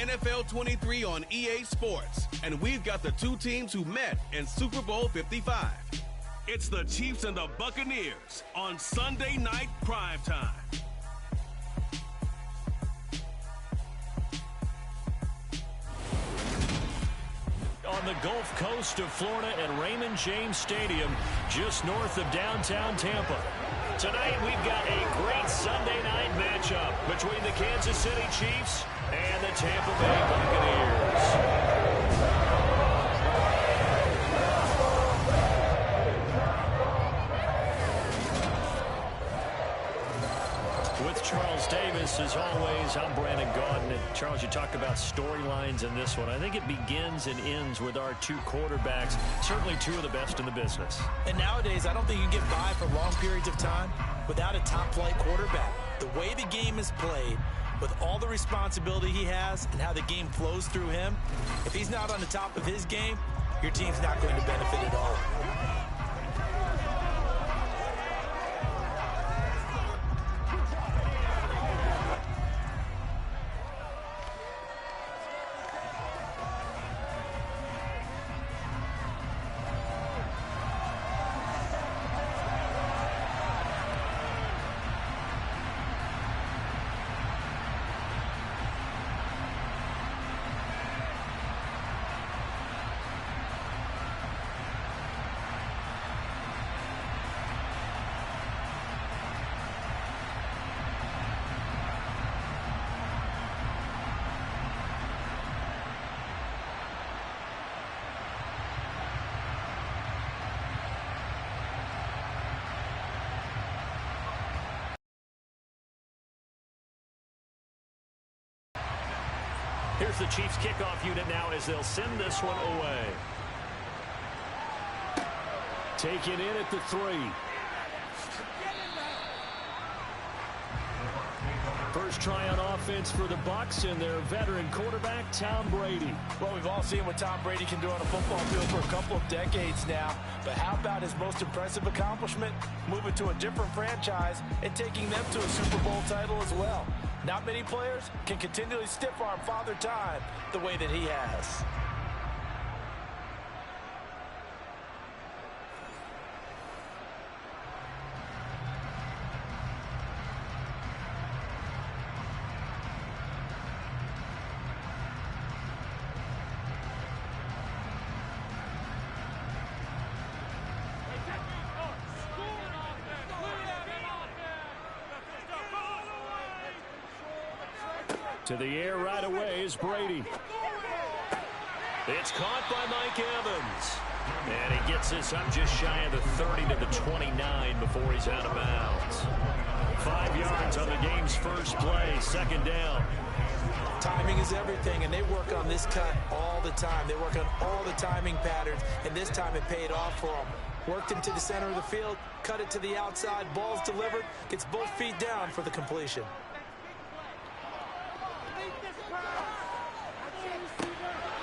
NFL 23 on EA Sports, and we've got the two teams who met in Super Bowl 55. It's the Chiefs and the Buccaneers on Sunday night primetime. On the Gulf Coast of Florida at Raymond James Stadium, just north of downtown Tampa. Tonight, we've got a great Sunday night matchup between the Kansas City Chiefs and the Tampa Bay Buccaneers. With Charles Davis, as always, I'm Brandon Gaudin. And Charles, you talk about storylines in this one. I think it begins and ends with our two quarterbacks, certainly two of the best in the business. And nowadays, I don't think you can get by for long periods of time without a top-flight quarterback. The way the game is played, with all the responsibility he has and how the game flows through him, if he's not on the top of his game, your team's not going to benefit at all. Here's the Chiefs kickoff unit now as they'll send this one away. Taken in at the 3. First try on offense for the Bucs and their veteran quarterback, Tom Brady. Well, we've all seen what Tom Brady can do on a football field for a couple of decades now. But how about his most impressive accomplishment? Moving to a different franchise and taking them to a Super Bowl title as well. Not many players can continually stiff-arm Father Time the way that he has. To the air right away is Brady. It's caught by Mike Evans. And he gets this up just shy of the 30 to the 29 before he's out of bounds. 5 yards on the game's first play, second down. Timing is everything, and they work on this cut all the time. They work on all the timing patterns, and this time it paid off for them. Worked into the center of the field, cut it to the outside, ball's delivered, gets both feet down for the completion.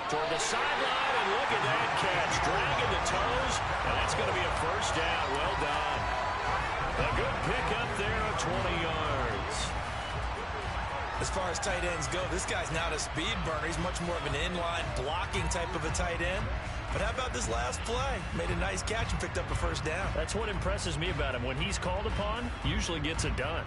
Toward the sideline, and look at that catch. Dragging the toes, and that's going to be a first down. Well done. A good pickup there of 20 yards. As far as tight ends go, this guy's not a speed burner. He's much more of an inline blocking type of a tight end. But how about this last play? Made a nice catch and picked up a first down. That's what impresses me about him. When he's called upon, usually gets it done.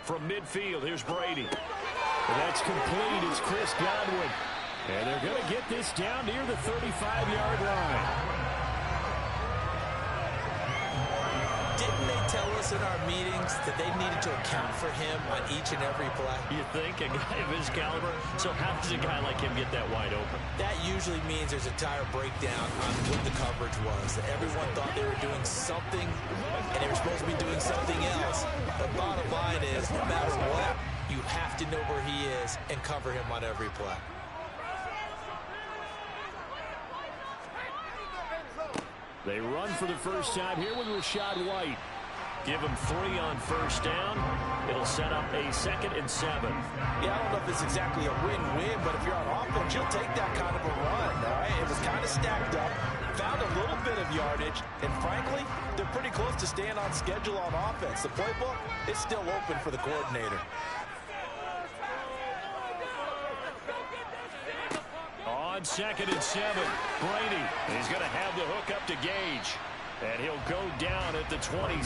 From midfield, here's Brady. That's complete. It's Chris Godwin. And they're going to get this down near the 35-yard line. Didn't they tell us in our meetings that they needed to account for him on each and every play? You think? A guy of his caliber? So how does a guy like him get that wide open? That usually means there's a tire breakdown on what the coverage was. That everyone thought they were doing something, and they were supposed to be doing something else. But bottom line is, no matter what, you have to know where he is and cover him on every play. They run for the first time here with Rachaad White. Give him 3 on first down. It'll set up a 2nd and 7. Yeah, I don't know if it's exactly a win-win, but if you're on offense, you'll take that kind of a run, all right? It was kind of stacked up, found a little bit of yardage, and frankly, they're pretty close to staying on schedule on offense. The playbook is still open for the coordinator. On 2nd and 7, Brady. He's going to have the hook up to Gage. And he'll go down at the 26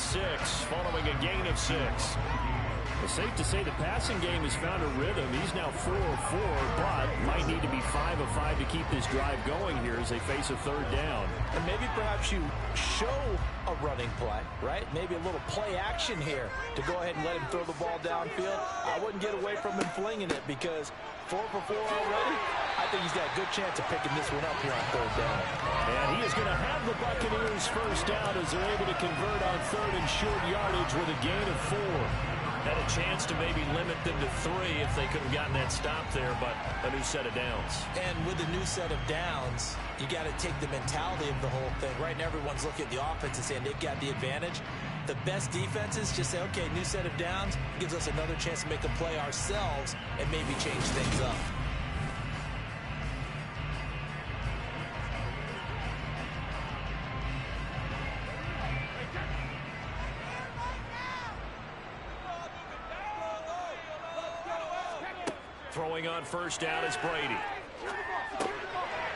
following a gain of 6. It's safe to say the passing game has found a rhythm. He's now 4 of 4, but might need to be 5 of 5 to keep this drive going here as they face a 3rd down. And maybe perhaps you show a running play, right? Maybe a little play action here to go ahead and let him throw the ball downfield. I wouldn't get away from him flinging it because 4 for 4 already. I think he's got a good chance of picking this one up here on 3rd down. And he is going to have the Buccaneers first down as they're able to convert on 3rd and short yardage with a gain of 4. Had a chance to maybe limit them to 3 if they could have gotten that stop there, but a new set of downs. And with a new set of downs, you got to take the mentality of the whole thing. Right now, everyone's looking at the offense and saying they've got the advantage. The best defenses just say, okay, new set of downs gives us another chance to make a play ourselves and maybe change things up. Throwing on first down is Brady.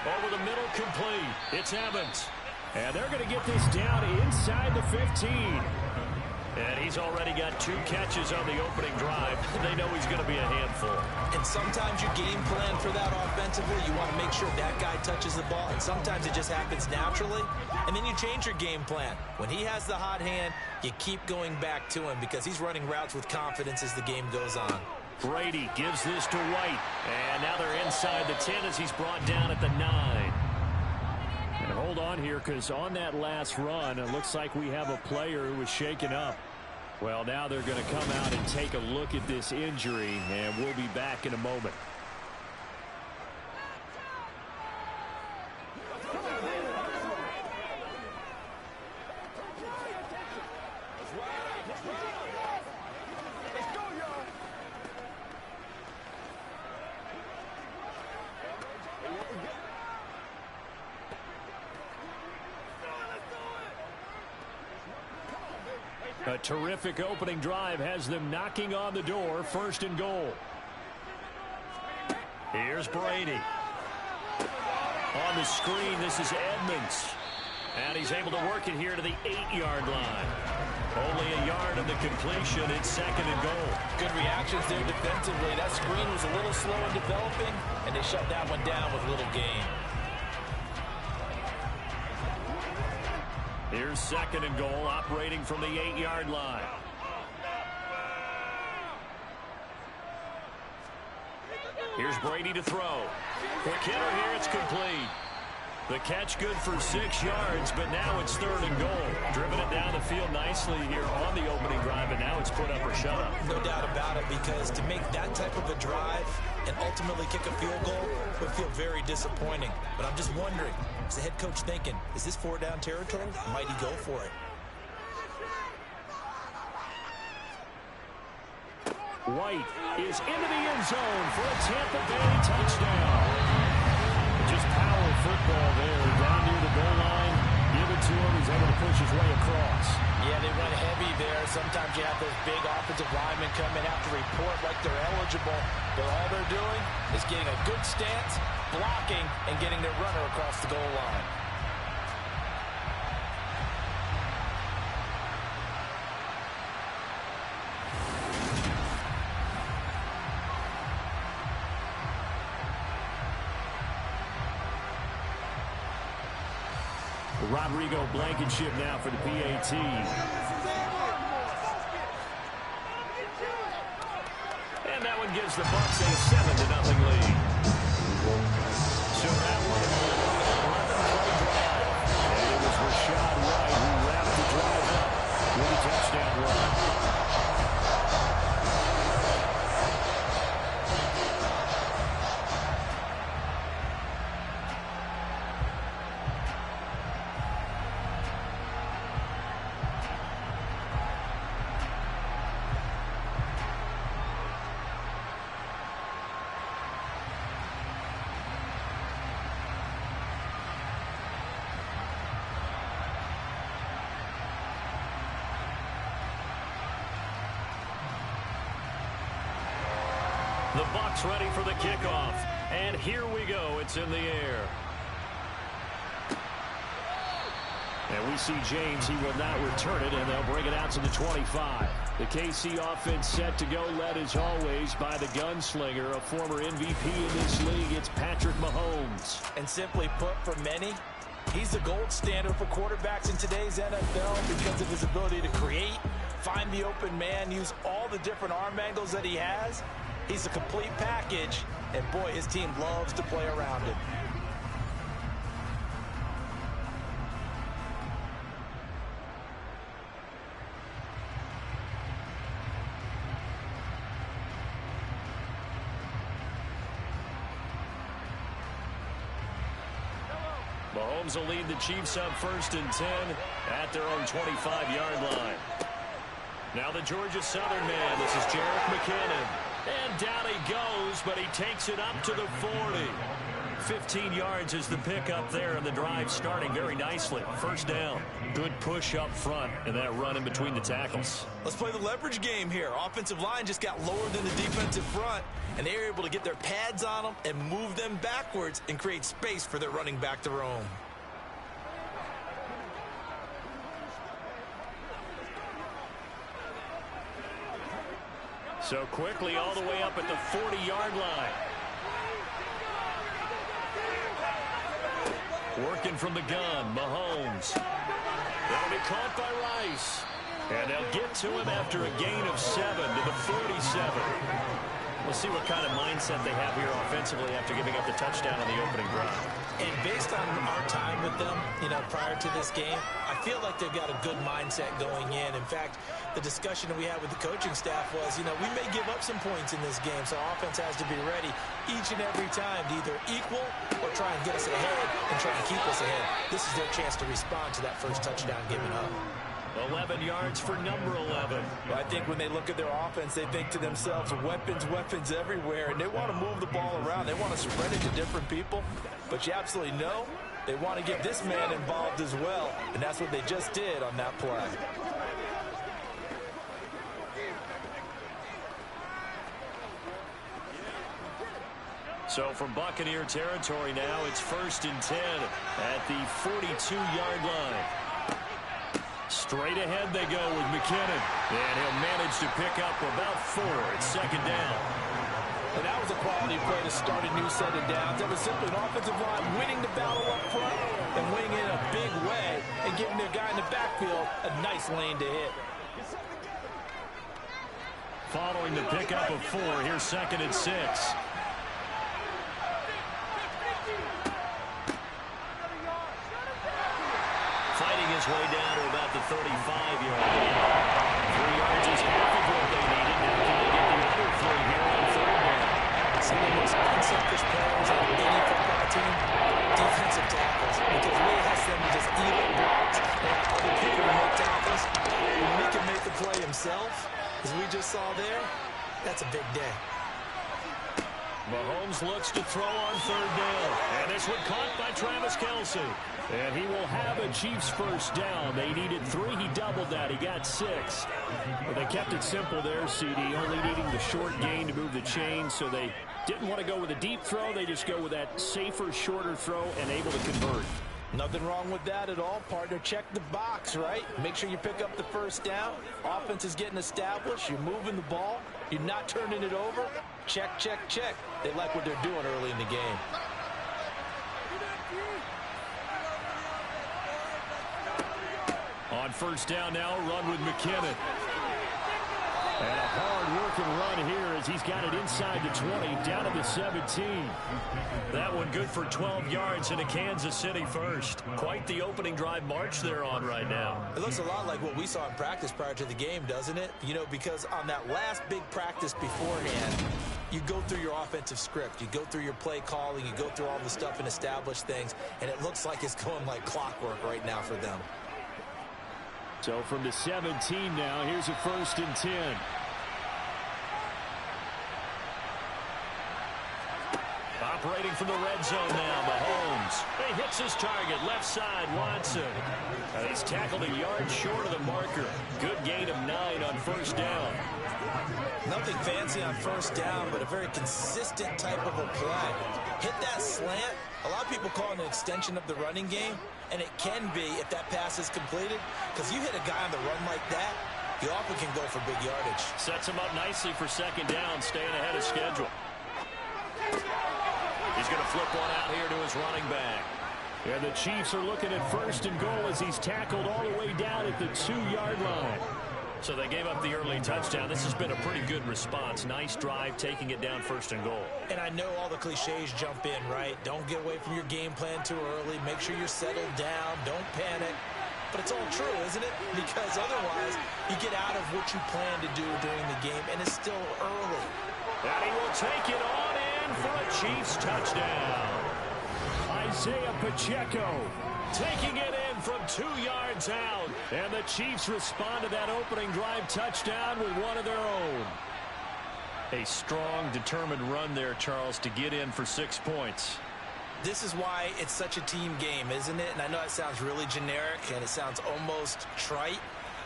Over the middle, complete. It's Evans. And they're going to get this down inside the 15. And he's already got 2 catches on the opening drive. They know he's going to be a handful. And sometimes you game plan for that offensively. You want to make sure that guy touches the ball. And sometimes it just happens naturally. And then you change your game plan. When he has the hot hand, you keep going back to him because he's running routes with confidence as the game goes on. Brady gives this to White. And now they're inside the 10 as he's brought down at the 9. And hold on here, because on that last run, it looks like we have a player who was shaken up. Well, now they're going to come out and take a look at this injury, and we'll be back in a moment. A terrific opening drive has them knocking on the door. 1st and goal. Here's Brady. On the screen, this is Edmonds. And he's able to work it here to the 8-yard line. Only a yard of the completion. It's 2nd and goal. Good reactions there defensively. That screen was a little slow in developing, and they shut that one down with little gain. Here's 2nd and goal, operating from the 8-yard line. Here's Brady to throw. Quick hitter here, it's complete. The catch good for 6 yards, but now it's 3rd and goal. Driven it down the field nicely here on the opening drive, and now it's put up or shut up. No doubt about it, because to make that type of a drive and ultimately kick a field goal would feel very disappointing. But I'm just wondering, is the head coach thinking, is this 4-down territory? Might he go for it? White is into the end zone for a Tampa Bay touchdown. Just power football there, down near the goal line. Give it to him. He's able to push his way across. Yeah, they went heavy there. Sometimes you have those big offensive linemen come in, have to report like they're eligible. But all they're doing is getting a good stance, blocking, and getting their runner across the goal line. Rodrigo Blankenship now for the PAT. And that one gives the Bucs a 7-0 lead. So that one and it was Rashad White who wrapped the drive up with a touchdown run. The Bucs ready for the kickoff. And here we go. It's in the air. And we see James. He will not return it, and they'll bring it out to the 25. The KC offense set to go, led as always by the gunslinger, a former MVP in this league. It's Patrick Mahomes. And simply put, for many, he's the gold standard for quarterbacks in today's NFL because of his ability to create, find the open man, use all the different arm angles that he has. He's a complete package, and boy, his team loves to play around him. Mahomes will lead the Chiefs up 1st and 10 at their own 25-yard line. Now the Georgia Southern man. This is Jerick McKinnon. And down he goes, but he takes it up to the 40. 15 yards is the pickup there, and the drive starting very nicely. 1st down. Good push up front, and that run in between the tackles. Let's play the leverage game here. Offensive line just got lower than the defensive front, and they were able to get their pads on them and move them backwards and create space for their running back to roam. So quickly all the way up at the 40-yard line. Working from the gun, Mahomes. That'll be caught by Rice. And they'll get to him after a gain of 7 to the 47. We'll see what kind of mindset they have here offensively after giving up the touchdown on the opening drive. And based on our time with them, prior to this game, I feel like they've got a good mindset going in. In fact, the discussion that we had with the coaching staff was, we may give up some points in this game, so our offense has to be ready each and every time to either equal or try and get us ahead and try and keep us ahead. This is their chance to respond to that first touchdown given up. 11 yards for number 11. Well, I think when they look at their offense, they think to themselves, weapons everywhere, and they want to move the ball around. They want to spread it to different people, but you absolutely know they want to get this man involved as well, and that's what they just did on that play. So from Buccaneer territory now, it's 1st and 10 at the 42-yard line. Straight ahead they go with McKinnon. And he'll manage to pick up about 4. It's 2nd down. And that was a quality play to start a new set of downs. That was simply an offensive line winning the battle up front and winning in a big way and giving their guy in the backfield a nice lane to hit. Following the pickup of 4, here's 2nd and 6. Fighting his way down to about the 35-yard line. 3 yards is half of what they needed. Now can they get the other 3 here on 3rd down? Some of the most unselfish players on any football team, defensive tackles, because we has them just eat up blocks and other people to make tackles. When he can make the play himself, as we just saw there, that's a big day. Mahomes looks to throw on 3rd down. And this one caught by Travis Kelce. And he will have a Chiefs 1st down. They needed 3. He doubled that. He got 6. But they kept it simple there, CD, only needing the short gain to move the chain. So they didn't want to go with a deep throw. They just go with that safer, shorter throw and able to convert. Nothing wrong with that at all, partner. Check the box, right? Make sure you pick up the 1st down. Offense is getting established. You're moving the ball. You're not turning it over. Check, check, check. They like what they're doing early in the game. On 1st down now, run with McKinnon. And a hard-working run here as he's got it inside the 20, down to the 17. That one good for 12 yards into Kansas City 1st. Quite the opening drive march they're on right now. It looks a lot like what we saw in practice prior to the game, doesn't it? Because on that last big practice beforehand, you go through your offensive script. You go through your play calling. You go through all the stuff and establish things. And it looks like it's going like clockwork right now for them. So from the 17 now, here's a 1st and 10. Operating from the red zone now, Mahomes. Mahomes. He hits his target, left side, Watson. And he's tackled a yard short of the marker. Good gain of 9 on first down. Nothing fancy on first down, but a very consistent type of a play. Hit that slant. A lot of people call it an extension of the running game, and it can be if that pass is completed, because you hit a guy on the run like that, he often can go for big yardage. Sets him up nicely for second down, staying ahead of schedule. He's going to flip one out here to his running back. And the Chiefs are looking at first and goal as he's tackled all the way down at the 2-yard line. So they gave up the early touchdown. This has been a pretty good response. Nice drive, taking it down first and goal. And I know all the cliches jump in, right? Don't get away from your game plan too early. Make sure you're settled down. Don't panic. But it's all true, isn't it? Because otherwise, you get out of what you plan to do during the game, and it's still early. And he will take it on in for a Chiefs touchdown. Isaiah Pacheco taking it in from 2 yards out. And the Chiefs respond to that opening drive touchdown with one of their own. A strong, determined run there, Charles, to get in for 6 points. This is why it's such a team game, isn't it? And I know it sounds really generic and it sounds almost trite,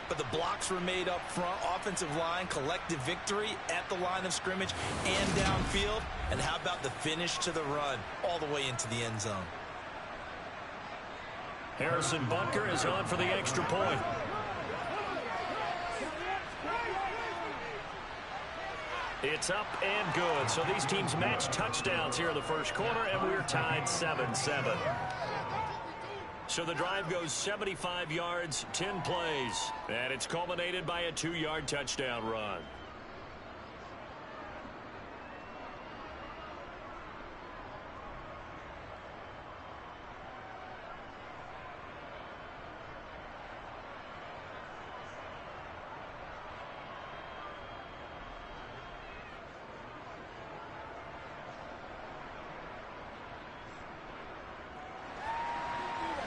but the blocks were made up front, offensive line, collective victory at the line of scrimmage and downfield. And how about the finish to the run all the way into the end zone? Harrison Butker is on for the extra point. It's up and good. So these teams match touchdowns here in the first quarter, and we're tied 7-7. So the drive goes 75 yards, 10 plays, and it's culminated by a 2-yard touchdown run.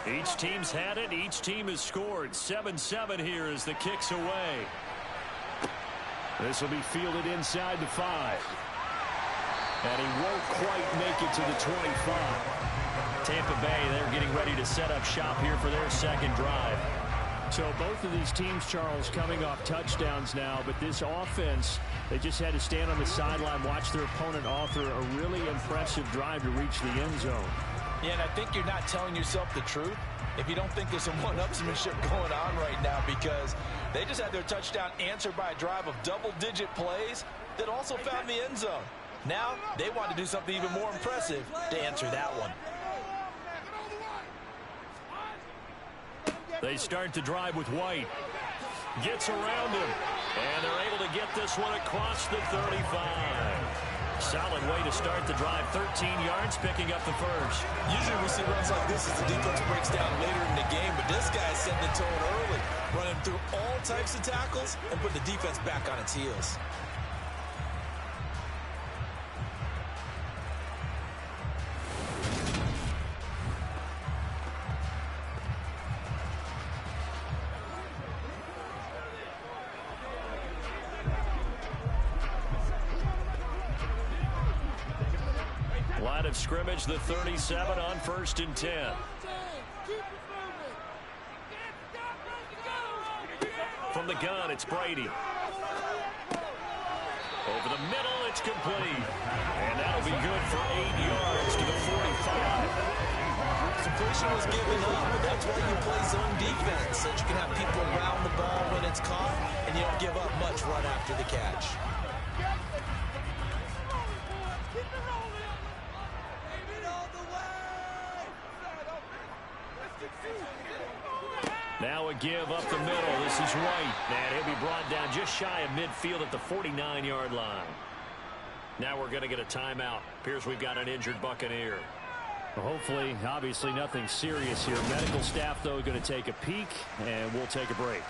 Each team's had it. Each team has scored. 7-7 here as the kick's away. This will be fielded inside the 5. And he won't quite make it to the 25. Tampa Bay, they're getting ready to set up shop here for their second drive. So both of these teams, Charles, coming off touchdowns now, but this offense, they just had to stand on the sideline, watch their opponent author a really impressive drive to reach the end zone. Yeah, and I think you're not telling yourself the truth if you don't think there's some one-upsmanship going on right now, because they just had their touchdown answered by a drive of double-digit plays that also found the end zone. Now they want to do something even more impressive to answer that one. They start the drive with White. Gets around him, and they're able to get this one across the 35. Solid way to start the drive. 13 yards, picking up the first. Usually we see runs like this as the defense breaks down later in the game, but this guy's setting the tone early, running through all types of tackles and put the defense back on its heels. Line of scrimmage, the 37 on 1st and 10. From the gun, it's Brady. Over the middle, it's complete. And that'll be good for 8 yards to the 45. Completion was given up, but that's why you play zone defense, so that you can have people around the ball when it's caught, and you don't give up much right after the catch. Now a give up the middle. This is White. And he'll be brought down just shy of midfield at the 49-yard line. Now we're going to get a timeout. Appears we've got an injured Buccaneer. Well, hopefully, obviously nothing serious here. Medical staff, though, going to take a peek, and we'll take a break.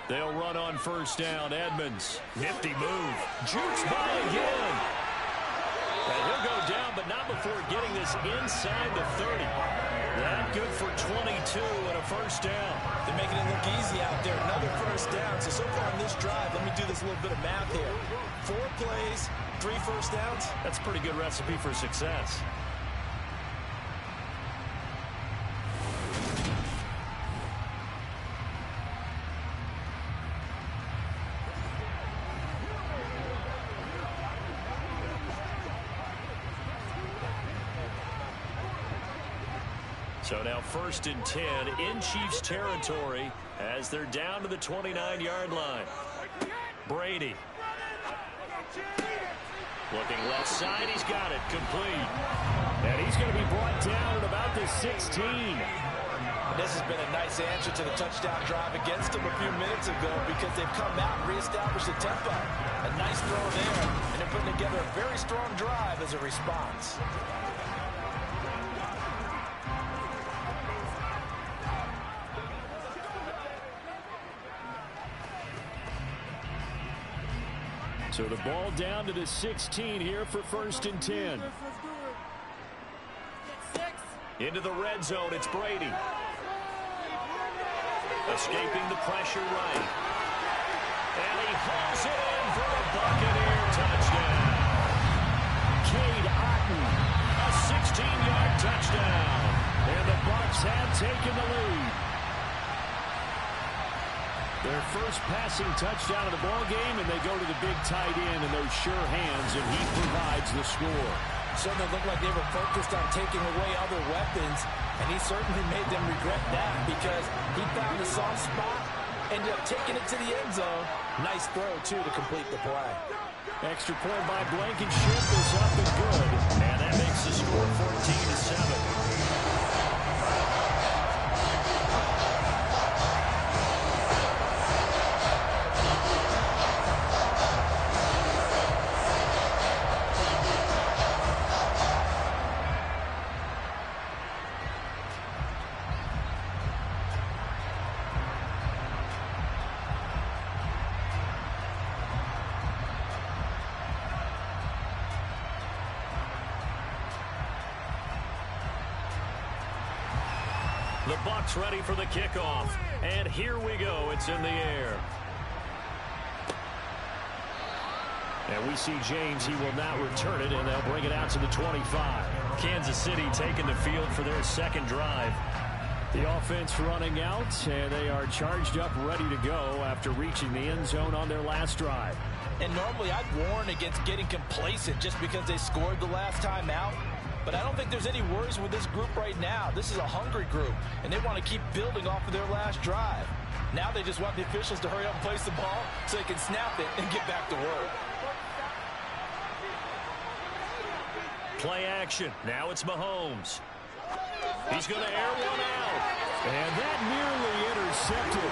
They'll run on first down. Edmonds. Nifty move. Jukes by again. And he'll go down, but not before getting this inside the 30. That good for 22 and a first down. They're making it look easy out there. Another first down. So far in this drive, let me do this little bit of math here. 4 plays, 3 first downs. That's a pretty good recipe for success. So now 1st and 10 in Chiefs territory as they're down to the 29-yard line. Brady. Looking left side. He's got it. Complete. And he's going to be brought down at about the 16. This has been a nice answer to the touchdown drive against them a few minutes ago because they've come out and reestablished the tempo. A nice throw there, and they're putting together a very strong drive as a response. So the ball down to the 16 here for 1st and 10. Into the red zone, it's Brady. Escaping the pressure right. And he hauls it in for a Buccaneer touchdown. Cade Otton, A 16-yard touchdown. and the Bucs have taken the lead. Their first passing touchdown of the ball game, and they go to the big tight end in those sure hands, and he provides the score. Certainly looked like they were focused on taking away other weapons, and he certainly made them regret that because he found the soft spot, ended up taking it to the end zone. Nice throw, too, to complete the play. Extra point by Blankenship is up and good. And that makes the score 14-7. The Bucs ready for the kickoff. And here we go. It's in the air. And we see James. He will not return it, and they'll bring it out to the 25. Kansas City taking the field for their second drive. The offense running out, and they are charged up, ready to go after reaching the end zone on their last drive. And normally I'd warn against getting complacent just because they scored the last time out. But I don't think there's any worries with this group right now. This is a hungry group, and they want to keep building off of their last drive. Now they just want the officials to hurry up and place the ball so they can snap it and get back to work. Play action. Now it's Mahomes. He's going to air one out. And that nearly intercepted.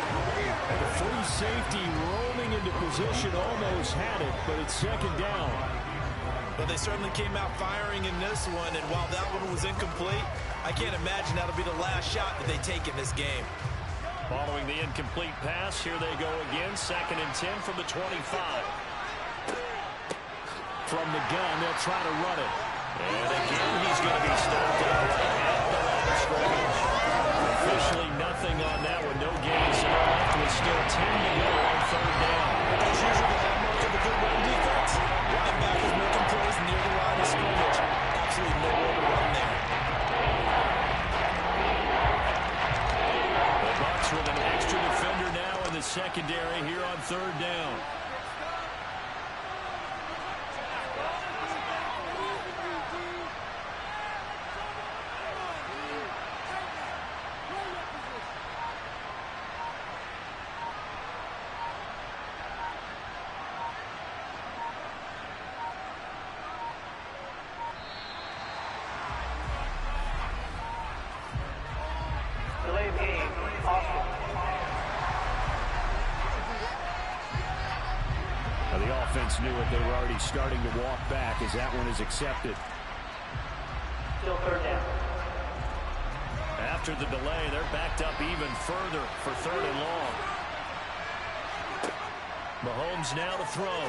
And the free safety rolling into position almost had it, but it's 2nd down. But they certainly came out firing in this one, and while that one was incomplete, I can't imagine that'll be the last shot that they take in this game. Following the incomplete pass, here they go again. 2nd and 10 from the 25. From the gun, they'll try to run it. And again, he's going to be stopped out at the line of scrimmage. Officially nothing on that one. No gains left with still 10 to go on 3rd down. That's usually the hallmark of a good run defense. Linebackers making plays near the line of scrimmage. Absolutely nowhere to run there. The Bucs with an extra defender now in the secondary here on 3rd down. Knew it. They were already starting to walk back as that one is accepted. Still 3rd down. After the delay, they're backed up even further for 3rd and long. Mahomes now to throw.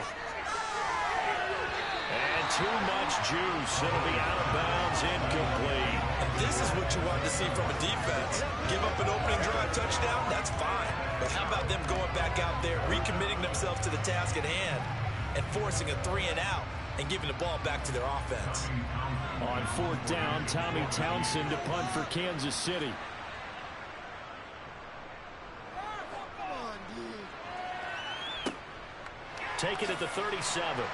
And too much juice. It'll be out of bounds, incomplete. And this is what you want to see from a defense. Give up an opening drive touchdown, that's fine. But how about them going back out there, recommitting themselves to the task at hand, and forcing a 3-and-out and giving the ball back to their offense. On 4th down, Tommy Townsend to punt for Kansas City. Take it at the 37.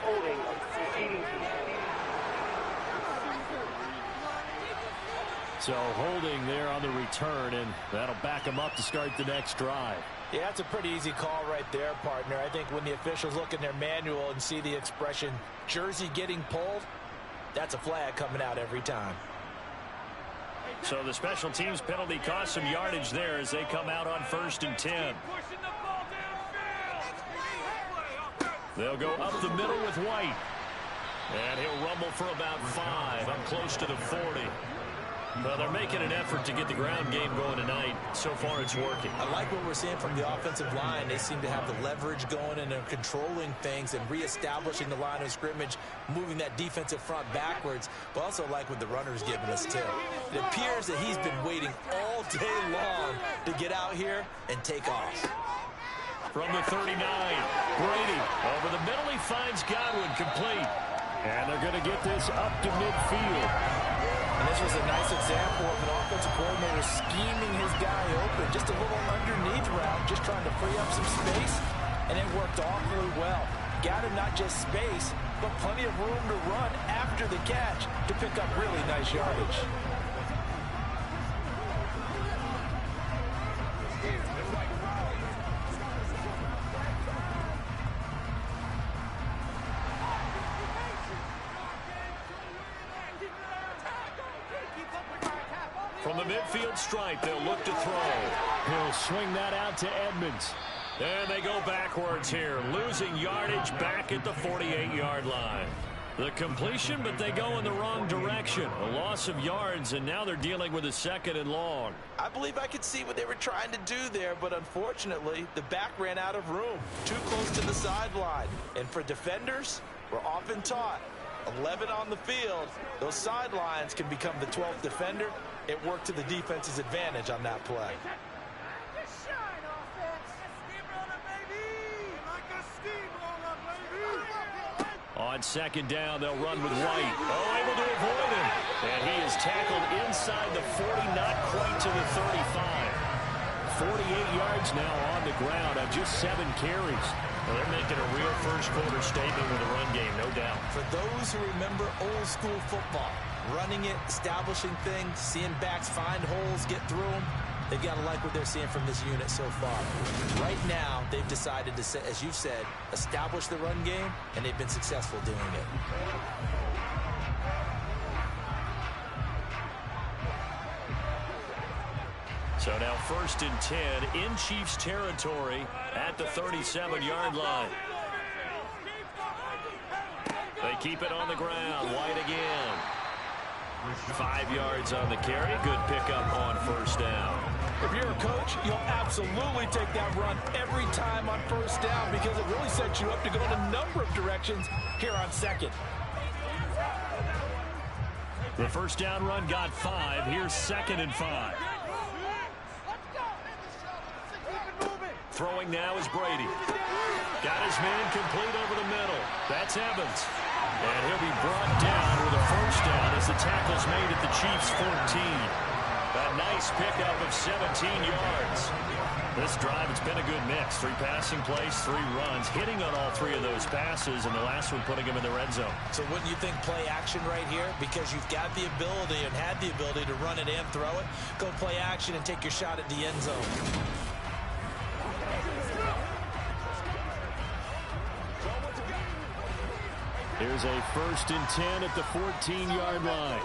Holding, receiving. So holding there on the return, and that'll back them up to start the next drive. Yeah, that's a pretty easy call right there, partner. I think when the officials look in their manual and see the expression jersey getting pulled, that's a flag coming out every time. So the special teams penalty cost some yardage there as they come out on 1st and 10. They'll go up the middle with White. And he'll rumble for about 5. Up close to the 40. Well, they're making an effort to get the ground game going tonight. So far, it's working. I like what we're seeing from the offensive line. They seem to have the leverage going, and they're controlling things and reestablishing the line of scrimmage, moving that defensive front backwards, but also like what the runner's giving us, too. It appears that he's been waiting all day long to get out here and take off. From the 39, Brady over the middle. He finds Godwin complete. And they're going to get this up to midfield. And this was a nice example of an offensive coordinator scheming his guy open. Just a little underneath route, just trying to free up some space, and it worked awfully well. Got him not just space, but plenty of room to run after the catch to pick up really nice yardage. From the midfield stripe, they'll look to throw. He'll swing that out to Edmonds. And they go backwards here, losing yardage back at the 48-yard line. The completion, but they go in the wrong direction. A loss of yards, and now they're dealing with a 2nd and long. I believe I could see what they were trying to do there, but unfortunately, the back ran out of room, too close to the sideline. And for defenders, we're often taught, 11 on the field, those sidelines can become the 12th defender. It worked to the defense's advantage on that play. On 2nd down, they'll run with White. Oh, able to avoid him. And he is tackled inside the 40, not quite to the 35. 48 yards now on the ground on just 7 carries. Well, they're making a real first-quarter statement with the run game, no doubt. For those who remember old-school football, running it, establishing things, seeing backs find holes, get through them, they've got to like what they're seeing from this unit so far. Right now, they've decided to, as you've said, establish the run game, and they've been successful doing it. So now 1st and 10 in Chiefs territory at the 37-yard line. They keep it on the ground. White again. 5 yards on the carry. Good pickup on 1st down. If you're a coach, you'll absolutely take that run every time on 1st down because it really sets you up to go in a number of directions here on 2nd. The 1st down run got 5. Here's 2nd and 5. Throwing now is Brady. Got his man complete over the middle. That's Evans. And he'll be brought down with a 1st down as the tackle's made at the Chiefs' 14. A nice pickup of 17 yards. This drive, it's been a good mix. 3 passing plays, 3 runs, hitting on all 3 of those passes, and the last one putting him in the red zone. So wouldn't you think play action right here? Because you've got the ability and had the ability to run it and throw it. Go play action and take your shot at the end zone. Here's a 1st and 10 at the 14-yard line.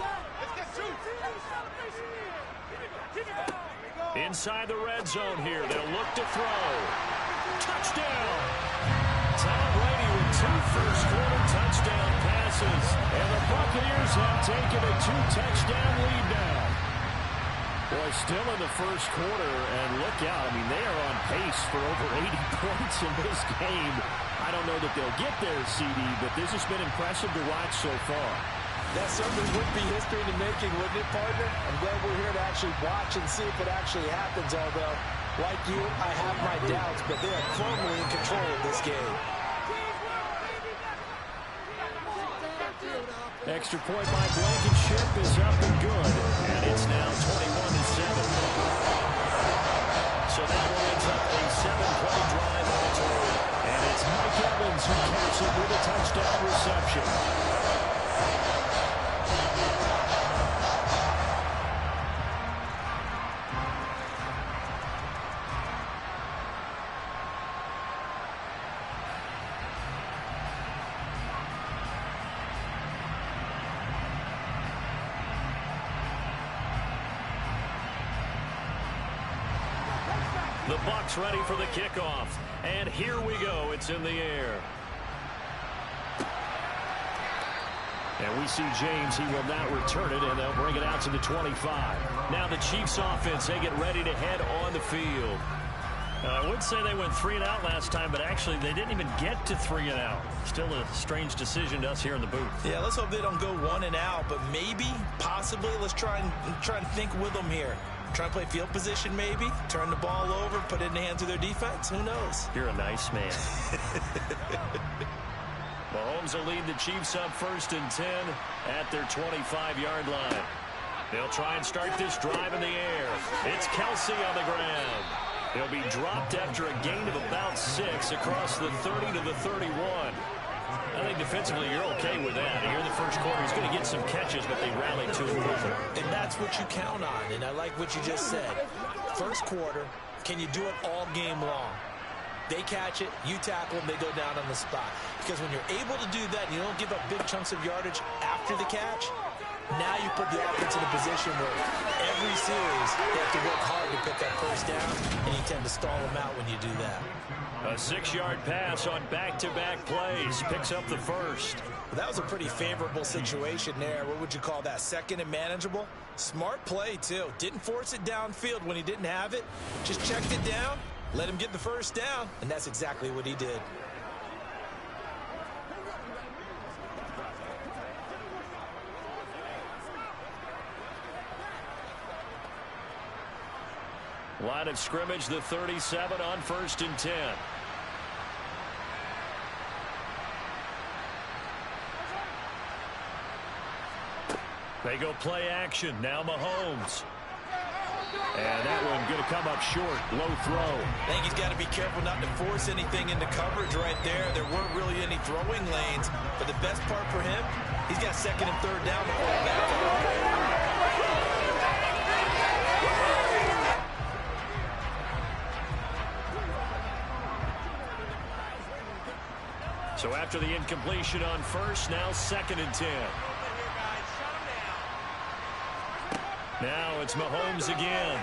Inside the red zone here. They'll look to throw. Touchdown! Tom Brady with 2 first-quarter touchdown passes. And the Buccaneers have taken a 2-touchdown lead now. Boy, still in the first quarter, and look out. I mean, they are on pace for over 80 points in this game. I don't know that they'll get there, CD, but this has been impressive to watch so far. That certainly would be history in the making, wouldn't it, partner? I'm glad we're here to actually watch and see if it actually happens, although, like you, I have my doubts, but they are firmly in control of this game. Extra point by Blankenship is up and good, and it's now 21-7. So that lines up a 7-play drive on its own. And it's Mike Evans who caps it with a touchdown reception. The Bucs ready for the kickoff. And here we go. It's in the air. And we see James. He will not return it, and they'll bring it out to the 25. Now the Chiefs offense, they get ready to head on the field. I would say they went 3 and out last time, but actually they didn't even get to 3 and out. Still a strange decision to us here in the booth. Yeah, let's hope they don't go 1 and out, but maybe, possibly, let's try and think with them here. Try and play field position maybe, turn the ball over, put it in the hands of their defense. Who knows? You're a nice man. Mahomes will lead the Chiefs up 1st and 10 at their 25-yard line. They'll try and start this drive in the air. It's Kelsey on the ground. He'll be dropped after a gain of about 6 across the 30 to the 31. I think defensively you're okay with that. Here in the first quarter, he's going to get some catches, but they rallied to him. And that's what you count on, and I like what you just said. First quarter, can you do it all game long? They catch it, you tackle them, they go down on the spot. Because when you're able to do that and you don't give up big chunks of yardage after the catch, now you put the offense in a position where every series they have to work hard to pick that first down, and you tend to stall them out when you do that. A 6-yard pass on back-to-back plays. Picks up the first. Well, that was a pretty favorable situation there. What would you call that? Second and manageable? Smart play, too. Didn't force it downfield when he didn't have it. Just checked it down, let him get the first down, and that's exactly what he did. Line of scrimmage, the 37 on 1st and 10. They go play action. Now Mahomes. And that one going to come up short. Low throw. I think he's got to be careful not to force anything into coverage right there. There weren't really any throwing lanes. But the best part for him, he's got 2nd and 3rd down to fall back. So after the incompletion on 1st, now 2nd and 10. Now it's Mahomes again.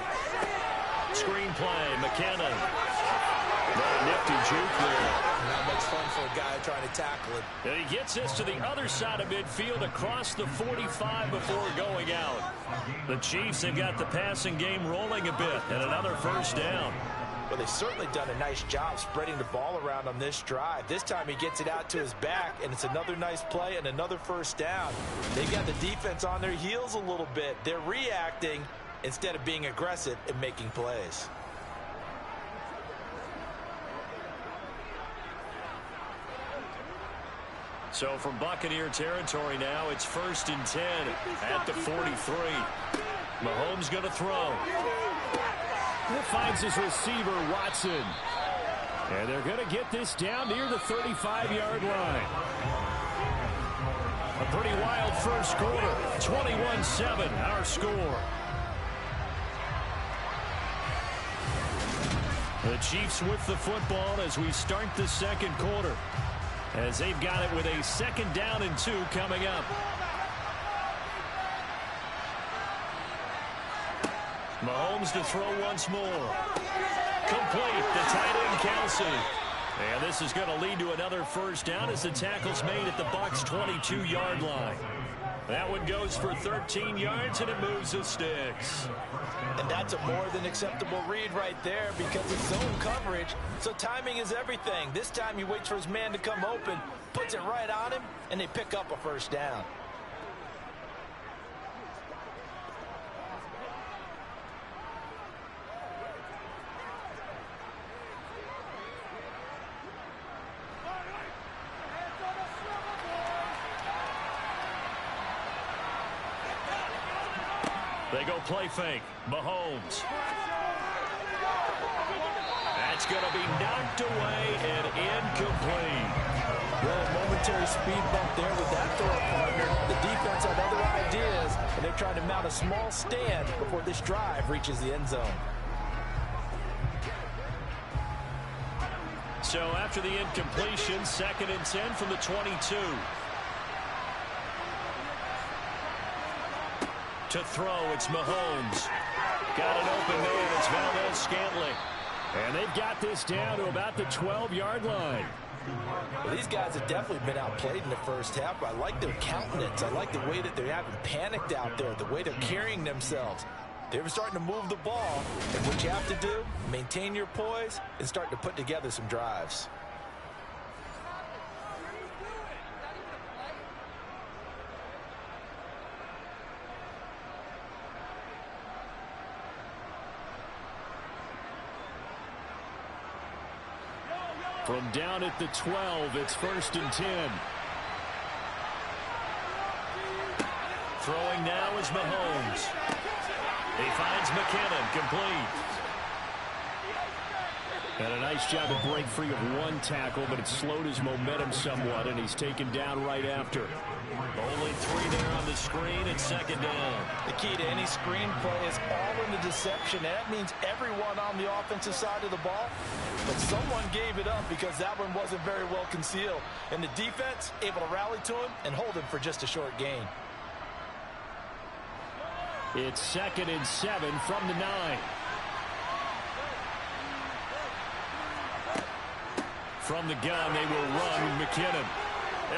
Screen play, McKinnon. Nifty juke there. Not much fun for a guy trying to tackle it. And he gets this to the other side of midfield across the 45 before going out. The Chiefs have got the passing game rolling a bit, and another first down. Well, they've certainly done a nice job spreading the ball around on this drive. This time he gets it out to his back, and it's another nice play and another first down. They've got the defense on their heels a little bit. They're reacting instead of being aggressive and making plays. So from Buccaneer territory now, it's 1st and 10 at the 43. Mahomes going to throw. He finds his receiver, Watson. And they're going to get this down near the 35-yard line. A pretty wild first quarter. 21-7, our score. The Chiefs with the football as we start the second quarter, as they've got it with a 2nd down and 2 coming up. Mahomes to throw once more. Complete. The tight end, Kelsey. And this is going to lead to another first down as the tackle's made at the Bucs' 22-yard line. That one goes for 13 yards, and it moves the sticks. And that's a more than acceptable read right there because it's zone coverage, so timing is everything. This time he waits for his man to come open, puts it right on him, and they pick up a first down. They go play fake. Mahomes. That's going to be knocked away and incomplete. Well, a momentary speed bump there with that throw partner. The defense had other ideas, and they're trying to mount a small stand before this drive reaches the end zone. So after the incompletion, 2nd and 10 from the 22. To throw, it's Mahomes. Got an open man, it's Valdez-Scantling. And they've got this down to about the 12-yard line. Well, these guys have definitely been outplayed in the first half. I like their countenance. I like the way that they haven't panicked out there, the way they're carrying themselves. They're starting to move the ball. And what you have to do, maintain your poise and start to put together some drives. From down at the 12, it's 1st and 10. Throwing now is Mahomes. He finds McKinnon, complete. And a nice job to break free of one tackle, but it slowed his momentum somewhat, and he's taken down right after. Only 3 there on the screen, and 2nd down. The key to any screen play is all in the deception. And that means everyone on the offensive side of the ball. But someone gave it up because that one wasn't very well concealed. And the defense able to rally to him and hold him for just a short gain. It's 2nd and 7 from the 9. From the gun, they will run with McKinnon.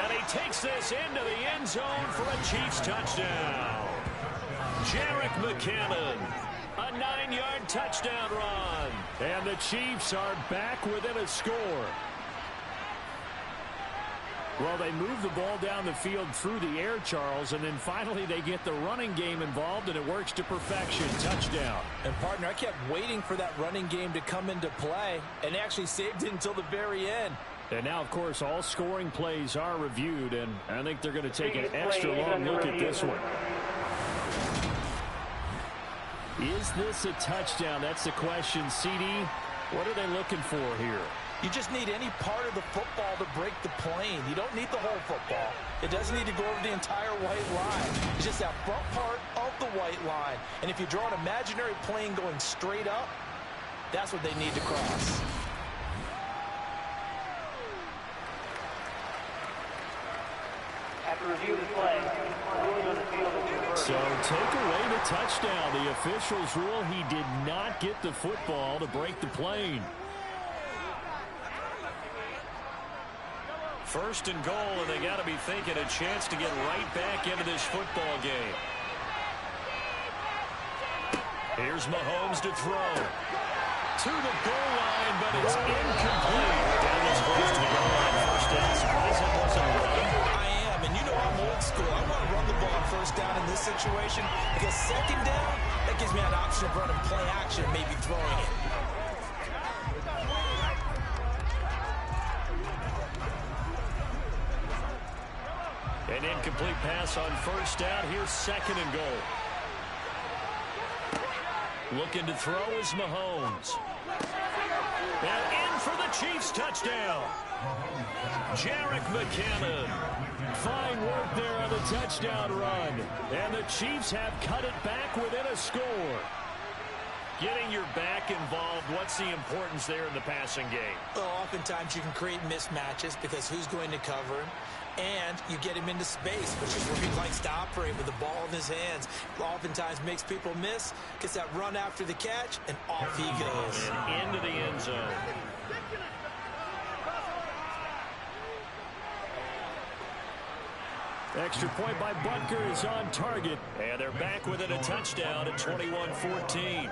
And he takes this into the end zone for a Chiefs touchdown. Jerick McKinnon, a 9-yard touchdown run. And the Chiefs are back within a score. Well, they move the ball down the field through the air, Charles, and then finally they get the running game involved, and it works to perfection. Touchdown. And, partner, I kept waiting for that running game to come into play and actually saved it until the very end. And now, of course, all scoring plays are reviewed, and I think they're going to take an extra long look at this one. Is this a touchdown? That's the question. CD, what are they looking for here? You just need any part of the football to break the plane. You don't need the whole football. It doesn't need to go over the entire white line. It's just that front part of the white line. And if you draw an imaginary plane going straight up, that's what they need to cross. After review of the play, ruling on the field is reversed. So take away the touchdown. The officials rule he did not get the football to break the plane. 1st and goal, and they got to be thinking a chance to get right back into this football game. Here's Mahomes to throw. To the goal line, but it's incomplete. Down this close to the goal line. First down. Surprised it wasn't a run. I am, and you know I'm old school. I want to run the ball on 1st down in this situation because 2nd down, that gives me an option of running play action, maybe throwing it. An incomplete pass on 1st down. Here's 2nd and goal. Looking to throw is Mahomes. And in for the Chiefs touchdown. Jerick McKinnon. Fine work there on the touchdown run. And the Chiefs have cut it back within a score. Getting your back involved, what's the importance there in the passing game? Well, oftentimes you can create mismatches because who's going to cover him? And you get him into space, which is where he likes to operate with the ball in his hands. Oftentimes makes people miss, gets that run after the catch, and off he goes. And into the end zone. Extra point by Butker is on target. And they're back within a touchdown at 21-14.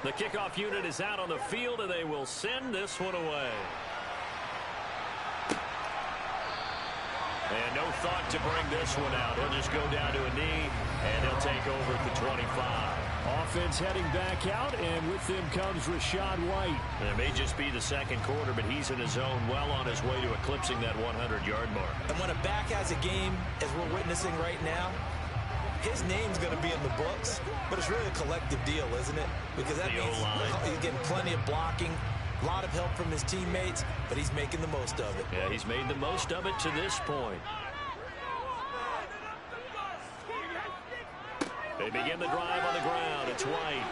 The kickoff unit is out on the field, and they will send this one away. And no thought to bring this one out. He'll just go down to a knee, and he'll take over at the 25. Offense heading back out, and with them comes Rachaad White. It may just be the second quarter, but he's in his zone, well on his way to eclipsing that 100-yard mark. And when a back has a game, as we're witnessing right now, his name's going to be in the books, but it's really a collective deal, isn't it? Because that means he's getting plenty of blocking, a lot of help from his teammates, but he's making the most of it. Yeah, he's made the most of it to this point. They begin the drive on the ground. It's White.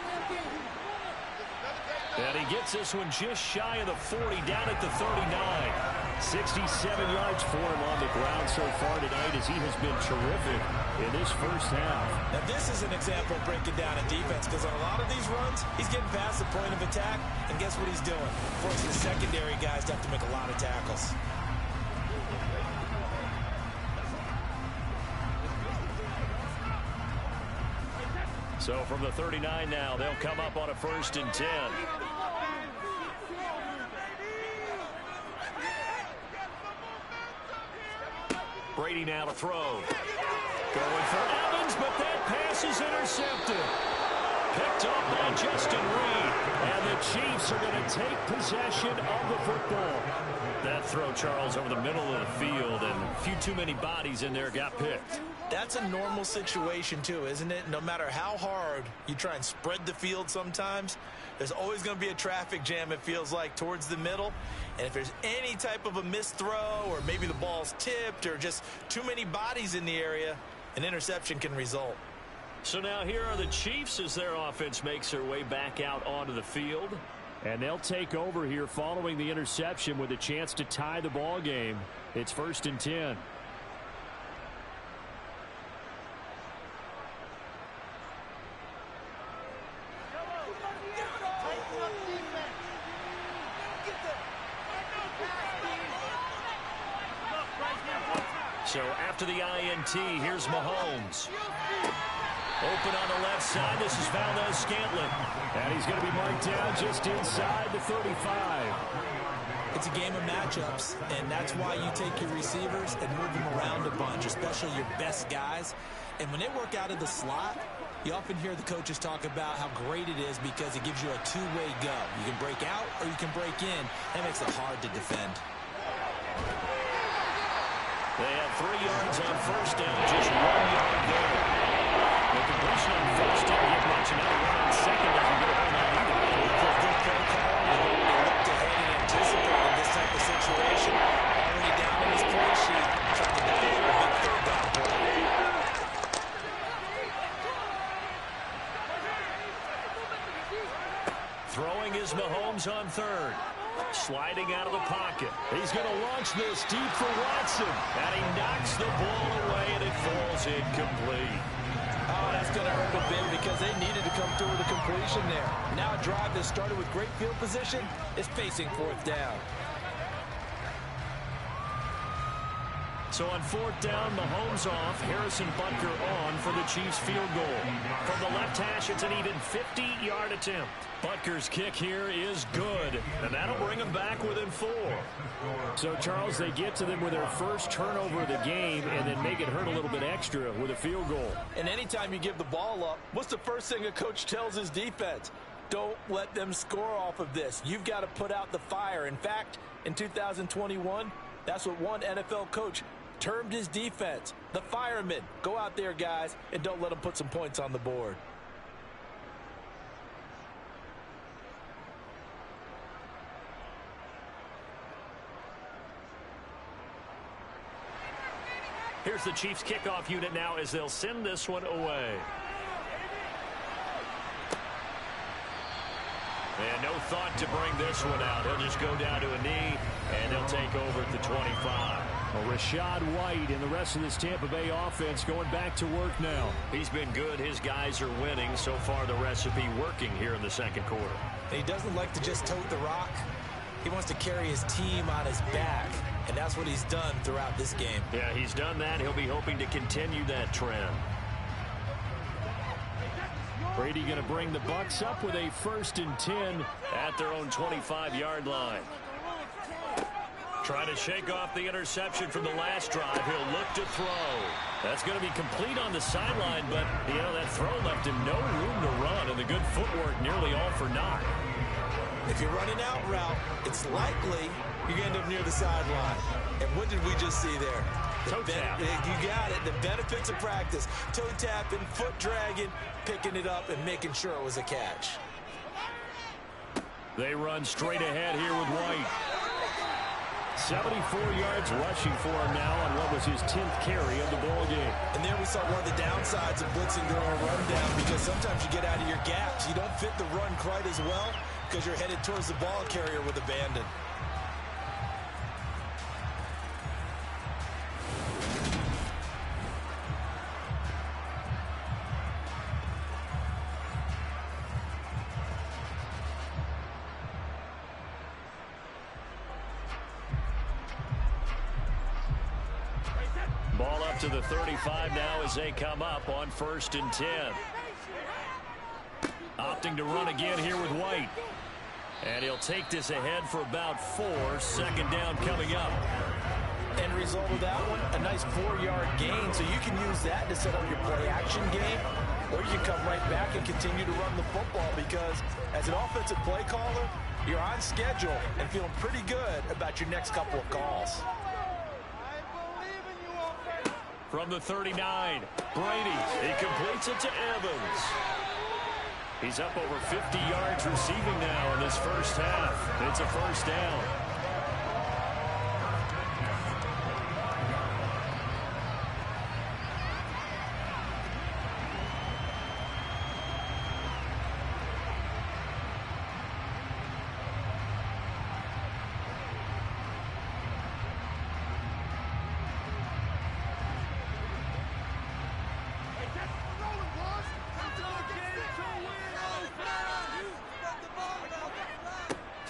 And he gets this one just shy of the 40, down at the 39. 67 yards for him on the ground so far tonight, as he has been terrific in this first half. Now this is an example of breaking down a defense, because on a lot of these runs, he's getting past the point of attack, and guess what he's doing? Forcing the secondary guys to have to make a lot of tackles. So from the 39 now, they'll come up on a 1st and 10. Brady now to throw. Going for Evans, but that pass is intercepted. Picked up by Justin Reed. And the Chiefs are going to take possession of the football. That throw, Charles, over the middle of the field, and a few too many bodies in there got picked. That's a normal situation too, isn't it? No matter how hard you try and spread the field sometimes, there's always going to be a traffic jam, it feels like, towards the middle. And if there's any type of a missed throw, or maybe the ball's tipped, or just too many bodies in the area, an interception can result. So now here are the Chiefs as their offense makes their way back out onto the field. And they'll take over here following the interception with a chance to tie the ball game. It's 1st and 10. So after the INT, here's Mahomes. Open on the left side. This is Valdez-Scantling. And he's going to be marked down just inside the 35. It's a game of matchups, and that's why you take your receivers and move them around a bunch, especially your best guys. And when they work out of the slot, you often hear the coaches talk about how great it is because it gives you a two-way go. You can break out or you can break in. That makes it hard to defend. They have 3 yards on 1st down, just 1 yard there. The completion on 1st didn't get much, and now on 2nd doesn't get a whole lot either. Good play call. They looked ahead and anticipated this type of situation. Already down on his play sheet, trying to dial in a big 3rd down play. Throwing is Mahomes on 3rd. Sliding out of the pocket. He's going to launch this deep for Watson. And he knocks the ball away, and it falls incomplete. Oh, that's going to hurt a bit because they needed to come through with a completion there. Now a drive that started with great field position is facing 4th down. So on 4th down, Mahomes off, Harrison Butker on for the Chiefs field goal. From the left hash, it's an even 50-yard attempt. Butker's kick here is good, and that'll bring them back within 4. So, Charles, they get to them with their first turnover of the game and then make it hurt a little bit extra with a field goal. And anytime you give the ball up, what's the first thing a coach tells his defense? Don't let them score off of this. You've got to put out the fire. In fact, in 2021, that's what one NFL coach termed his defense, the firemen. Go out there, guys, and don't let them put some points on the board. here's the Chiefs kickoff unit now as they'll send this one away. And no thought to bring this one out. He'll just go down to a knee, and they'll take over at the 25. Well, Rachaad White and the rest of this Tampa Bay offense going back to work now. He's been good. His guys are winning. So far, the recipe working here in the second quarter. He doesn't like to just tote the rock. He wants to carry his team on his back, and that's what he's done throughout this game. Yeah, he's done that. He'll be hoping to continue that trend. Brady going to bring the Bucs up with a 1st and 10 at their own 25-yard line. Trying to shake off the interception from the last drive. He'll look to throw. That's going to be complete on the sideline, but, you know, that throw left him no room to run, and the good footwork nearly all for naught. If you're running out route, it's likely you're going to end up near the sideline. And what did we just see there? Toe tap. You got it. The benefits of practice. Toe tapping, foot dragging, picking it up, and making sure it was a catch. They run straight ahead here with White. 74 yards rushing for him now on what was his 10th carry of the ball game. And there we saw one of the downsides of blitzing during a rundown, because sometimes you get out of your gaps. You don't fit the run quite as well because you're headed towards the ball carrier with abandon. Ball up to the 35 now as they come up on 1st and 10. Opting to run again here with White. And he'll take this ahead for about 4. 2nd down coming up. End result of that one, a nice 4-yard gain. So you can use that to set up your play-action game, or you can come right back and continue to run the football, because as an offensive play caller, you're on schedule and feeling pretty good about your next couple of calls. From the 39, Brady. He completes it to Evans. He's up over 50 yards receiving now in this first half. It's a 1st down.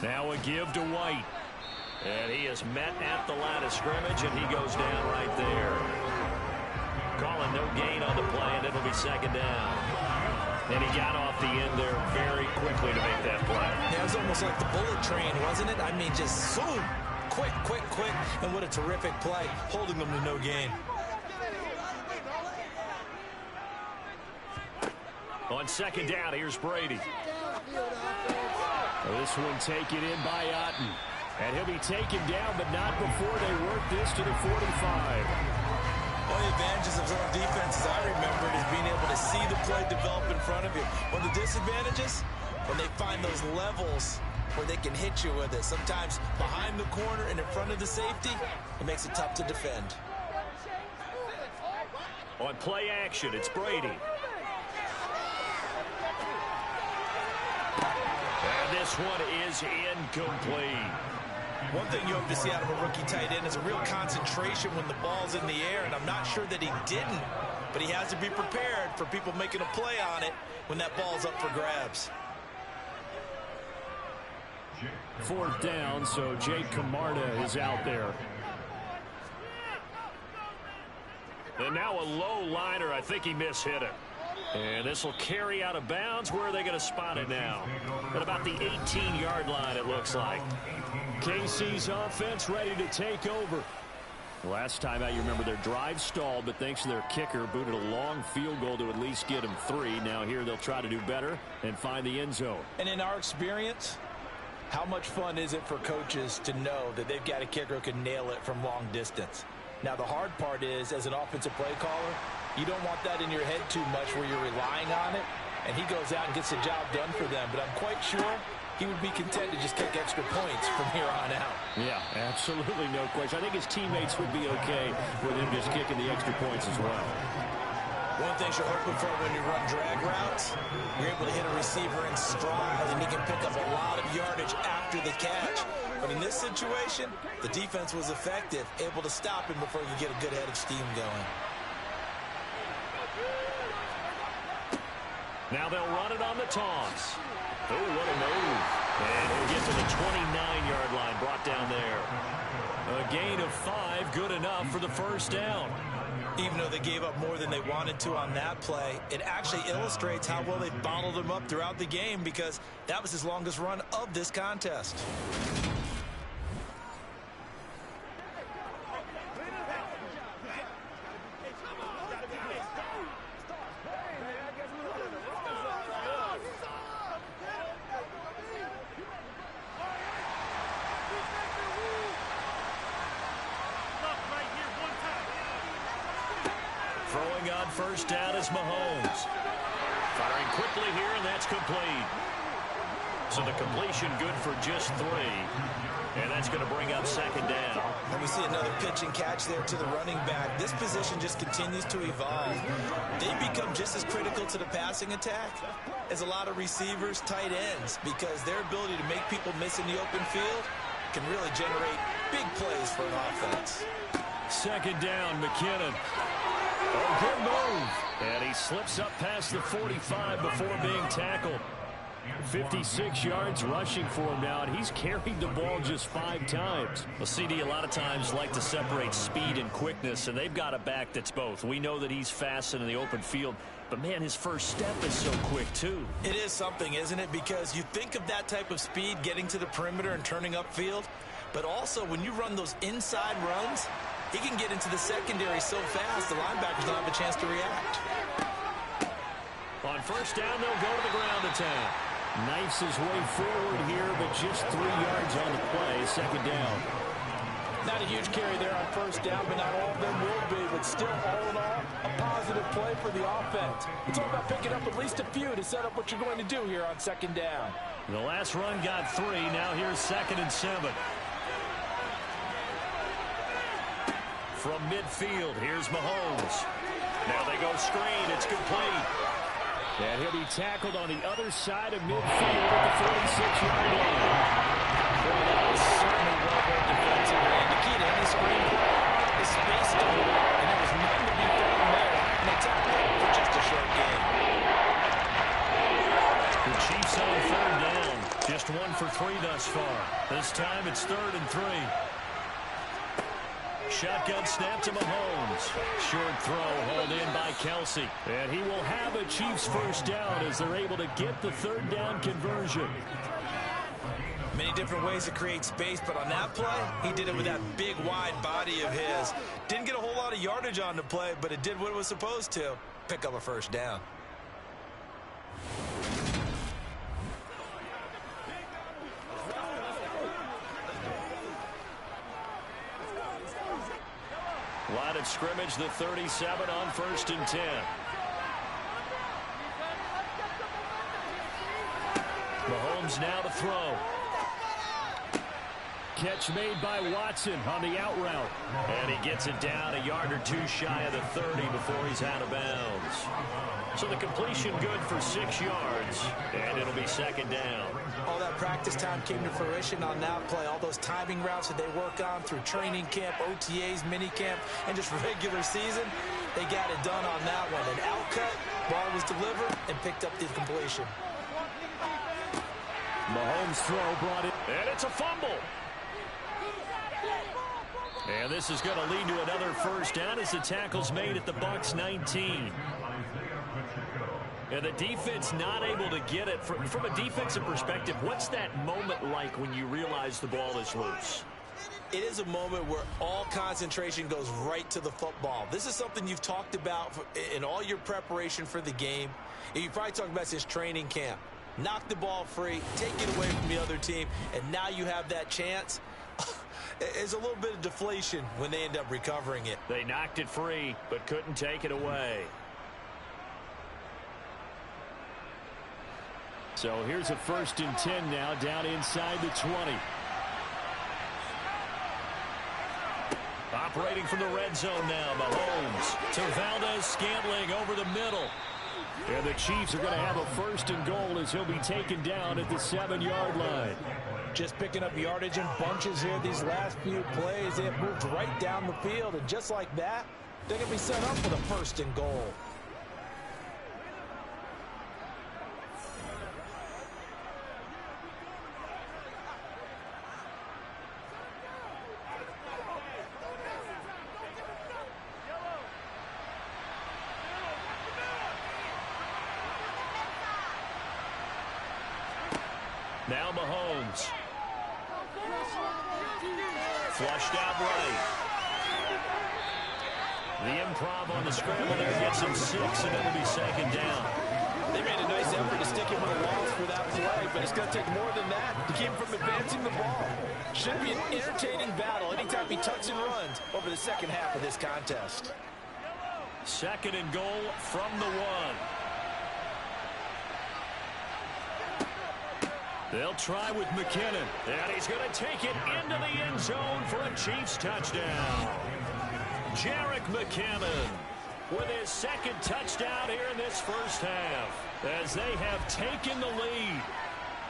Now a give to White. And he is met at the line of scrimmage, and he goes down right there. Calling no gain on the play, and it'll be 2nd down. And he got off the end there very quickly to make that play. Yeah, it was almost like the bullet train, wasn't it? I mean, just zoom. Quick, quick, quick. And what a terrific play, holding them to no gain. On 2nd down, here's Brady. This one taken in by Otten. And he'll be taken down, but not before they work this to the 45. One of the advantages of zone defense, as I remember, is being able to see the play develop in front of you. One of the disadvantages, when they find those levels where they can hit you with it. Sometimes behind the corner and in front of the safety, it makes it tough to defend. On play action, it's Brady. And this one is incomplete. One thing you hope to see out of a rookie tight end is a real concentration when the ball's in the air, and I'm not sure that he didn't, but he has to be prepared for people making a play on it when that ball's up for grabs. 4th down, so Jake Camarda is out there. And now a low liner. I think he mishit it. And this will carry out of bounds. Where are they going to spot it now? At about the 18-yard line, it looks like. KC's offense ready to take over. Last time out, you remember their drive stalled, but thanks to their kicker, booted a long field goal to at least get them 3. Now here they'll try to do better and find the end zone. And in our experience, how much fun is it for coaches to know that they've got a kicker who can nail it from long distance? Now, the hard part is, as an offensive play caller, you don't want that in your head too much where you're relying on it, and he goes out and gets the job done for them. But I'm quite sure he would be content to just kick extra points from here on out. Yeah, absolutely no question. I think his teammates would be okay with him just kicking the extra points as well. One thing you're hoping for when you run drag routes, you're able to hit a receiver in stride, and he can pick up a lot of yardage after the catch. But in this situation, the defense was effective, able to stop him before you get a good head of steam going. Now they'll run it on the toss. Oh, what a move. And he'll get to the 29-yard line, brought down there. A gain of 5, good enough for the first down. Even though they gave up more than they wanted to on that play, it actually illustrates how well they bottled him up throughout the game, because that was his longest run of this contest. Throwing on first down is Mahomes. Firing quickly here, and that's complete. So the completion good for just 3. And that's going to bring up second down. And we see another pitch and catch there to the running back. This position just continues to evolve. They become just as critical to the passing attack as a lot of receivers, tight ends, because their ability to make people miss in the open field can really generate big plays for an offense. Second down, McKinnon. Oh, good move. And he slips up past the 45 before being tackled. 56 yards rushing for him now, and he's carried the ball just 5 times. Well, CD a lot of times like to separate speed and quickness, and they've got a back that's both. We know that he's fast in the open field, but, man, his first step is so quick, too. It is something, isn't it? Because you think of that type of speed getting to the perimeter and turning upfield, but also when you run those inside runs, he can get into the secondary so fast the linebackers don't have a chance to react. On first down, they'll go to the ground attack. Knifes his way forward here, but just 3 yards on the play. Second down. Not a huge carry there on first down, but not all of them will be. But still, all in all, a positive play for the offense. It's all about picking up at least a few to set up what you're going to do here on second down. The last run got 3. Now here's 2nd and 7. From midfield, here's Mahomes. Now they go screen. It's complete. And he'll be tackled on the other side of midfield at the 46-yard line. Boy, that was certainly well-read defensively. And the key to any screen play is space to hold. And there was none to be found there. And they tackled him for just a short game. The Chiefs on 3rd down. Just 1 for 3 thus far. This time it's 3rd and 3. Shotgun snap to Mahomes. Short throw hauled in by Kelsey. And he will have a Chiefs first down as they're able to get the 3rd down conversion. Many different ways to create space, but on that play, he did it with that big, wide body of his. Didn't get a whole lot of yardage on the play, but it did what it was supposed to. Pick up a first down. Line of scrimmage, the 37 on 1st and 10. Mahomes now to throw. Catch made by Watson on the out route. And he gets it down a yard or 2 shy of the 30 before he's out of bounds. So the completion good for 6 yards, and it'll be 2nd down. All that practice time came to fruition on that play. All those timing routes that they work on through training camp, OTAs, minicamp, and just regular season, they got it done on that one. An outcut, ball was delivered, and picked up the completion. Mahomes' throw brought it, and it's a fumble. And this is going to lead to another first down as the tackle's made at the Bucs 19. And the defense not able to get it. From a defensive perspective, what's that moment like when you realize the ball is loose? It is a moment where all concentration goes right to the football. This is something you've talked about in all your preparation for the game. And you probably talked about since training camp. Knock the ball free, take it away from the other team, and now you have that chance. It's a little bit of deflation when they end up recovering it. They knocked it free, but couldn't take it away. So here's a 1st and 10 now down inside the 20. Operating from the red zone now, Mahomes to Valdez-Scantling over the middle. And the Chiefs are going to have a 1st and goal as he'll be taken down at the 7-yard line. Just picking up yardage in bunches here these last few plays. They have moved right down the field, and just like that, they're going to be set up for the 1st and goal. Now Mahomes. Flushed out right. The improv on the scramble there gets him 6, and it'll be 2nd down. They made a nice effort to stick him with a loss for that play, but it's going to take more than that to keep him from advancing the ball. Should be an entertaining battle anytime he tucks and runs over the second half of this contest. 2nd and goal from the 1. They'll try with McKinnon, and he's going to take it into the end zone for a Chiefs touchdown. Jerick McKinnon with his 2nd touchdown here in this first half as they have taken the lead.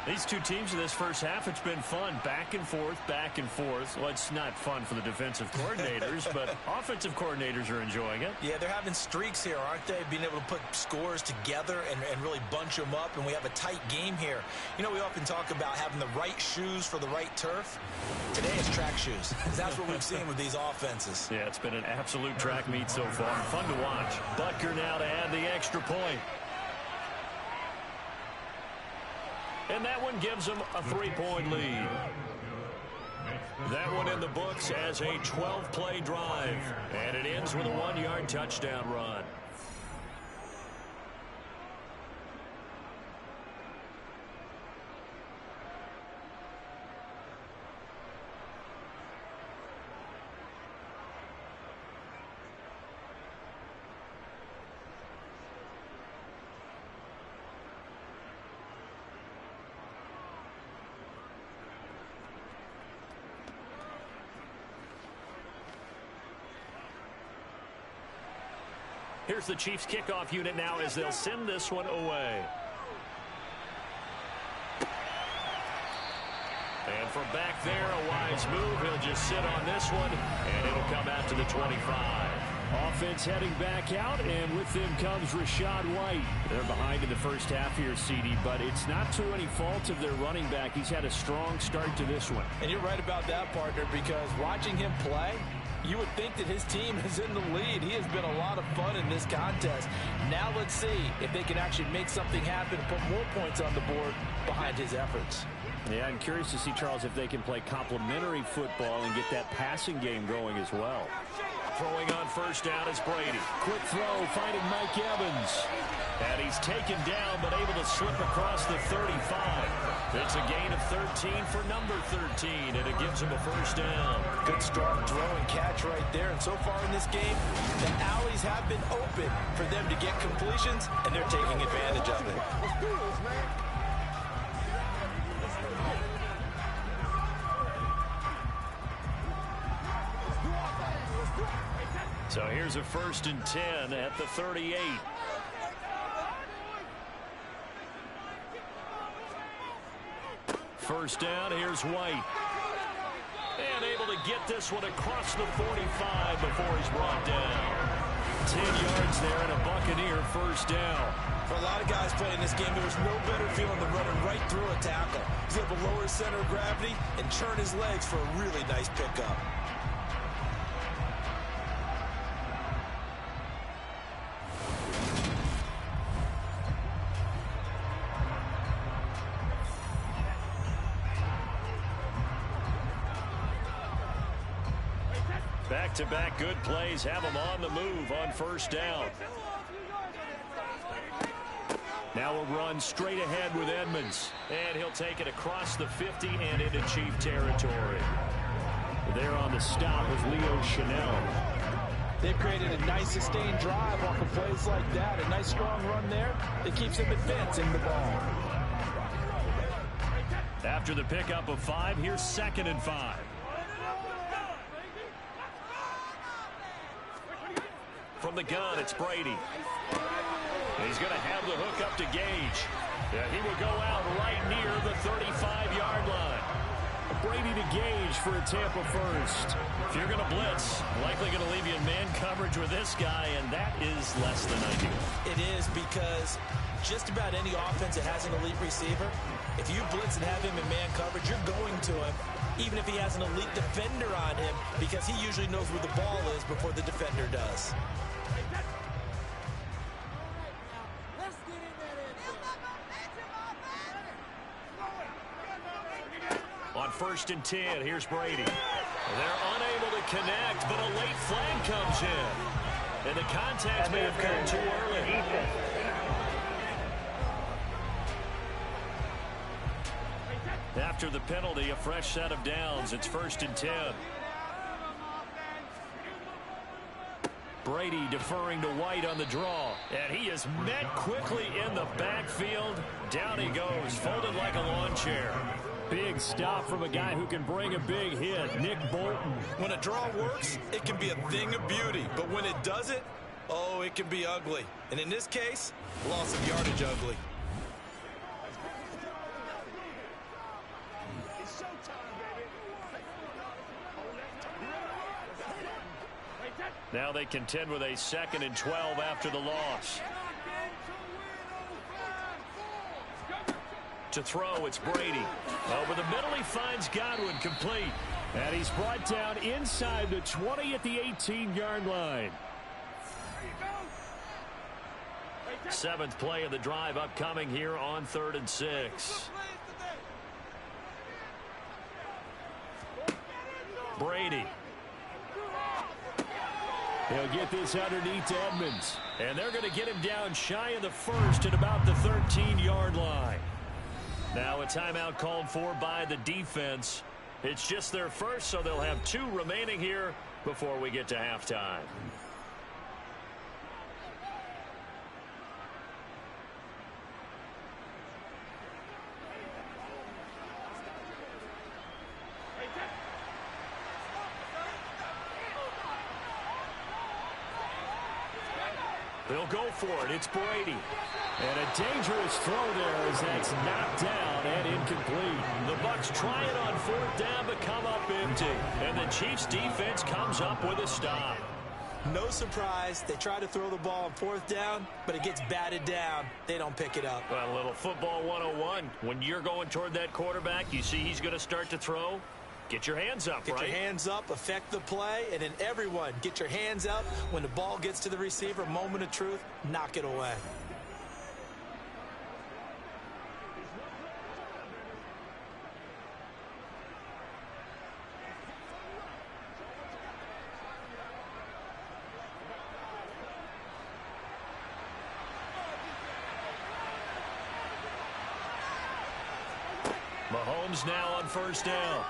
These two teams in this first half, it's been fun. Back and forth, back and forth. Well, it's not fun for the defensive coordinators, but offensive coordinators are enjoying it. Yeah, they're having streaks here, aren't they? Being able to put scores together and really bunch them up, and we have a tight game here. You know, we often talk about having the right shoes for the right turf. Today it's track shoes. That's what we've seen with these offenses. Yeah, it's been an absolute track meet so far. Fun to watch. Butker now to add the extra point. And that one gives them a 3-point lead. That one in the books as a 12-play drive. And it ends with a 1-yard touchdown run. Here's the Chiefs kickoff unit now as they'll send this one away. And from back there, a wise move. He'll just sit on this one, and it'll come out to the 25. Offense heading back out, and with them comes Rachaad White. They're behind in the first half here, CD, but it's not to any fault of their running back. He's had a strong start to this one. And you're right about that, partner, because watching him play, you would think that his team is in the lead. He has been a lot of fun in this contest. Now let's see if they can actually make something happen and put more points on the board behind his efforts. Yeah, I'm curious to see, Charles, if they can play complementary football and get that passing game going as well. Throwing on first down is Brady. Quick throw, finding Mike Evans. And he's taken down, but able to slip across the 35. It's a gain of 13 for number 13, and it gives him a first down. Good strong throw and catch right there. And so far in this game, the alleys have been open for them to get completions, and they're taking advantage of it. Let's do this, man. So here's a 1st and 10 at the 38. First down, here's White. And able to get this one across the 45 before he's brought down. 10 yards there and a Buccaneer first down. For a lot of guys playing this game, there's no better feeling than running right through a tackle. He's able to lower his center of gravity and churn his legs for a really nice pickup. Back-to-back good plays have him on the move on first down. Now a run straight ahead with Edmonds. And he'll take it across the 50 and into Chief territory. There on the stop with Leo Chanel. They've created a nice sustained drive off of plays like that. A nice strong run there that keeps them advancing the ball. After the pickup of 5, here's 2nd and 5. From the gun, it's Brady. He's going to have the hook up to Gage. Yeah, he will go out right near the 35-yard line. Brady to Gage for a Tampa first. If you're going to blitz, likely going to leave you in man coverage with this guy, and that is less than ideal. It is, because just about any offense that has an elite receiver, if you blitz and have him in man coverage, you're going to him, even if he has an elite defender on him, because he usually knows where the ball is before the defender does. On 1st and 10, here's Brady. They're unable to connect, but a late flag comes in. And the contact may have come too early. After the penalty, a fresh set of downs. It's 1st and 10. Brady deferring to White on the draw. And he is met quickly in the backfield. Down he goes, folded like a lawn chair. Big stop from a guy who can bring a big hit, Nick Bolton. When a draw works, it can be a thing of beauty. But when it doesn't, oh, it can be ugly. And in this case, loss of yardage ugly. Now they contend with a 2nd and 12 after the loss. To throw, it's Brady. Over the middle, he finds Godwin, complete. And he's brought down inside the 20 at the 18-yard line. 7th play of the drive upcoming here on 3rd and 6. Brady. He'll get this underneath to Edmonds. And they're going to get him down shy of the 1st at about the 13-yard line. Now a timeout called for by the defense. It's just their first, so they'll have 2 remaining here before we get to halftime. They'll go for it. It's Brady. And a dangerous throw there as that's knocked down and incomplete. The Bucs try it on 4th down but come up empty. And the Chiefs defense comes up with a stop. No surprise. They try to throw the ball on 4th down, but it gets batted down. They don't pick it up. Well, a little football 101. When you're going toward that quarterback, you see he's going to start to throw. Get your hands up, Get right? your hands up, affect the play, and then everyone, get your hands up. When the ball gets to the receiver, moment of truth, knock it away. Mahomes now on 1st down.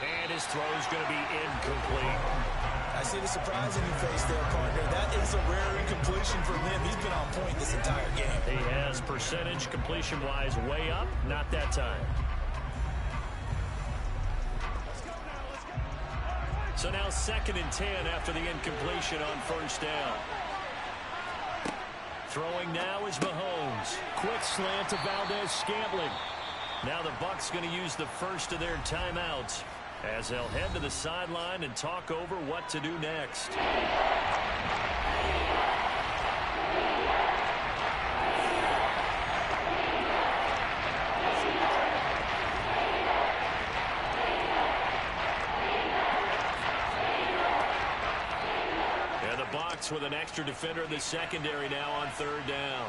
And his throw's going to be incomplete. I see the surprise in your face there, partner. That is a rare incompletion from him. He's been on point this entire game. He has percentage completion-wise way up. Not that time. So now 2nd and 10 after the incompletion on 1st down. Throwing now is Mahomes. Quick slant to Valdez-Scantling. Now the Bucs going to use the first of their timeouts as they'll head to the sideline and talk over what to do next. And the Bucs with an extra defender in the secondary now on 3rd down.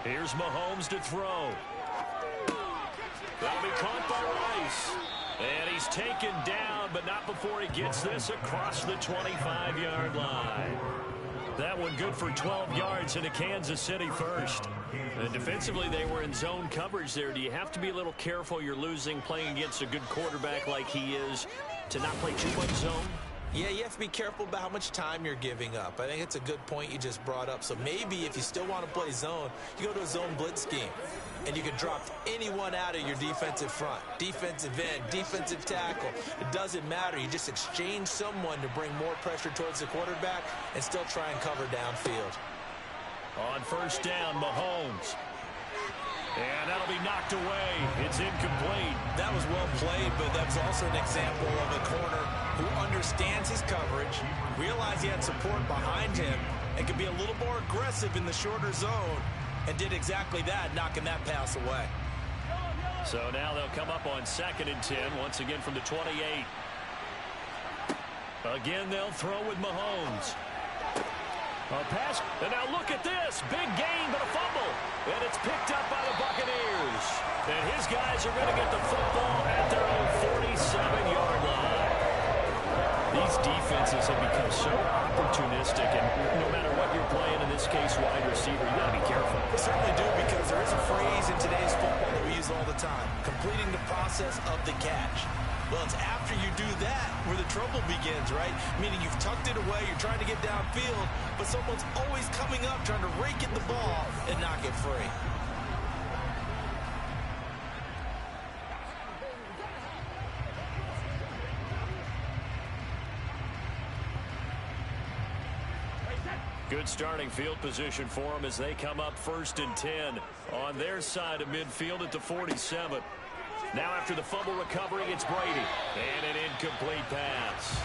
Here's Mahomes to throw. That'll be caught by Rice. And he's taken down, but not before he gets this across the 25-yard line. That one good for 12 yards into Kansas City first. And defensively, they were in zone coverage there. Do you have to be a little careful? You're losing playing against a good quarterback like he is to not play too much zone? Yeah, you have to be careful about how much time you're giving up. I think it's a good point you just brought up. So maybe if you still want to play zone, you go to a zone blitz scheme. And you can drop anyone out of your defensive front. Defensive end, defensive tackle. It doesn't matter. You just exchange someone to bring more pressure towards the quarterback and still try and cover downfield. On first down, Mahomes. And that'll be knocked away. It's incomplete. That was well played, but that's also an example of a corner who understands his coverage, realized he had support behind him, and can be a little more aggressive in the shorter zone, and did exactly that, knocking that pass away. So now they'll come up on 2nd and 10, once again from the 28. Again, they'll throw with Mahomes. A pass, and now look at this. Big gain, but a fumble. And it's picked up by the Buccaneers. And his guys are going to get the football at their own 47-yard line. These defenses have become so opportunistic, and no matter what you're playing, in this case, wide receiver, you got to be careful. They certainly do, because there is a phrase in today's football that we use all the time, completing the process of the catch. Well, it's after you do that where the trouble begins, right? Meaning you've tucked it away, you're trying to get downfield, but someone's always coming up trying to rake at the ball and knock it free. Good starting field position for them as they come up 1st and 10 on their side of midfield at the 47. Now after the fumble recovery, it's Brady. And an incomplete pass.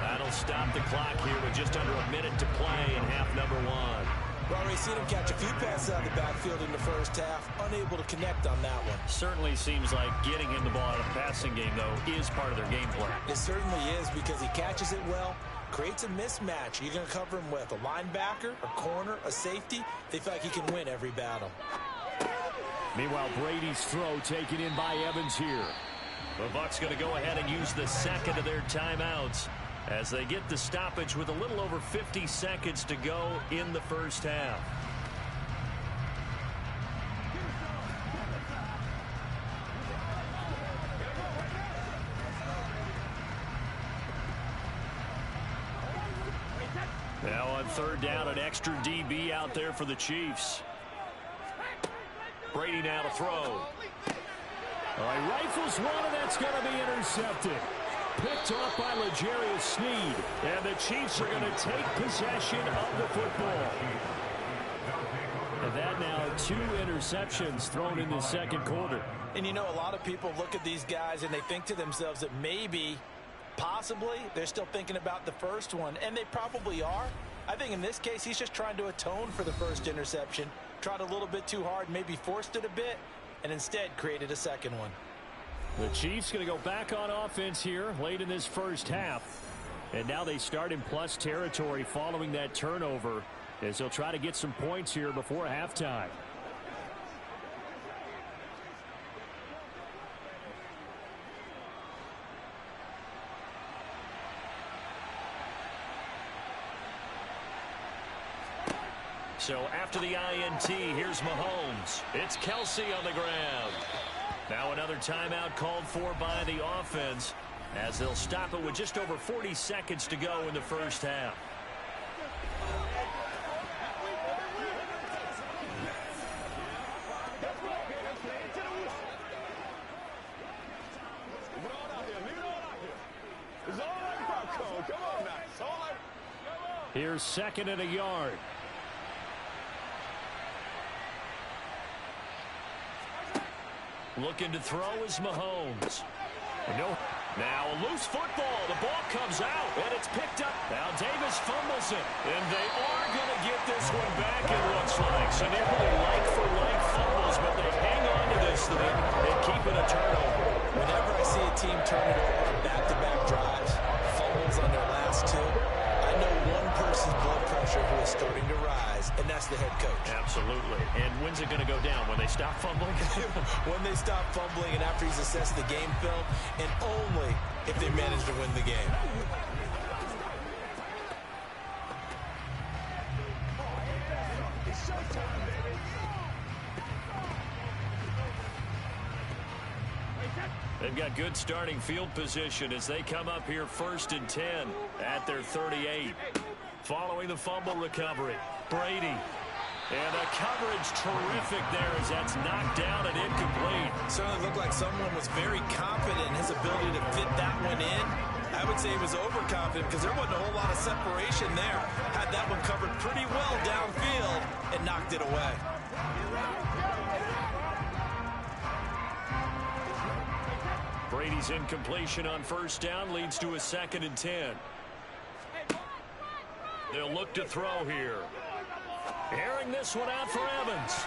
That'll stop the clock here with just under a minute to play in half number 1. We've already seen him catch a few passes out of the backfield in the first half, unable to connect on that one. Certainly seems like getting him the ball in a passing game, though, is part of their game plan. It certainly is, because he catches it well, creates a mismatch. You're going to cover him with a linebacker, a corner, a safety. They feel like he can win every battle. Meanwhile, Brady's throw taken in by Evans here. The Bucs going to go ahead and use the second of their timeouts as they get the stoppage with a little over 50 seconds to go in the first half. Now on 3rd down, an extra DB out there for the Chiefs. Brady now to throw. All right, rifles one, and that's going to be intercepted. Picked off by L'Jarius Sneed. And the Chiefs are going to take possession of the football. And that now 2 interceptions thrown in the second quarter. And you know, a lot of people look at these guys and they think to themselves that maybe, possibly, they're still thinking about the first one. And they probably are. I think in this case, he's just trying to atone for the first interception. Tried a little bit too hard, maybe forced it a bit, and instead created a second one. The Chiefs going to go back on offense here late in this first half. And now they start in plus territory following that turnover as they'll try to get some points here before halftime. So after the INT, here's Mahomes. It's Kelsey on the ground. Now another timeout called for by the offense as they'll stop it with just over 40 seconds to go in the first half. Here's 2nd and a yard. Looking to throw is Mahomes. No. Now a loose football. The ball comes out, and it's picked up. Now Davis fumbles it, and they are going to get this one back, it looks like. So nearly like-for-like fumbles, but they hang on to this thing and keep it a turnover. Whenever I see a team turn it over on back-to-back drives, fumbles on their last 2, I know one person's blood pressure who is starting to rise, and that's the head coach. Absolutely. And when's it going to go down? When they stop fumbling? When they stop fumbling and after he's assessed the game film, and only if they manage to win the game. They've got good starting field position as they come up here 1st and 10 at their 38. Following the fumble recovery, Brady. And the coverage terrific there as that's knocked down and incomplete. Certainly looked like someone was very confident in his ability to fit that one in. I would say he was overconfident because there wasn't a whole lot of separation there. Had that one covered pretty well downfield and knocked it away. Brady's incompletion on 1st down leads to a 2nd and 10. They'll look to throw here. Airing this one out for Evans.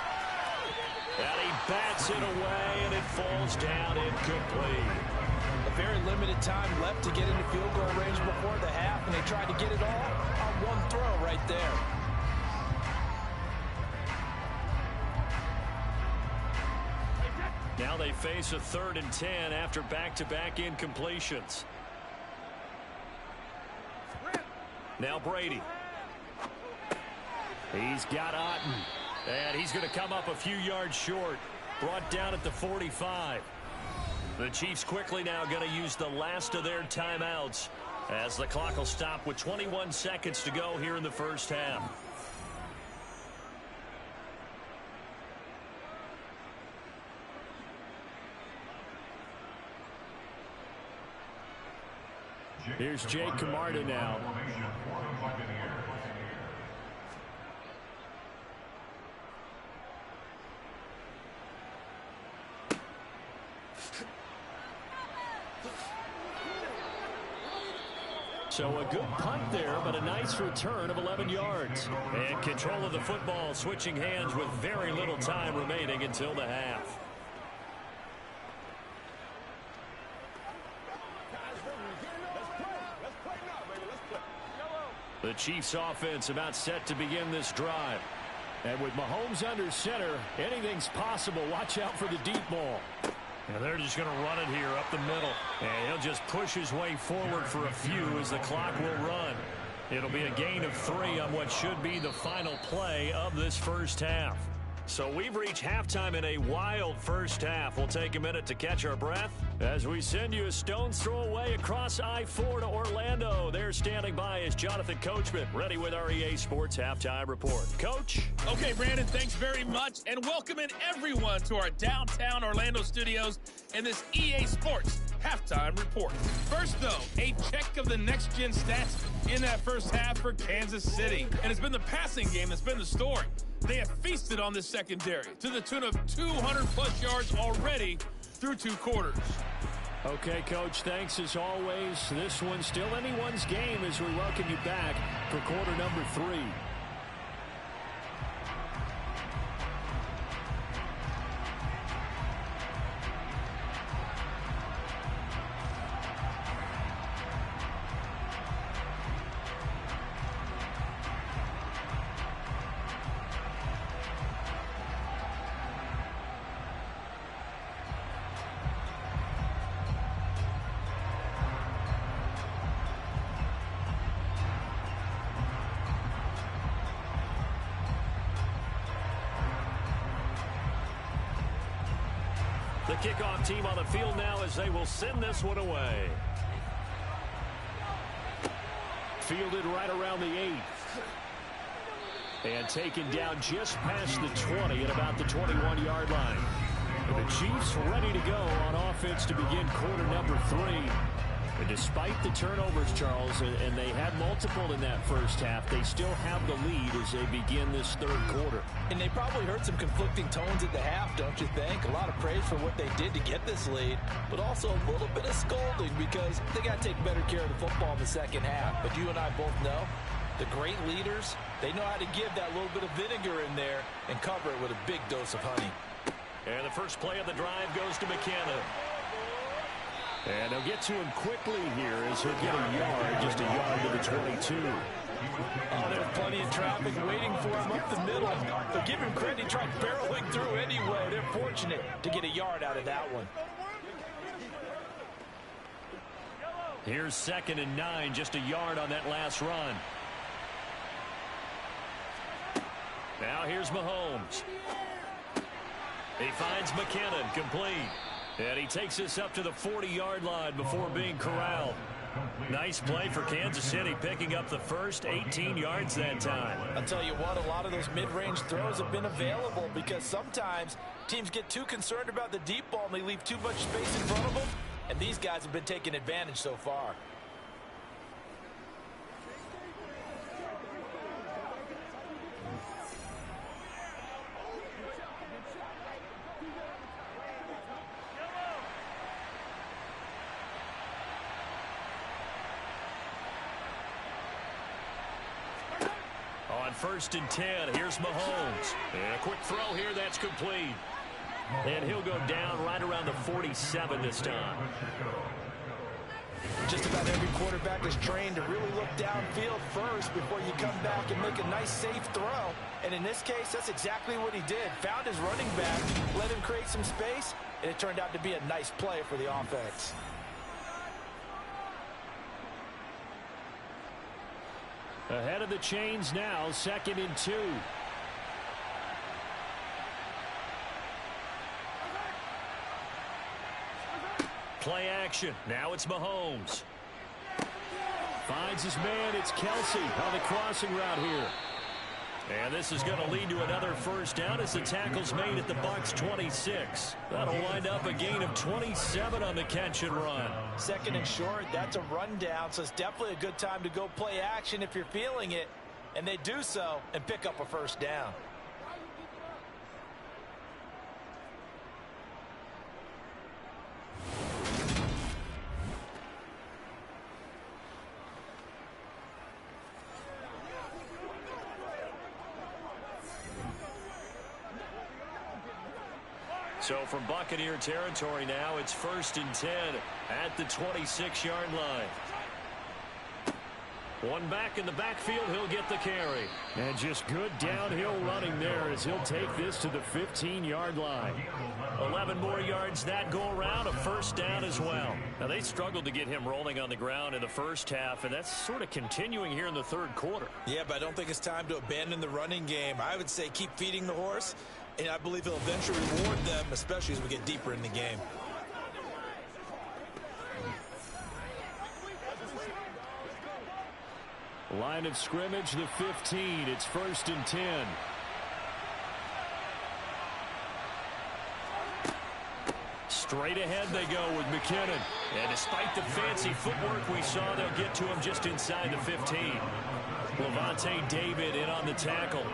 And he bats it away, and it falls down incomplete. A very limited time left to get into field goal range before the half, and they tried to get it all on one throw right there. Now they face a 3rd and 10 after back-to-back incompletions. Now Brady. He's got Otten. And he's going to come up a few yards short. Brought down at the 45. The Chiefs quickly now going to use the last of their timeouts as the clock will stop with 21 seconds to go here in the 1st half. Here's Jake Camarda now. So a good punt there, but a nice return of 11 yards. And control of the football, switching hands with very little time remaining until the half. The Chiefs offense about set to begin this drive. And with Mahomes under center, anything's possible. Watch out for the deep ball. And they're just going to run it here up the middle. And he'll just push his way forward for a few as the clock will run. It'll be a gain of 3 on what should be the final play of this 1st half. So we've reached halftime in a wild 1st half. We'll take a minute to catch our breath as we send you a stone's throw away across I-4 to Orlando. There standing by is Jonathan Coachman, ready with our EA Sports Halftime Report. Coach? Okay, Brandon, thanks very much, and welcome in everyone to our downtown Orlando studios and this EA Sports Halftime Report. First, though, a check of the next-gen stats in that 1st half for Kansas City. And it's been the passing game that's been the story. They have feasted on this secondary to the tune of 200-plus yards already through 2 quarters. Okay, Coach, thanks as always. This one's still anyone's game as we welcome you back for quarter number 3. The kickoff team on the field now as they will send this one away. Fielded right around the 8. And taken down just past the 20 at about the 21-yard line. The Chiefs ready to go on offense to begin quarter number 3. And despite the turnovers, Charles, and they had multiple in that 1st half, they still have the lead as they begin this 3rd quarter. And they probably heard some conflicting tones at the half, don't you think? A lot of praise for what they did to get this lead, but also a little bit of scolding because they got to take better care of the football in the 2nd half. But you and I both know the great leaders, they know how to give that little bit of vinegar in there and cover it with a big dose of honey. And the first play of the drive goes to McKinnon. And they'll get to him quickly here as he'll get a yard, just a yard to the 22. Oh, there's plenty of traffic waiting for him up the middle. But give him credit, he tried barreling through anyway. They're fortunate to get a yard out of that one. Here's 2nd and 9, just a yard on that last run. Now here's Mahomes. He finds McKinnon, complete. And he takes this up to the 40-yard line before being corralled. Nice play for Kansas City, picking up the first 18 yards that time. I'll tell you what, a lot of those mid-range throws have been available because sometimes teams get too concerned about the deep ball and they leave too much space in front of them, and these guys have been taking advantage so far. On 1st and 10, here's Mahomes. And a quick throw here, that's complete. And he'll go down right around the 47 this time. Just about every quarterback is trained to really look downfield first before you come back and make a nice, safe throw. And in this case, that's exactly what he did. Found his running back, let him create some space, and it turned out to be a nice play for the offense. Ahead of the chains now, 2nd and 2. Play action. Now it's Mahomes. Finds his man. It's Kelsey on the crossing route here. And this is going to lead to another first down as the tackle's made at the Bucs 26. That'll wind up a gain of 27 on the catch and run. 2nd and short, that's a rundown, so it's definitely a good time to go play action if you're feeling it. And they do so and pick up a first down. So from Buccaneer territory now, it's 1st and 10 at the 26-yard line. One back in the backfield, he'll get the carry. And just good downhill running there as he'll take this to the 15-yard line. 11 more yards that go around, a first down as well. Now they struggled to get him rolling on the ground in the first half, and that's sort of continuing here in the third quarter. Yeah, but I don't think it's time to abandon the running game. I would say keep feeding the horse, and I believe he'll eventually reward them, especially as we get deeper in the game. Line of scrimmage, the 15. It's 1st and 10. Straight ahead they go with McKinnon. And despite the fancy footwork we saw, they'll get to him just inside the 15. Levante David in on the tackle.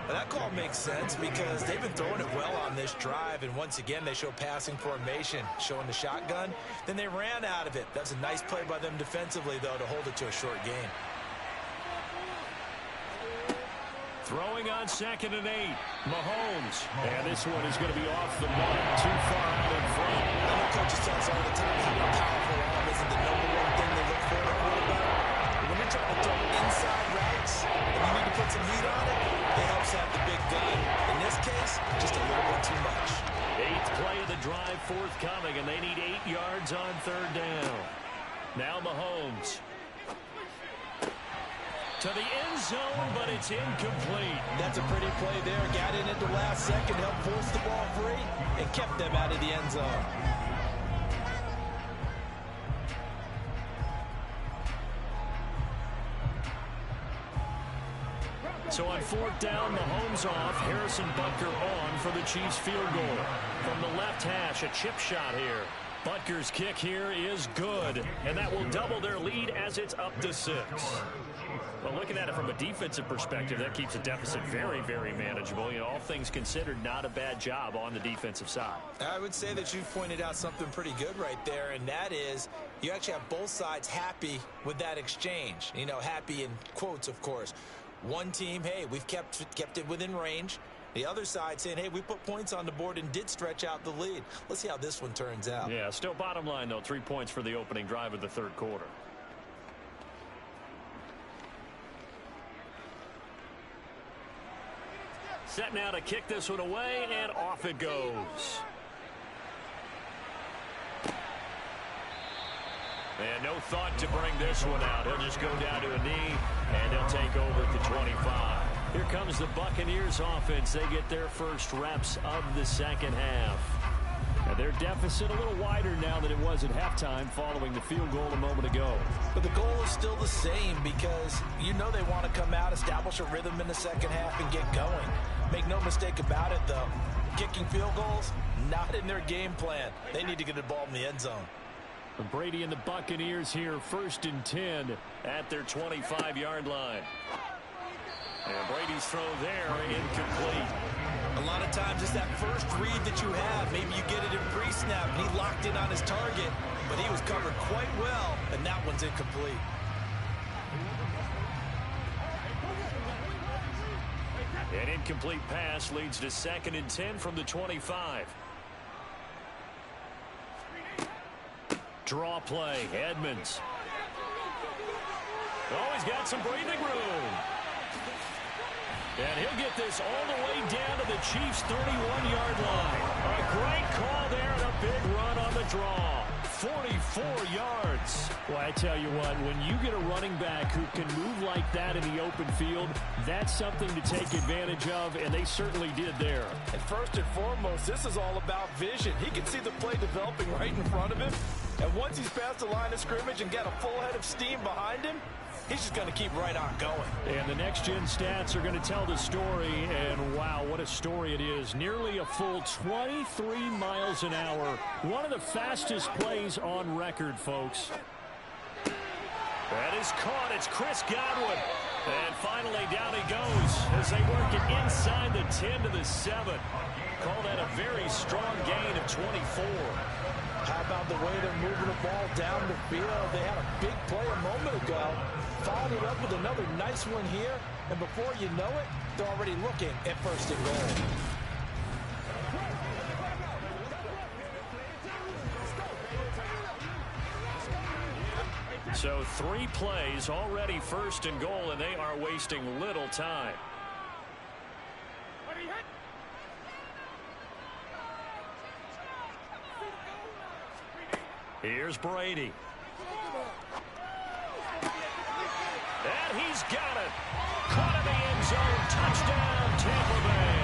Well, that call makes sense because they've been throwing it well on this drive, and once again they show passing formation, showing the shotgun. Then they ran out of it. That's a nice play by them defensively, though, to hold it to a short gain. Throwing on 2nd and 8. Mahomes. And this one is going to be off the mark. Too far out in front. I know coaches tell us all the time how a powerful arm isn't the #1 thing they look for in a quarterback. When you're trying to throw inside routes and you need to put some heat on it, it helps have the big gun. In this case, just a little bit too much. 8th play of the drive forthcoming, and they need 8 yards on 3rd down. Now Mahomes. To the end zone, but it's incomplete. That's a pretty play there. Got in at the last second, helped force the ball free, and kept them out of the end zone. So on 4th down, Mahomes off, Harrison Butker on for the Chiefs field goal. From the left hash, a chip shot here. Butker's kick here is good, and that will double their lead as it's up to 6. Well, looking at it from a defensive perspective, that keeps the deficit very, very manageable. You know, all things considered, not a bad job on the defensive side. I would say that you've pointed out something pretty good right there, and that is you actually have both sides happy with that exchange. You know, happy in quotes, of course. One team, hey, we've kept it within range. The other side saying, hey, we put points on the board and did stretch out the lead. Let's see how this one turns out. Yeah, still bottom line, though, 3 points for the opening drive of the third quarter. Set now to kick this one away, and off it goes. And no thought to bring this one out. He'll just go down to a knee, and they'll take over at the 25. Here comes the Buccaneers offense. They get their first reps of the second half. And their deficit a little wider now than it was at halftime following the field goal a moment ago. But the goal is still the same because you know they want to come out, establish a rhythm in the second half, and get going. Make no mistake about it, though. Kicking field goals, not in their game plan. They need to get the ball in the end zone. Brady and the Buccaneers here, 1st and 10 at their 25-yard line. And Brady's throw there, incomplete. A lot of times it's that first read that you have. Maybe you get it in pre-snap, and he locked in on his target, but he was covered quite well, and that one's incomplete. An incomplete pass leads to 2nd and 10 from the 25. Draw play, Edmonds. Oh, he's got some breathing room. And he'll get this all the way down to the Chiefs' 31-yard line. A great call there and a big run on the draw. 44 yards. Well, I tell you what, when you get a running back who can move like that in the open field, that's something to take advantage of, and they certainly did there. And first and foremost, this is all about vision. He can see the play developing right in front of him. And once he's past the line of scrimmage and got a full head of steam behind him, he's just going to keep right on going. And the next-gen stats are going to tell the story, and wow, what a story it is. Nearly a full 23 miles an hour. One of the fastest plays on record, folks. That is caught. It's Chris Godwin. And finally, down he goes as they work it inside the 10 to the 7. Call that a very strong gain of 24. How about the way they're moving the ball down the field? They had a big play a moment ago. Followed it up with another nice one here. And before you know it, they're already looking at 1st and goal. So 3 plays already 1st and goal, and they are wasting little time. Here's Brady. And he's got it. Caught in the end zone. Touchdown, Tampa Bay.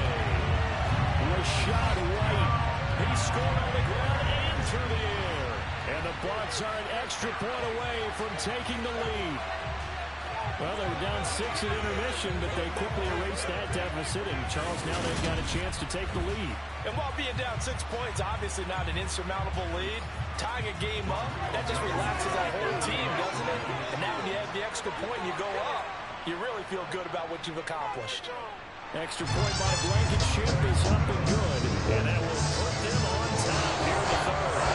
Rashad White. He scored on the ground and through the air. And the Bucs are an extra point away from taking the lead. Well, they were down 6 at intermission, but they quickly erased that deficit. And, Charles, now they've got a chance to take the lead. And while being down 6 points, obviously not an insurmountable lead, tying a game up, that just relaxes our whole team, doesn't it? And now when you have the extra point and you go up, you really feel good about what you've accomplished. Extra point by Blankenship is up and good. And that will put them on top here in the 3rd.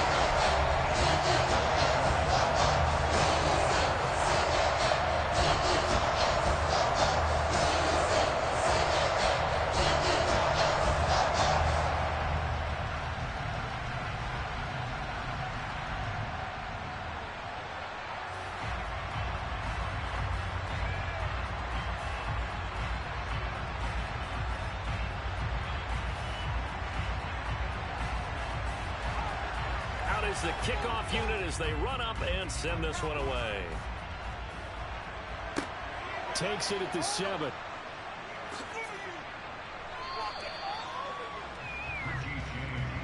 Is the kickoff unit as they run up and send this one away. Takes it at the 7.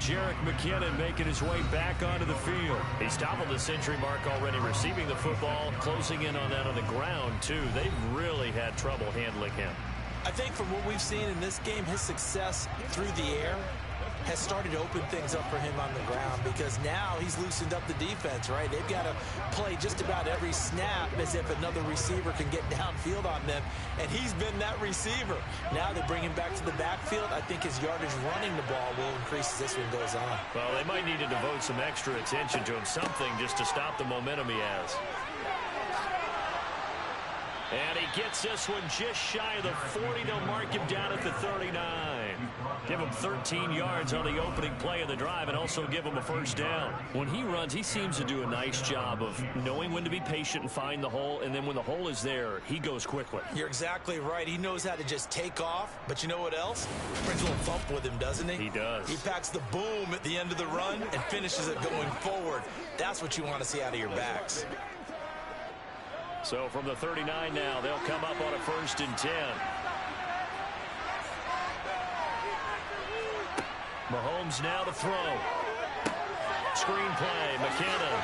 Jerick McKinnon making his way back onto the field. He's toppled the century mark already receiving the football, closing in on that on the ground, too. They've really had trouble handling him. I think from what we've seen in this game, his success through the air has started to open things up for him on the ground because now he's loosened up the defense, right? They've got to play just about every snap as if another receiver can get downfield on them, and he's been that receiver. Now they bring him back to the backfield. I think his yardage running the ball will increase as this one goes on. Well, they might need to devote some extra attention to him, something just to stop the momentum he has. And he gets this one just shy of the 40. They'll mark him down at the 39. Give him 13 yards on the opening play of the drive and also give him a 1st down. When he runs, he seems to do a nice job of knowing when to be patient and find the hole, and then when the hole is there, he goes quickly. You're exactly right. He knows how to just take off, but you know what else? Brings a little thump with him, doesn't he? He does. He packs the boom at the end of the run and finishes it going forward. That's what you want to see out of your backs. So from the 39 now, they'll come up on a 1st and 10. Mahomes now to throw. Screen play, McKinnon.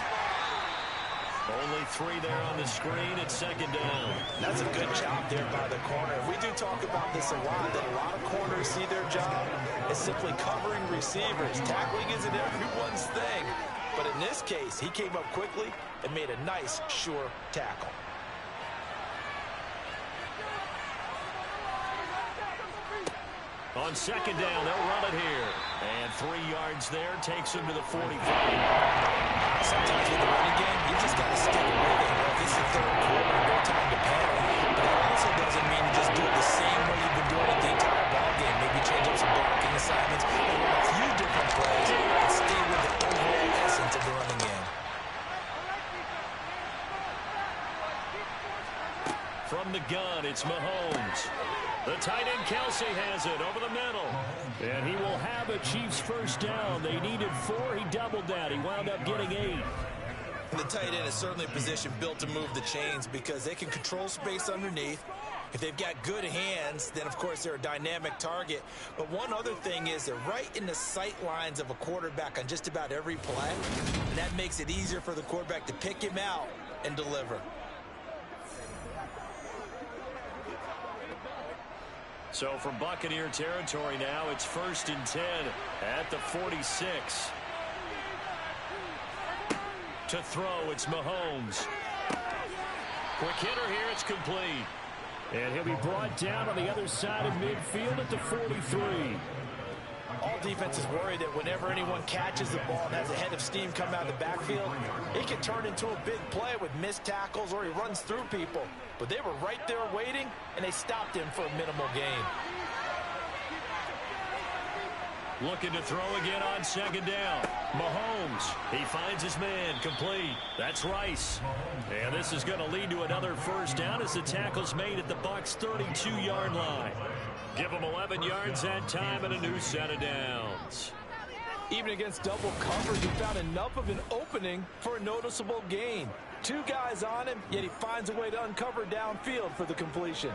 Only 3 there on the screen at second down. That's a good job there by the corner. We do talk about this a lot, that a lot of corners see their job as simply covering receivers. Tackling isn't everyone's thing. But in this case, he came up quickly and made a nice, sure tackle. On second down, they'll run it here. And 3 yards there takes him to the 45. Sometimes with the running game, you just got to stick with it. Well, this is the third quarter, no time to panic. But it also doesn't mean you just do it the same way you've been doing it the entire ball game. Maybe change up some blocking assignments and run a few different plays and stay with the overall essence of the running game. From the gun, it's Mahomes. The tight end Kelsey has it over the middle. And he will have a Chiefs first down. They needed 4. He doubled that. He wound up getting 8. The tight end is certainly a position built to move the chains because they can control space underneath. If they've got good hands, then, of course, they're a dynamic target. But one other thing is they're right in the sight lines of a quarterback on just about every play. And that makes it easier for the quarterback to pick him out and deliver. So from Buccaneer territory now, it's 1st and 10 at the 46. To throw, it's Mahomes. Quick hitter here, it's complete. And he'll be brought down on the other side of midfield at the 43. All defense is worried that whenever anyone catches the ball and has a head of steam come out of the backfield, it can turn into a big play with missed tackles or he runs through people. But they were right there waiting, and they stopped him for a minimal gain. Looking to throw again on second down. Mahomes, he finds his man, complete. That's Rice. And this is going to lead to another first down as the tackle's made at the Bucs' 32-yard line. Give them 11 yards that time and a new set of downs. Even against double coverage, he found enough of an opening for a noticeable gain. 2 guys on him, yet he finds a way to uncover downfield for the completion.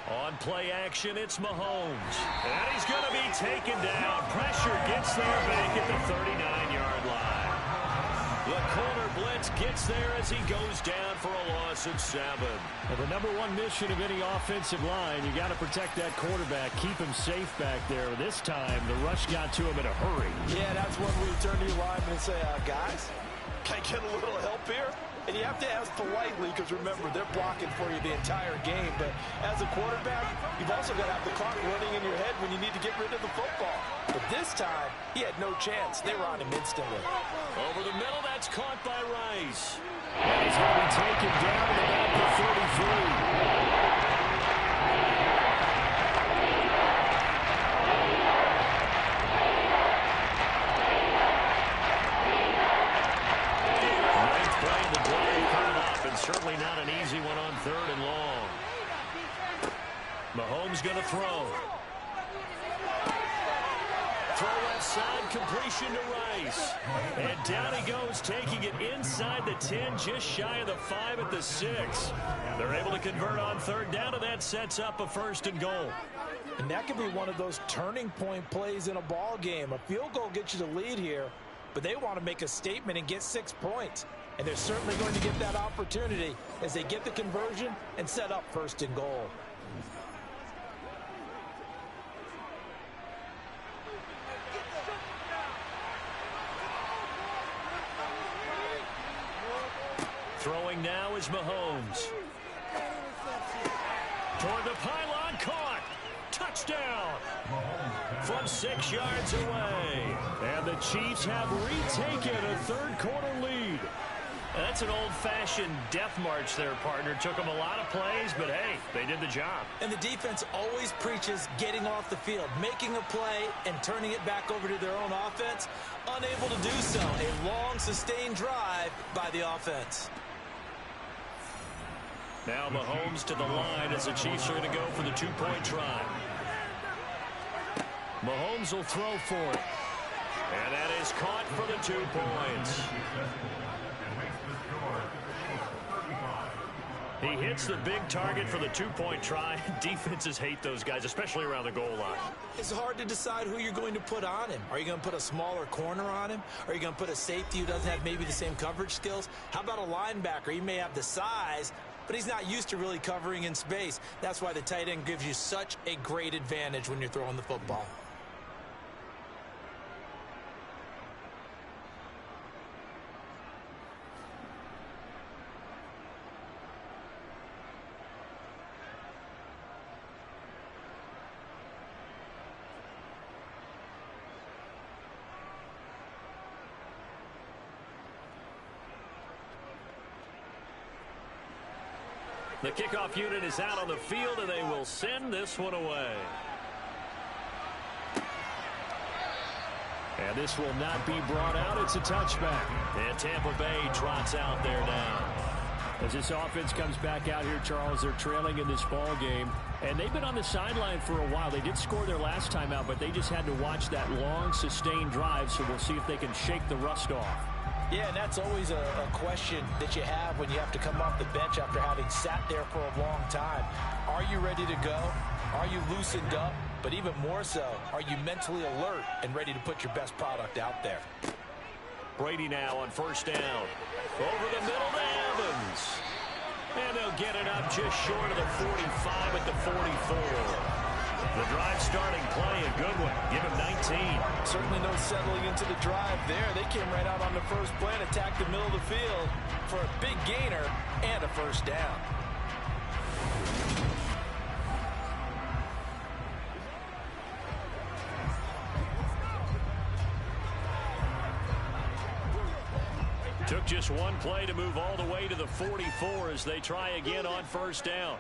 On play action, it's Mahomes. And he's going to be taken down. Pressure gets there back at the 39-yard line. The corner blitz gets there as he goes down for a loss of 7. Well, the #1 mission of any offensive line, you got to protect that quarterback, keep him safe back there. This time, the rush got to him in a hurry. Yeah, that's when we turn to your lineman and say, guys, can I get a little help here? And you have to ask politely because, remember, they're blocking for you the entire game. But as a quarterback, you've also got to have the clock running in your head when you need to get rid of the football. But this time, he had no chance. They were on him instantly. Over the middle, that's caught by Rice. And he's going to be taken down to about the 33. Certainly not an easy one on 3rd and long. Mahomes going to throw. Throw left side, completion to Rice. And down he goes, taking it inside the 10, just shy of the 5 at the 6. They're able to convert on 3rd down, and that sets up a 1st and goal. And that could be one of those turning point plays in a ball game. A field goal gets you the lead here, but they want to make a statement and get 6 points. And they're certainly going to get that opportunity as they get the conversion and set up 1st and goal. Throwing now is Mahomes. Toward the pylon, caught. Touchdown. From 6 yards away. And the Chiefs have retaken a 3rd quarter lead. That's an old-fashioned death march there, partner. Took them a lot of plays, but hey, they did the job. And the defense always preaches getting off the field, making a play, and turning it back over to their own offense. Unable to do so. A long, sustained drive by the offense. Now Mahomes to the line as the Chiefs are going to go for the 2-point try. Mahomes will throw for it. And that is caught for the 2 points. He hits the big target for the 2-point try. Defenses hate those guys, especially around the goal line. It's hard to decide who you're going to put on him. Are you going to put a smaller corner on him? Are you going to put a safety who doesn't have maybe the same coverage skills? How about a linebacker? He may have the size, but he's not used to really covering in space. That's why the tight end gives you such a great advantage when you're throwing the football. The kickoff unit is out on the field, and they will send this one away. And this will not be brought out. It's a touchback. And Tampa Bay trots out there now. As this offense comes back out here, Charles, they're trailing in this ball game. And they've been on the sideline for a while. They did score their last time out, but they just had to watch that long, sustained drive. So we'll see if they can shake the rust off. Yeah, and that's always a question that you have when you have to come off the bench after having sat there for a long time. Are you ready to go? Are you loosened up? But even more so, are you mentally alert and ready to put your best product out there? Brady now on first down. Over the middle to Evans. And they'll get it up just short of the 45 at the 44. The drive starting play, a good one. Give him 19. Certainly no settling into the drive there. They came right out on the first play and attacked the middle of the field for a big gainer and a first down. Took just one play to move all the way to the 44 as they try again on first down.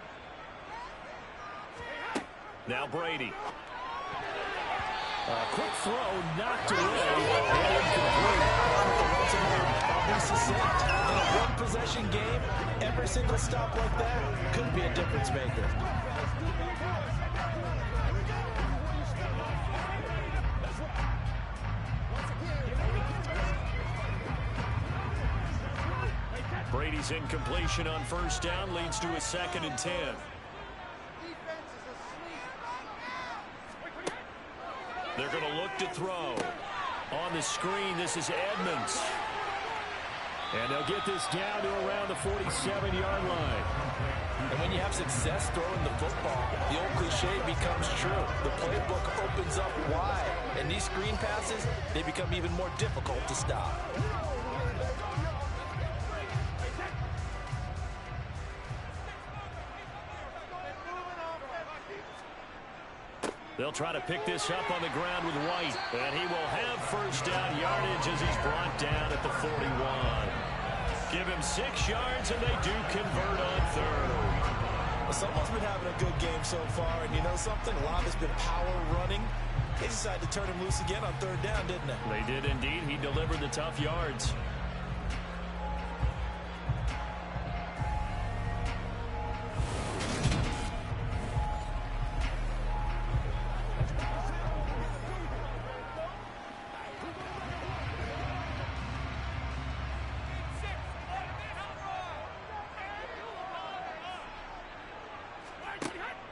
Now Brady. A quick throw, knocked away, and incomplete. I'll be succinct. In a one-possession game, every single stop like that could be a difference maker. Brady's incompletion on first down leads to a 2nd and 10. They're going to look to throw. On the screen, this is Edmonds. And they'll get this down to around the 47-yard line. And when you have success throwing the football, the old cliche becomes true. The playbook opens up wide. And these screen passes, they become even more difficult to stop. They'll try to pick this up on the ground with White. And he will have first down yardage as he's brought down at the 41. Give him 6 yards, and they do convert on third. Well, someone's been having a good game so far, and you know something? A lot has been power running. They decided to turn him loose again on third down, didn't they? They did indeed. He delivered the tough yards.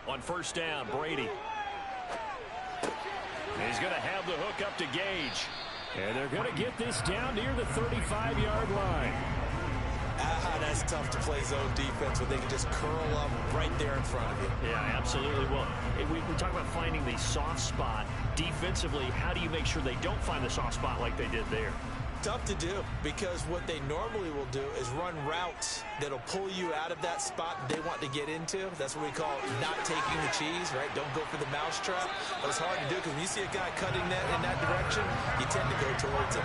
On first down, Brady. He's going to have the hook up to Gage. And they're going to get this down near the 35-yard line. That's tough to play zone defense when they can just curl up right there in front of you. Yeah, absolutely. Well, we talk about finding the soft spot. Defensively, how do you make sure they don't find the soft spot like they did there? Tough to do, because what they normally will do is run routes that'll pull you out of that spot they want to get into. That's what we call not taking the cheese, right? Don't go for the mousetrap. But it's hard to do because when you see a guy cutting that in that direction, you tend to go towards him.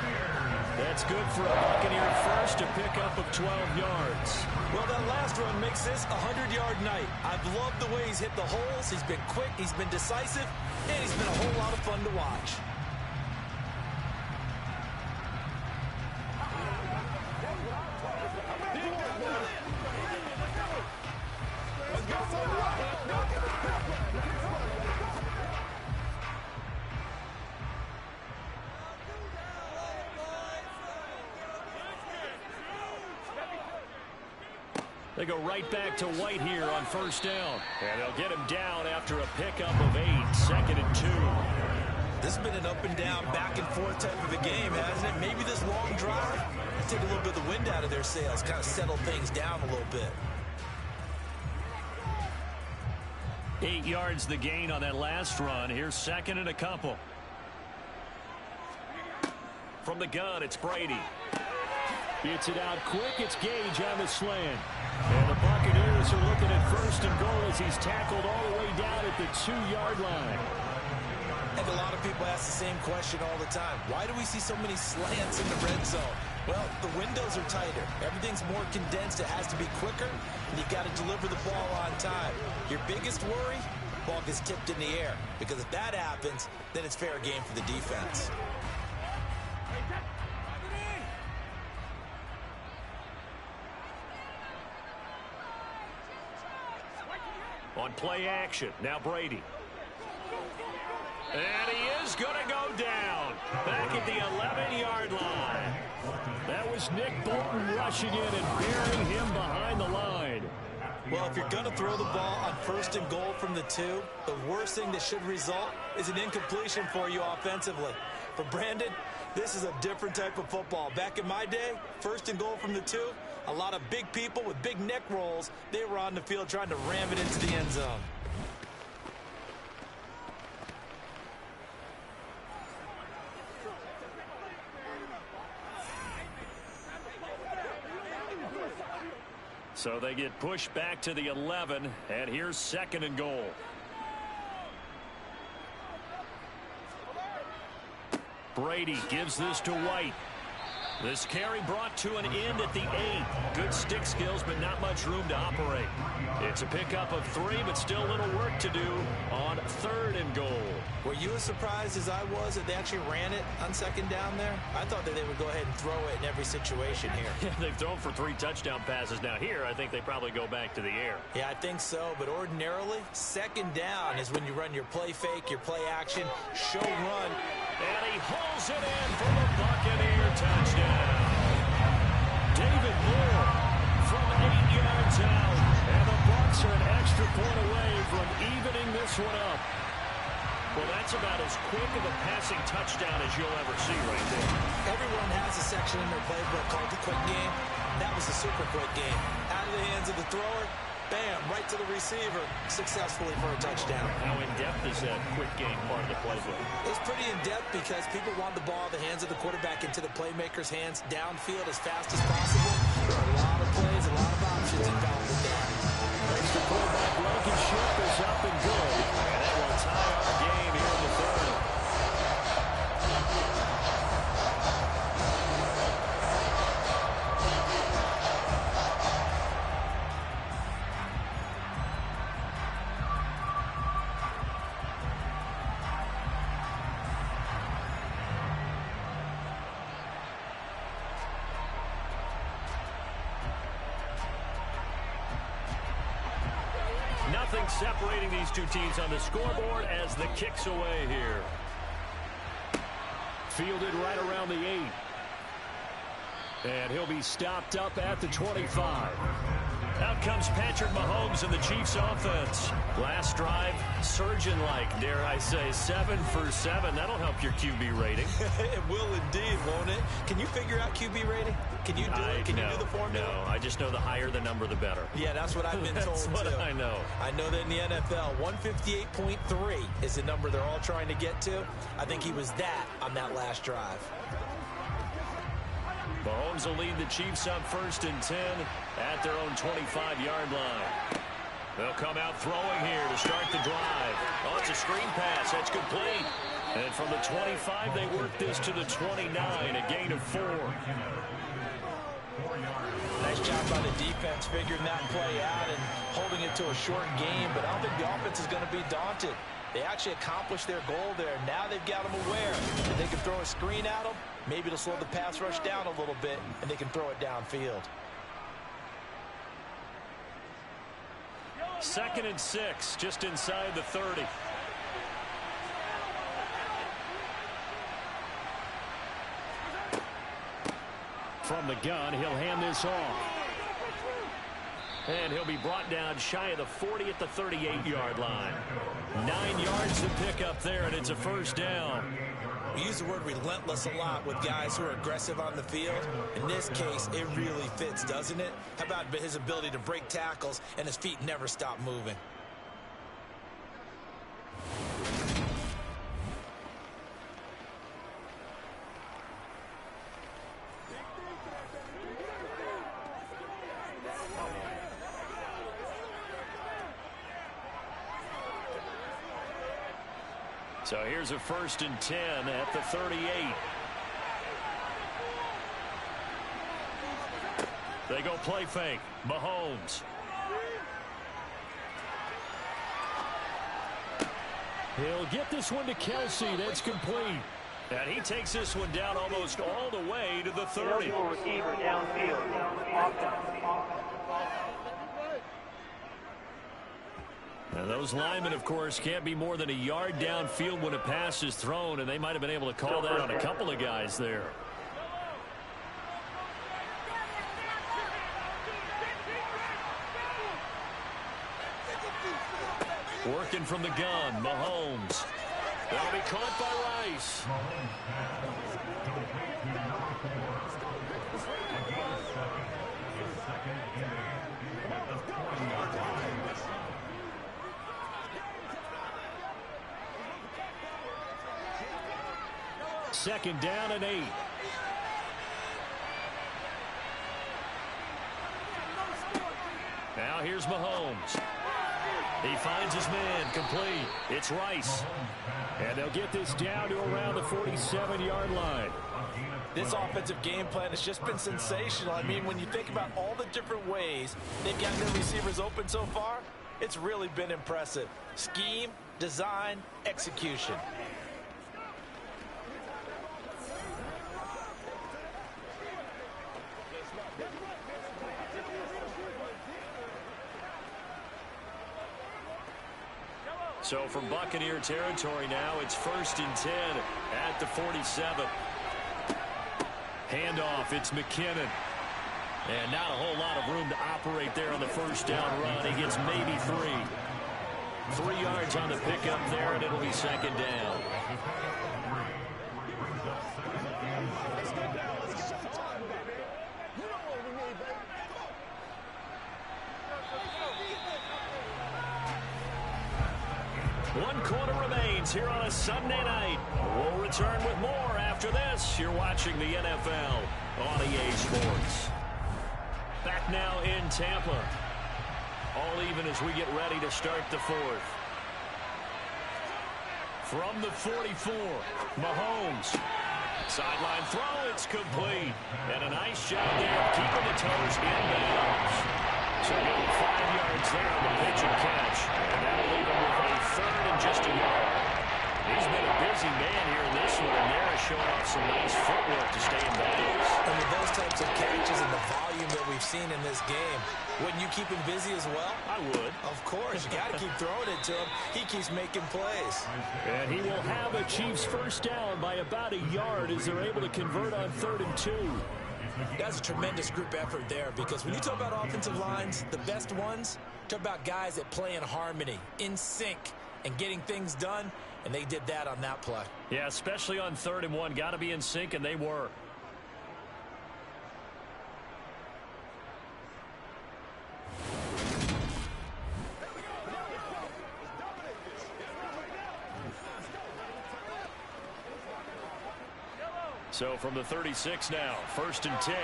That's good for a Buccaneer first, a pickup of 12 yards. Well, that last run makes this a 100-yard night. I've loved the way he's hit the holes. He's been quick, he's been decisive, and he's been a whole lot of fun to watch. They go right back to White here on first down. And they'll get him down after a pickup of 8, 2nd and 2. This has been an up and down, back and forth type of a game, hasn't it? Maybe this long drive take a little bit of the wind out of their sails, kind of settle things down a little bit. 8 yards the gain on that last run. Here's 2nd and a couple. From the gun, it's Brady. Gets it out quick. It's Gage on the slant. And the Buccaneers are looking at 1st and goal as he's tackled all the way down at the 2-yard line. I think a lot of people ask the same question all the time. Why do we see so many slants in the red zone? Well, the windows are tighter. Everything's more condensed. It has to be quicker, and you've got to deliver the ball on time. Your biggest worry, the ball gets tipped in the air. Because if that happens, then it's fair game for the defense. On play action, now Brady. And he is going to go down. Back at the 11-yard line. That was Nick Bolton rushing in and burying him behind the line. Well, if you're going to throw the ball on 1st and goal from the 2, the worst thing that should result is an incompletion for you offensively. For Brandon, this is a different type of football. Back in my day, 1st and goal from the 2, a lot of big people with big neck rolls, they were on the field trying to ram it into the end zone. So they get pushed back to the 11, and here's 2nd and goal. Brady gives this to White. This carry brought to an end at the 8. Good stick skills, but not much room to operate. It's a pickup of 3, but still a little work to do on 3rd and goal. Were you as surprised as I was that they actually ran it on 2nd down there? I thought that they would go ahead and throw it in every situation here. They've thrown for 3 touchdown passes. Now here, I think they probably go back to the air. Yeah, I think so, but ordinarily, 2nd down is when you run your play fake, your play action, show run. And he hauls it in for the Buccaneer touchdown. David Moore from 8 yards out. And the Bucs are an extra point away from evening this one up. Well, that's about as quick of a passing touchdown as you'll ever see right there. Everyone has a section in their playbook called the quick game. That was a super quick game. Out of the hands of the thrower, bam, right to the receiver, successfully for a touchdown. How in-depth is that quick game part of the playbook? It's pretty in-depth because people want the ball in the hands of the quarterback into the playmaker's hands downfield as fast as possible. There are a lot of plays, a lot of options involved in that. The quarterback Blankenship is up and good. And that will tie our game here in the 3rd. Nothing separating these two teams on the scoreboard as the kick's away here. Fielded right around the 8. And he'll be stopped up at the 25. Out comes Patrick Mahomes and the Chiefs offense. Last drive, surgeon-like, dare I say, 7 for 7. That'll help your QB rating. It will indeed, won't it? Can you figure out QB rating? Can you do it? Can you do the formula? No, I just know the higher the number, the better. Yeah, that's what I've been told, That's what too. I know. I know that in the NFL, 158.3 is the number they're all trying to get to. I think he was that on that last drive. Mahomes will lead the Chiefs up 1st and 10 at their own 25-yard line. They'll come out throwing here to start the drive. Oh, it's a screen pass. That's complete. And from the 25, they work this to the 29, a gain of 4. Nice job by the defense figuring that play out and holding it to a short game, but I don't think the offense is going to be daunted. They actually accomplished their goal there. Now they've got them aware that they can throw a screen at them. Maybe it'll slow the pass rush down a little bit, and they can throw it downfield. 2nd and 6, just inside the 30. From the gun, he'll hand this off. And he'll be brought down shy of the 40 at the 38-yard line. 9 yards to pick up there, and it's a first down. We use the word relentless a lot with guys who are aggressive on the field. In this case, it really fits, doesn't it? How about his ability to break tackles and his feet never stop moving? So here's a 1st and 10 at the 38. They go play fake. Mahomes. He'll get this one to Kelsey. That's complete. And he takes this one down almost all the way to the 30. Receiver downfield. And those linemen, of course, can't be more than a yard downfield when a pass is thrown, and they might have been able to call that on a couple of guys there. Working from the gun, Mahomes. That'll be caught by Rice. Second down and 8. Now here's Mahomes. He finds his man, complete. It's Rice. And they'll get this down to around the 47-yard line. This offensive game plan has just been sensational. I mean, when you think about all the different ways they've gotten their receivers open so far, it's really been impressive. Scheme, design, execution. So from Buccaneer territory now, it's 1st and 10 at the 47. Handoff, it's McKinnon. And not a whole lot of room to operate there on the first down run. He gets maybe 3. 3 yards on the pickup there, and it'll be second down. One quarter remains here on a Sunday night. We'll return with more after this. You're watching the NFL on EA Sports. Back now in Tampa. All even as we get ready to start the 4th. From the 44, Mahomes. Sideline throw, it's complete. And a nice job there of keeping the toes in bounds. So getting 5 yards there on the pitch and catch. And that'll leave him with a 3rd and just a yard. He's been a busy man here in this one, and there is showing off some nice footwork to stay in bounds. And with those types of catches and the volume that we've seen in this game, wouldn't you keep him busy as well? I would. Of course. You got to keep throwing it to him. He keeps making plays. And he will have a Chiefs first down by about a yard as they're able to convert on 3rd and 2. That's a tremendous group effort there, because when you talk about offensive lines, the best ones, talk about guys that play in harmony, in sync, and getting things done, and they did that on that play. Yeah, especially on 3rd and 1. Got to be in sync, and they were. So from the 36 now, 1st and 10.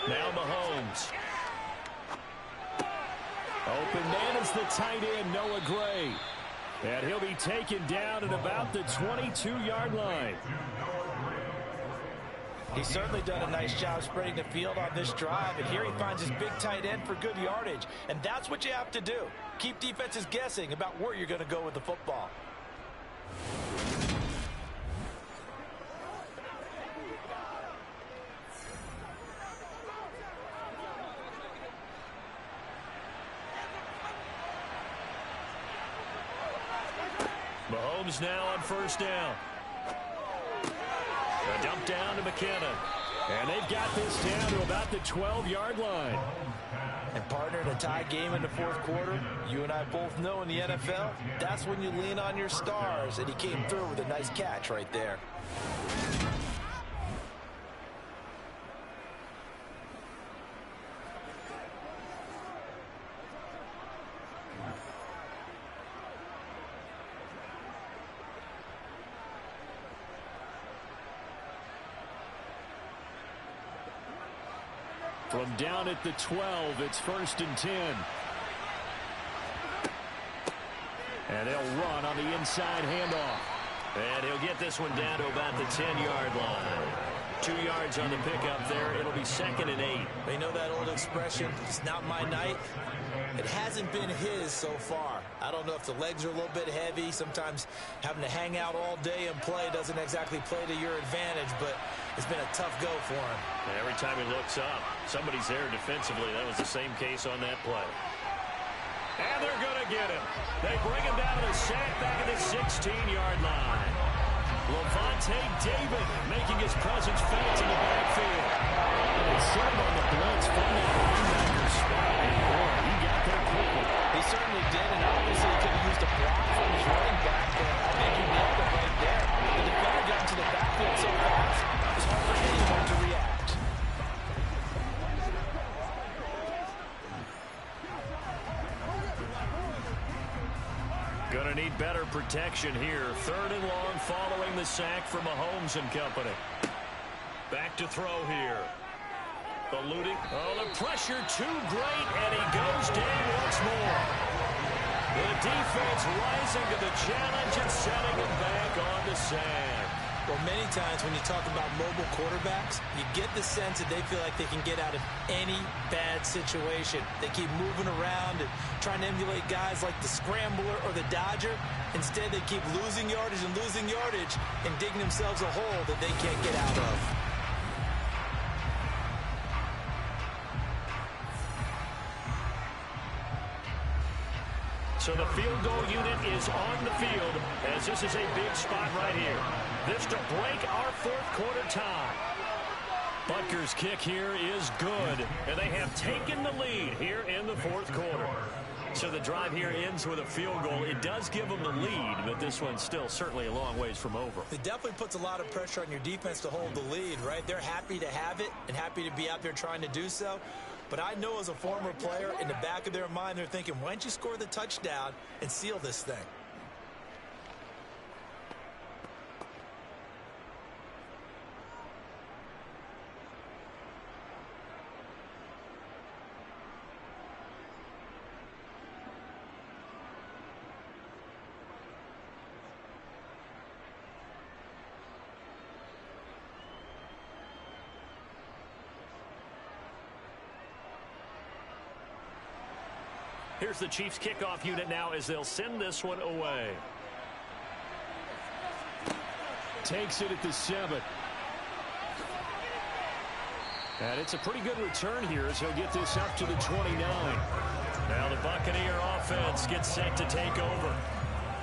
Now Mahomes. Open man is the tight end, Noah Gray. And he'll be taken down at about the 22-yard line. He's certainly done a nice job spreading the field on this drive, and here he finds his big tight end for good yardage. And that's what you have to do. Keep defenses guessing about where you're going to go with the football. Mahomes now on 1st down. A dump down to McKinnon. And they've got this down to about the 12-yard line. And partner, in a tie game in the fourth quarter, you and I both know in the NFL, that's when you lean on your stars, and he came through with a nice catch right there. From down at the 12, it's 1st and 10. And they'll run on the inside handoff. And he'll get this one down to about the 10-yard line. 2 yards on the pickup there. It'll be 2nd and 8. They know that old expression, it's not my night. It hasn't been his so far. I don't know if the legs are a little bit heavy. Sometimes having to hang out all day and play doesn't exactly play to your advantage, but it's been a tough go for him. And every time he looks up, somebody's there defensively. That was the same case on that play. And they're going to get him. They bring him down to the sack back at the 16-yard line. Levante David making his presence felt in the backfield. They set him on the blitz from that linebacker spot. And boy, he got there quickly. He certainly did, and obviously he could have used a block from his running back, but I think he nailed it right there. The defender got into the backfield so fast, it was hard for anyone to react. Gonna need better protection here. 3rd and long following the sack from Mahomes and company. Back to throw here. Eluding. Oh, the pressure too great, and he goes down once more. The defense rising to the challenge and setting him back on the sand. Well, many times when you talk about mobile quarterbacks, you get the sense that they feel like they can get out of any bad situation. They keep moving around and trying to emulate guys like the scrambler or the dodger. Instead, they keep losing yardage and digging themselves a hole that they can't get out of. So the field goal unit is on the field as this is a big spot right here. This to break our fourth quarter tie. Butker's kick here is good, and they have taken the lead here in the fourth quarter. So the drive here ends with a field goal. It does give them the lead, but this one's still certainly a long ways from over. It definitely puts a lot of pressure on your defense to hold the lead, right? They're happy to have it and happy to be out there trying to do so. But I know as a former player, in the back of their mind, they're thinking, why don't you score the touchdown and seal this thing? Here's the Chiefs kickoff unit now as they'll send this one away. Takes it at the 7. And it's a pretty good return here as he'll get this up to the 29. Now the Buccaneer offense gets set to take over.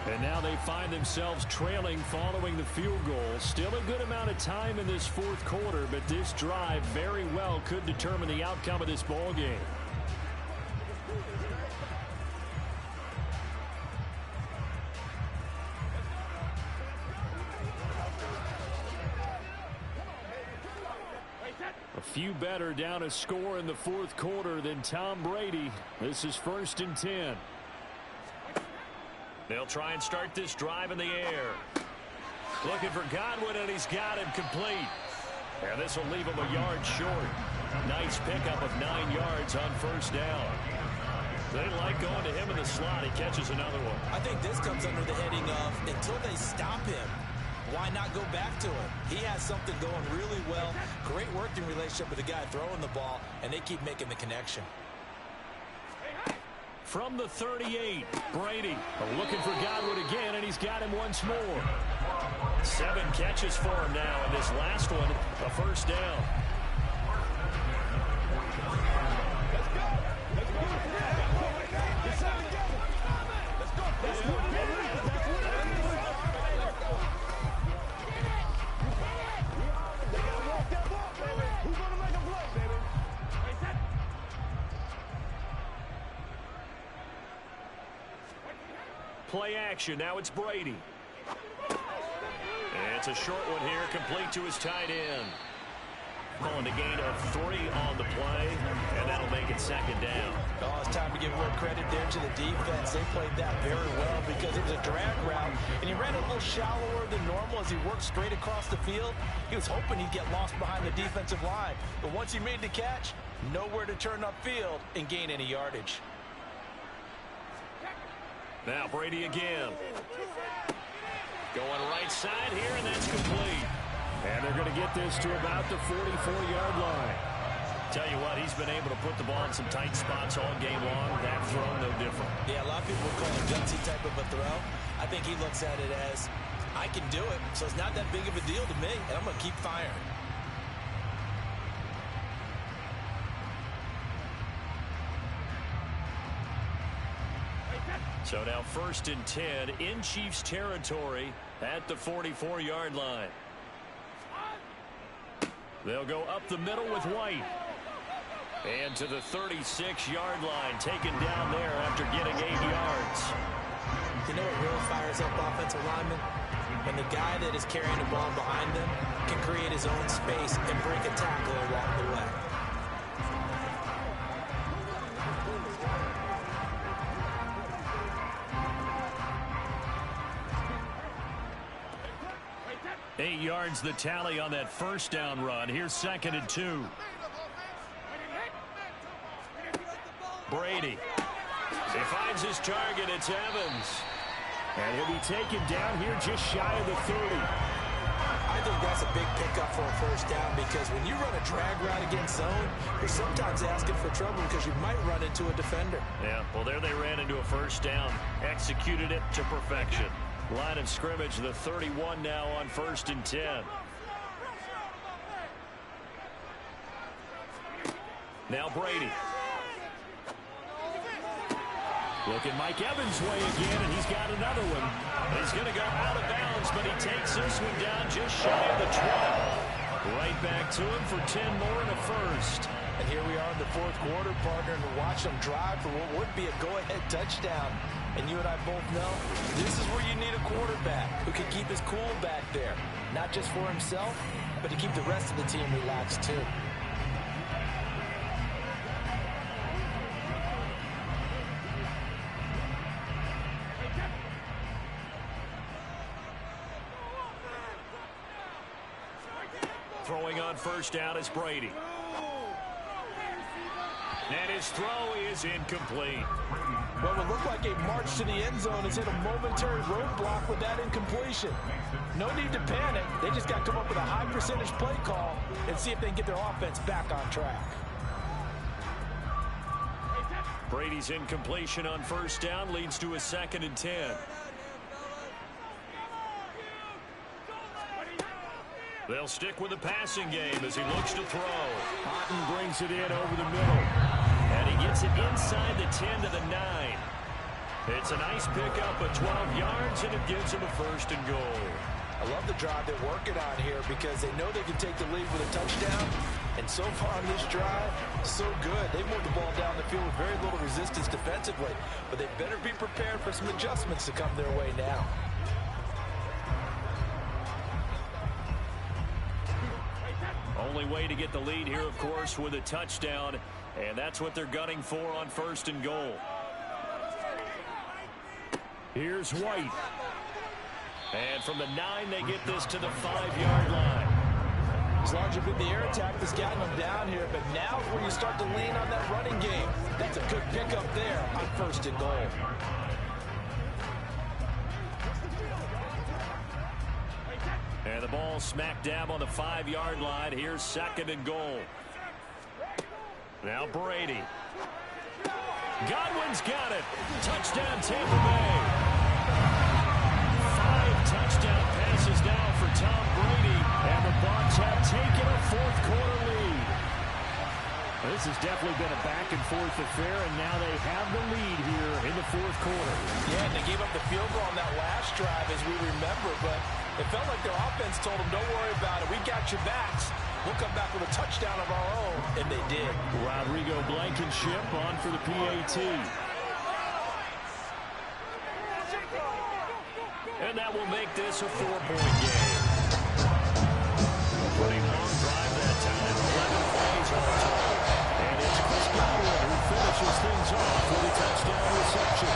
And now they find themselves trailing following the field goal. Still a good amount of time in this fourth quarter, but this drive very well could determine the outcome of this ball game. Few better down a score in the fourth quarter than Tom Brady. This is 1st and 10. They'll try and start this drive in the air. Looking for Godwin, and he's got him complete. And this will leave him a yard short. Nice pickup of 9 yards on 1st down. They like going to him in the slot. He catches another one. I think this comes under the heading of until they stop him, why not go back to him? He has something going really well. Great working relationship with the guy throwing the ball, and they keep making the connection. From the 38, Brady looking for Godwin again, and he's got him once more. 7 catches for him now, and this last one, a 1st down. Play action. Now it's Brady. And it's a short one here, complete to his tight end. Calling a gain of 3 on the play, and that'll make it second down. Oh, it's time to give a little credit there to the defense. They played that very well because it was a drag route, and he ran a little shallower than normal as he worked straight across the field. He was hoping he'd get lost behind the defensive line, but once he made the catch, nowhere to turn upfield and gain any yardage. Now Brady again. Going right side here, and that's complete. And they're going to get this to about the 44-yard line. Tell you what, he's been able to put the ball in some tight spots all game long. That throw, no different. Yeah, a lot of people call it gutsy type of a throw. I think he looks at it as, I can do it, so it's not that big of a deal to me, and I'm going to keep firing. So now 1st and 10 in Chiefs territory at the 44-yard line. They'll go up the middle with White. And to the 36-yard line, taken down there after getting 8 yards. You know what really fires up offensive linemen? When the guy that is carrying the ball behind them can create his own space and break a tackle along the way. Eight yards the tally on that first down run. Here's 2nd and 2. Brady. He finds his target. It's Evans. And he'll be taken down here just shy of the 30. I think that's a big pickup for a first down because when you run a drag route against zone, you're sometimes asking for trouble because you might run into a defender. Yeah, well, there they ran into a first down. Executed it to perfection. Line of scrimmage, the 31 now on 1st and 10. Now Brady. Looking Mike Evans' way again, and he's got another one. He's going to go out of bounds, but he takes this one down just shy of the 12. Right back to him for 10 more and a first. And here we are in the 4th quarter, partner, and to watch them drive for what would be a go-ahead touchdown. And you and I both know this is where you need a quarterback who can keep his cool back there. Not just for himself, but to keep the rest of the team relaxed too. Throwing on first down is Brady. And his throw is incomplete. What would look like a march to the end zone has hit a momentary roadblock with that incompletion. No need to panic. They just got to come up with a high percentage play call and see if they can get their offense back on track. Brady's incompletion on first down leads to a 2nd and 10. They'll stick with the passing game as he looks to throw. Otten brings it in over the middle. And he gets it inside the 10 to the 9. It's a nice pickup of 12 yards, and it gives him a 1st and goal. I love the drive they're working on here because they know they can take the lead with a touchdown. And so far on this drive, so good. They've moved the ball down the field with very little resistance defensively. But they better be prepared for some adjustments to come their way now. Only way to get the lead here, of course, with a touchdown. And that's what they're gunning for on 1st and goal. Here's White. And from the 9, they get this to the 5-yard line. As long as you've been the air attack that's gotten them down here, but now is where you start to lean on that running game. That's a good pickup there on 1st and goal. And the ball smack dab on the 5-yard line. Here's 2nd and goal. Now Brady. Godwin's got it. Touchdown Tampa Bay. 5 touchdown passes now for Tom Brady. And the Bucs have taken a 4th quarter lead. This has definitely been a back-and-forth affair, and now they have the lead here in the 4th quarter. Yeah, and they gave up the field goal on that last drive, as we remember, but it felt like their offense told them, don't worry about it. We got your backs. We'll come back with a touchdown of our own, and they did. Rodrigo Blankenship on for the PAT. And that will make this a 4-point game. Pretty long drive that time. 11 plays all told. And it's Chris Godwin who finishes things off with a touchdown reception.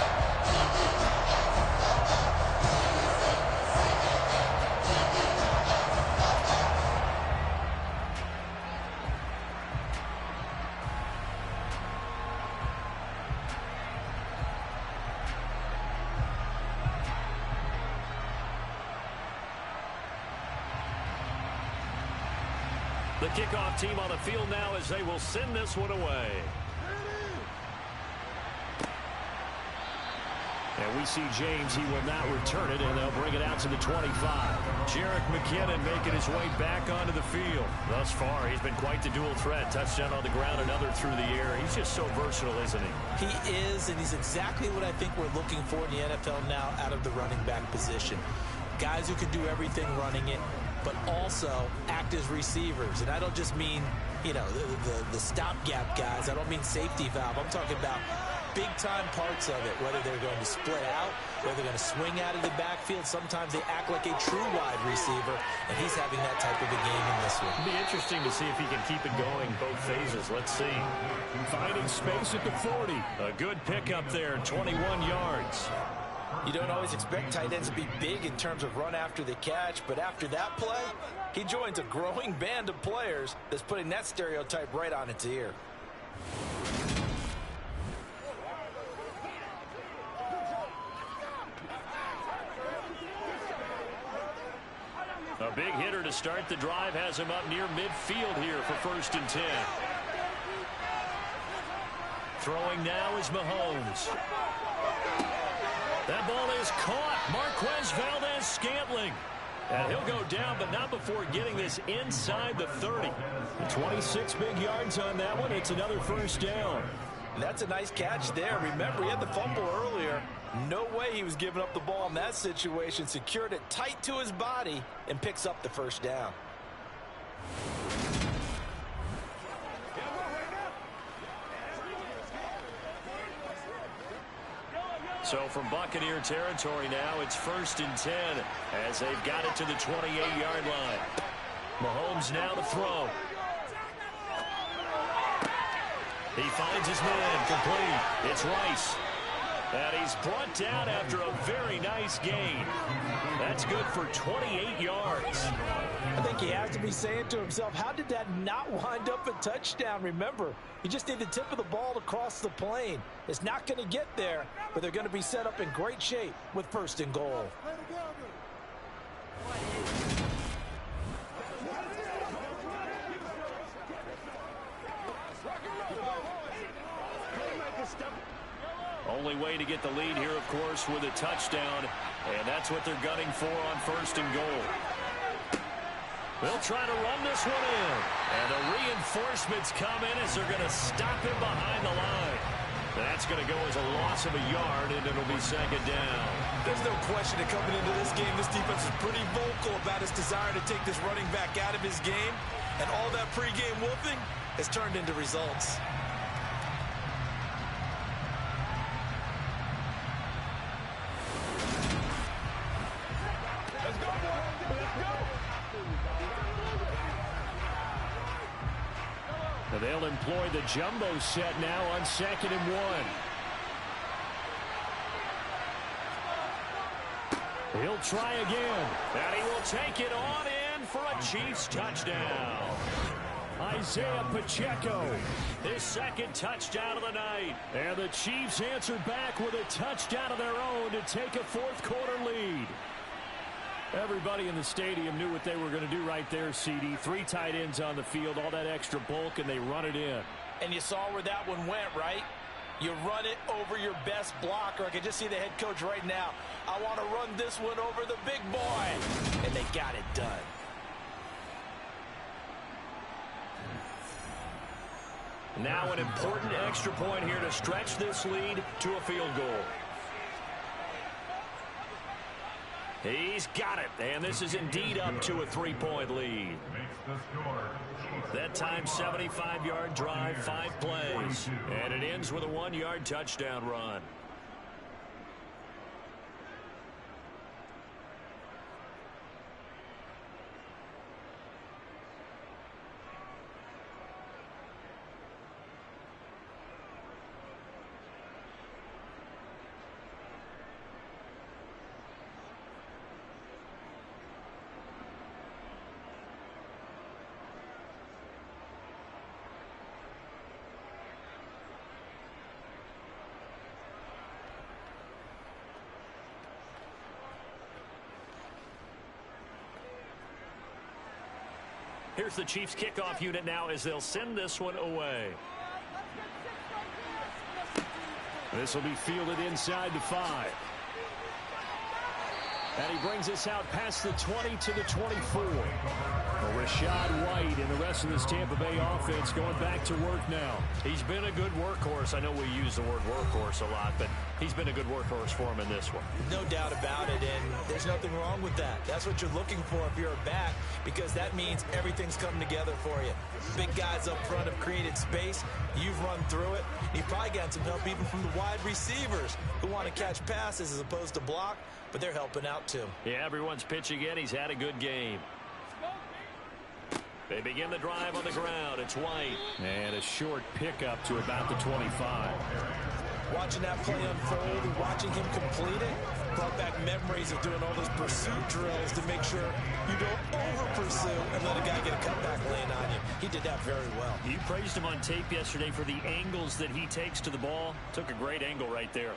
The kickoff team on the field now as they will send this one away. And we see James. He will not return it, and they'll bring it out to the 25. Jerick McKinnon making his way back onto the field. Thus far, he's been quite the dual threat. Touchdown on the ground, another through the air. He's just so versatile, isn't he? He is, and he's exactly what I think we're looking for in the NFL now out of the running back position. Guys who can do everything running it, but also act as receivers. And I don't just mean, you know, the stopgap guys. I don't mean safety valve. I'm talking about big-time parts of it, whether they're going to split out, whether they're going to swing out of the backfield. Sometimes they act like a true wide receiver, and he's having that type of a game in this one. It'll be interesting to see if he can keep it going both phases. Let's see. Finding space at the 40. A good pickup there, 21 yards. You don't always expect tight ends to be big in terms of run after the catch, but after that play, he joins a growing band of players that's putting that stereotype right on its ear. A big hitter to start the drive has him up near midfield here for 1st and 10. Throwing now is Mahomes. That ball is caught. Marquez Valdez-Scantling. And he'll go down, but not before getting this inside the 30. 26 big yards on that one. It's another 1st down. And that's a nice catch there. Remember, he had the fumble earlier. No way he was giving up the ball in that situation. Secured it tight to his body and picks up the 1st down. So from Buccaneer territory now, it's 1st and 10 as they've got it to the 28-yard line. Mahomes now to throw. He finds his man complete. It's Rice. And he's brought down after a very nice gain. That's good for 28 yards. I think he has to be saying to himself, how did that not wind up a touchdown? Remember, you just need the tip of the ball to cross the plane. It's not going to get there, but they're going to be set up in great shape with 1st and goal. Only way to get the lead here, of course, with a touchdown. And that's what they're gunning for on 1st and goal. They'll try to run this one in. And the reinforcements come in as they're going to stop him behind the line. That's going to go as a loss of a yard, and it'll be 2nd down. There's no question that coming into this game, this defense is pretty vocal about its desire to take this running back out of his game. And all that pregame whooping has turned into results. They'll employ the jumbo set now on 2nd and 1. He'll try again. And he will take it on in for a Chiefs touchdown. Isaiah Pacheco, his 2nd touchdown of the night. And the Chiefs answer back with a touchdown of their own to take a 4th quarter lead. Everybody in the stadium knew what they were going to do right there, CD. 3 tight ends on the field, all that extra bulk, and they run it in. And you saw where that one went, right? You run it over your best blocker. I can just see the head coach right now. I want to run this one over the big boy. And they got it done. Now an important extra point here to stretch this lead to a field goal. He's got it, and this is indeed up to a 3-point lead. That time, 75-yard drive, 5 plays. And it ends with a 1-yard touchdown run. Here's the Chiefs kickoff unit now as they'll send this one away. This will be fielded inside the 5. And he brings us out past the 20 to the 24. Well, Rashad White and the rest of this Tampa Bay offense going back to work now. He's been a good workhorse. I know we use the word workhorse a lot, but he's been a good workhorse for him in this one. No doubt about it, and there's nothing wrong with that. That's what you're looking for if you're a back, because that means everything's coming together for you. Big guys up front have created space. You've run through it. You've probably gotten some help even from the wide receivers who want to catch passes as opposed to block, but they're helping out too. Yeah, everyone's pitching in. He's had a good game. They begin the drive on the ground. It's White. And a short pickup to about the 25. Watching that play unfold and watching him complete it brought back memories of doing all those pursuit drills to make sure you don't over-pursue and let a guy get a cutback lane on you. He did that very well. You praised him on tape yesterday for the angles that he takes to the ball. Took a great angle right there.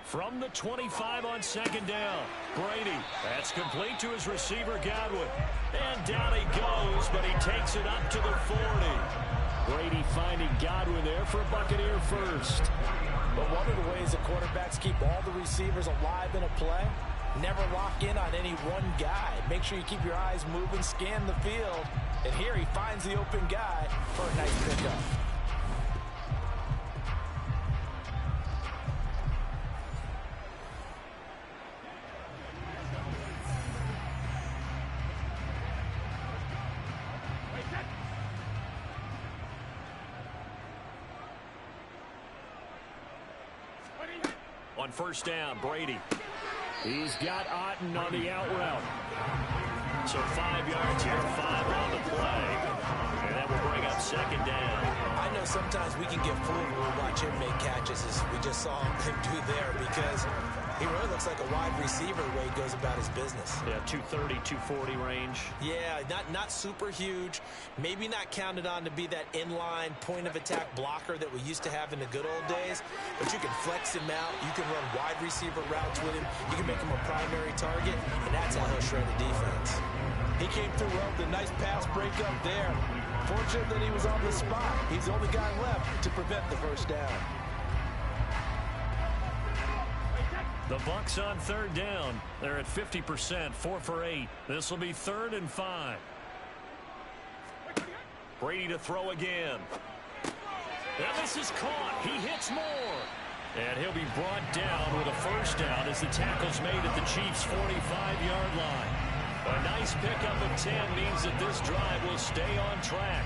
From the 25 on second down, Brady. That's complete to his receiver, Godwin. And down he goes, but he takes it up to the 40. Brady finding Godwin there for a Buccaneer first. But one of the ways that quarterbacks keep all the receivers alive in a play, never lock in on any one guy. Make sure you keep your eyes moving, scan the field. And here he finds the open guy for a nice pickup. On first down, Brady. He's got Otten on the out route. So 5 yards here, 5 on the play. And that will bring up second down. I know sometimes we can get fooled when we watch him make catches, as we just saw him do there, because he really looks like a wide receiver the way he goes about his business. Yeah, 230, 240 range. Yeah, not super huge. Maybe not counted on to be that inline point-of-attack blocker that we used to have in the good old days. But you can flex him out. You can run wide receiver routes with him. You can make him a primary target, and that's how he'll shred the defense. He came through well with a nice pass breakup there. Fortunate that he was on the spot. He's the only guy left to prevent the first down. The Bucs on third down. They're at 50%, 4 for 8. This will be 3rd and 5. Brady to throw again. And this is caught. He hits more. And he'll be brought down with a first down as the tackle's made at the Chiefs' 45-yard line. A nice pickup of 10 means that this drive will stay on track.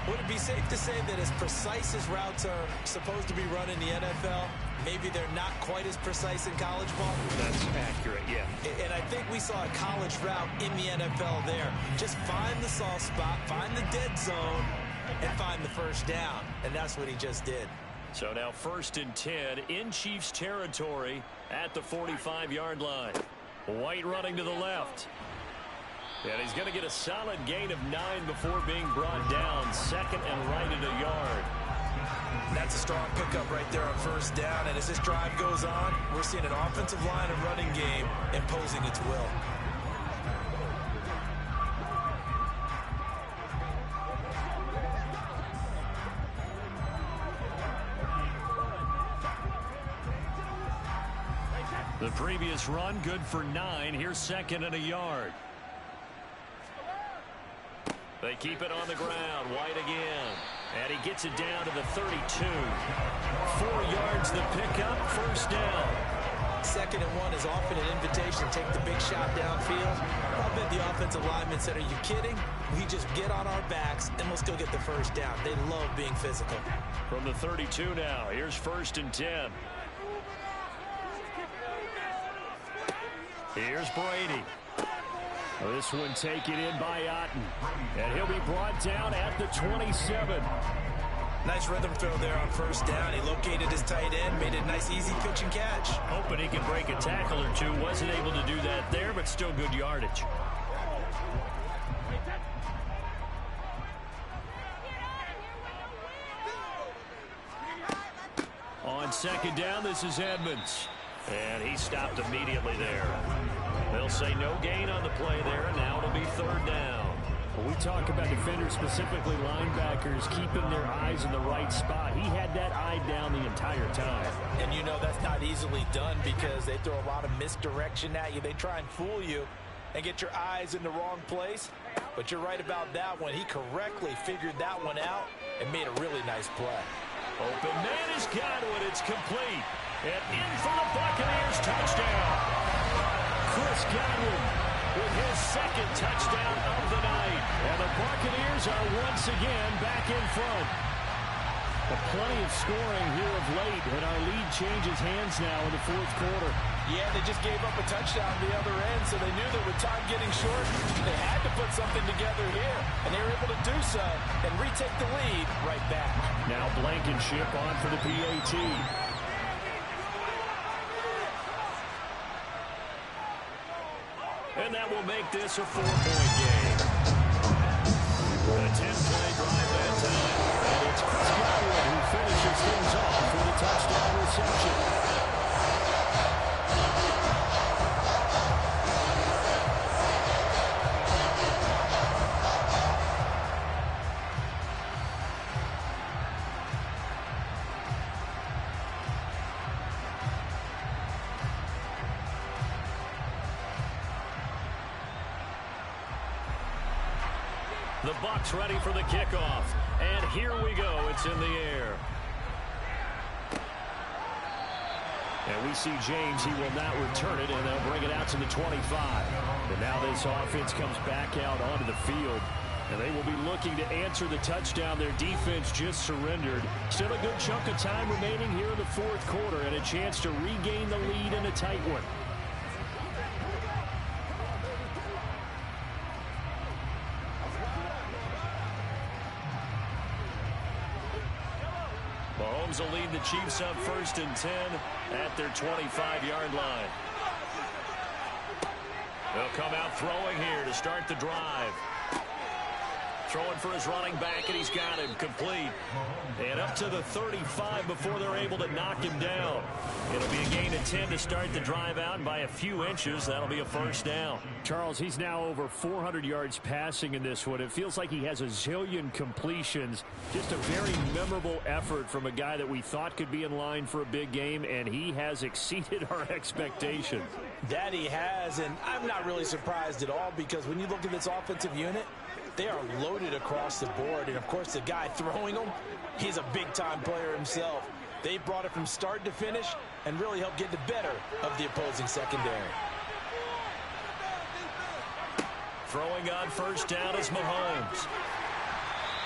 Would it be safe to say that as precise as routes are supposed to be run in the NFL, maybe they're not quite as precise in college ball? That's accurate, yeah. And I think we saw a college route in the NFL there. Just find the soft spot, find the dead zone, and find the first down. And that's what he just did. So now 1st and 10 in Chiefs territory at the 45-yard line. White running to the left. And he's going to get a solid gain of 9 before being brought down. 2nd and right at a yard. That's a strong pickup right there on first down. And as this drive goes on, we're seeing an offensive line and running game imposing its will. The previous run good for 9. Here's 2nd and a yard. They keep it on the ground. White again. And he gets it down to the 32. 4 yards the pickup. First down. 2nd and 1 is often an invitation to take the big shot downfield. I bet the offensive linemen said, are you kidding? We just get on our backs and we'll still get the first down. They love being physical. From the 32 now. Here's 1st and 10. Here's Brady. This one taken in by Otten. And he'll be brought down at the 27. Nice rhythm throw there on first down. He located his tight end, made a nice easy pitch and catch. Hoping he can break a tackle or two. Wasn't able to do that there, but still good yardage. On 2nd down, this is Edmonds. And he stopped immediately there. They'll say no gain on the play there, and now it'll be third down. When we talk about defenders, specifically linebackers, keeping their eyes in the right spot, he had that eye down the entire time. And you know that's not easily done because they throw a lot of misdirection at you. They try and fool you and get your eyes in the wrong place. But you're right about that one. He correctly figured that one out and made a really nice play. Open man is Godwin. It's complete. And in for the Buccaneers touchdown. Chris Godwin with his second touchdown of the night. And the Buccaneers are once again back in front. Plenty of scoring here of late, and our lead changes hands now in the fourth quarter. Yeah, they just gave up a touchdown at the other end, so they knew that with time getting short, they had to put something together here, and they were able to do so and retake the lead right back. Now Blankenship on for the PAT. And that will make this a 4-point game. A 10-play drive that time. And it's Chris Godwin who finishes things off for the touchdown reception. The Bucs ready for the kickoff. And here we go. It's in the air. And we see James. He will not return it, and they'll bring it out to the 25. And now this offense comes back out onto the field. And they will be looking to answer the touchdown. Their defense just surrendered. Still a good chunk of time remaining here in the fourth quarter, and a chance to regain the lead in a tight one. Mahomes will lead the Chiefs up 1st and 10 at their 25-yard line. They'll come out throwing here to start the drive. Throwing for his running back, and he's got him complete. And up to the 35 before they're able to knock him down. It'll be a gain of 10 to start the drive out, and by a few inches, that'll be a first down. Charles, he's now over 400 yards passing in this one. It feels like he has a zillion completions. Just a very memorable effort from a guy that we thought could be in line for a big game, and he has exceeded our expectations. That he has, and I'm not really surprised at all because when you look at this offensive unit, they are loaded across the board. And, of course, the guy throwing them, he's a big-time player himself. They brought it from start to finish and really helped get the better of the opposing secondary. Throwing on first down is Mahomes.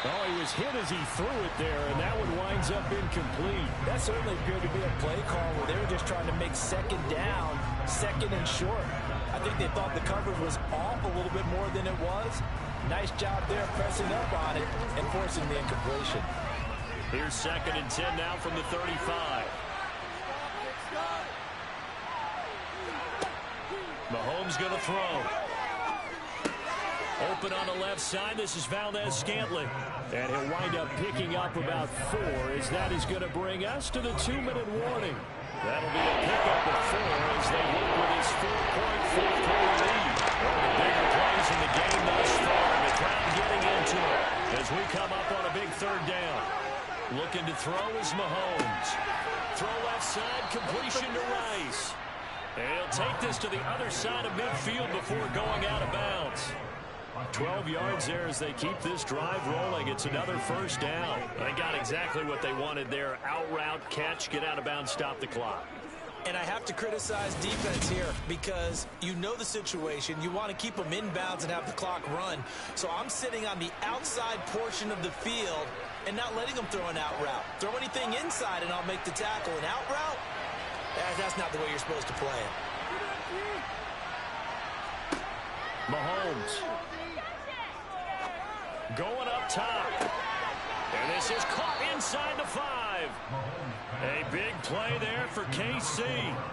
Oh, he was hit as he threw it there, and that one winds up incomplete. That certainly appeared to be a play call where they were just trying to make second down, second and short. I think they thought the coverage was off a little bit more than it was. Nice job there pressing up on it and forcing the incompletion. Here's 2nd and 10 now from the 35. Mahomes going to throw. Open on the left side. This is Valdez-Scantling. And he'll wind up picking up about 4 as that is going to bring us to the 2-minute warning. That'll be a pickup of 4 as they work with his 4-point fourth-quarter lead. One of the bigger plays in the game thus far, and the crowd getting into it as we come up on a big third down. Looking to throw is Mahomes. Throw left side, completion to Rice. And he'll take this to the other side of midfield before going out of bounds. 12 yards there as they keep this drive rolling. It's another first down. They got exactly what they wanted there. Out route, catch, get out of bounds, stop the clock. And I have to criticize defense here because you know the situation. You want to keep them inbounds and have the clock run. So I'm sitting on the outside portion of the field and not letting them throw an out route. Throw anything inside and I'll make the tackle. An out route? That's not the way you're supposed to play it. Mahomes. Going up top. And this is caught inside the 5. A big play there for KC.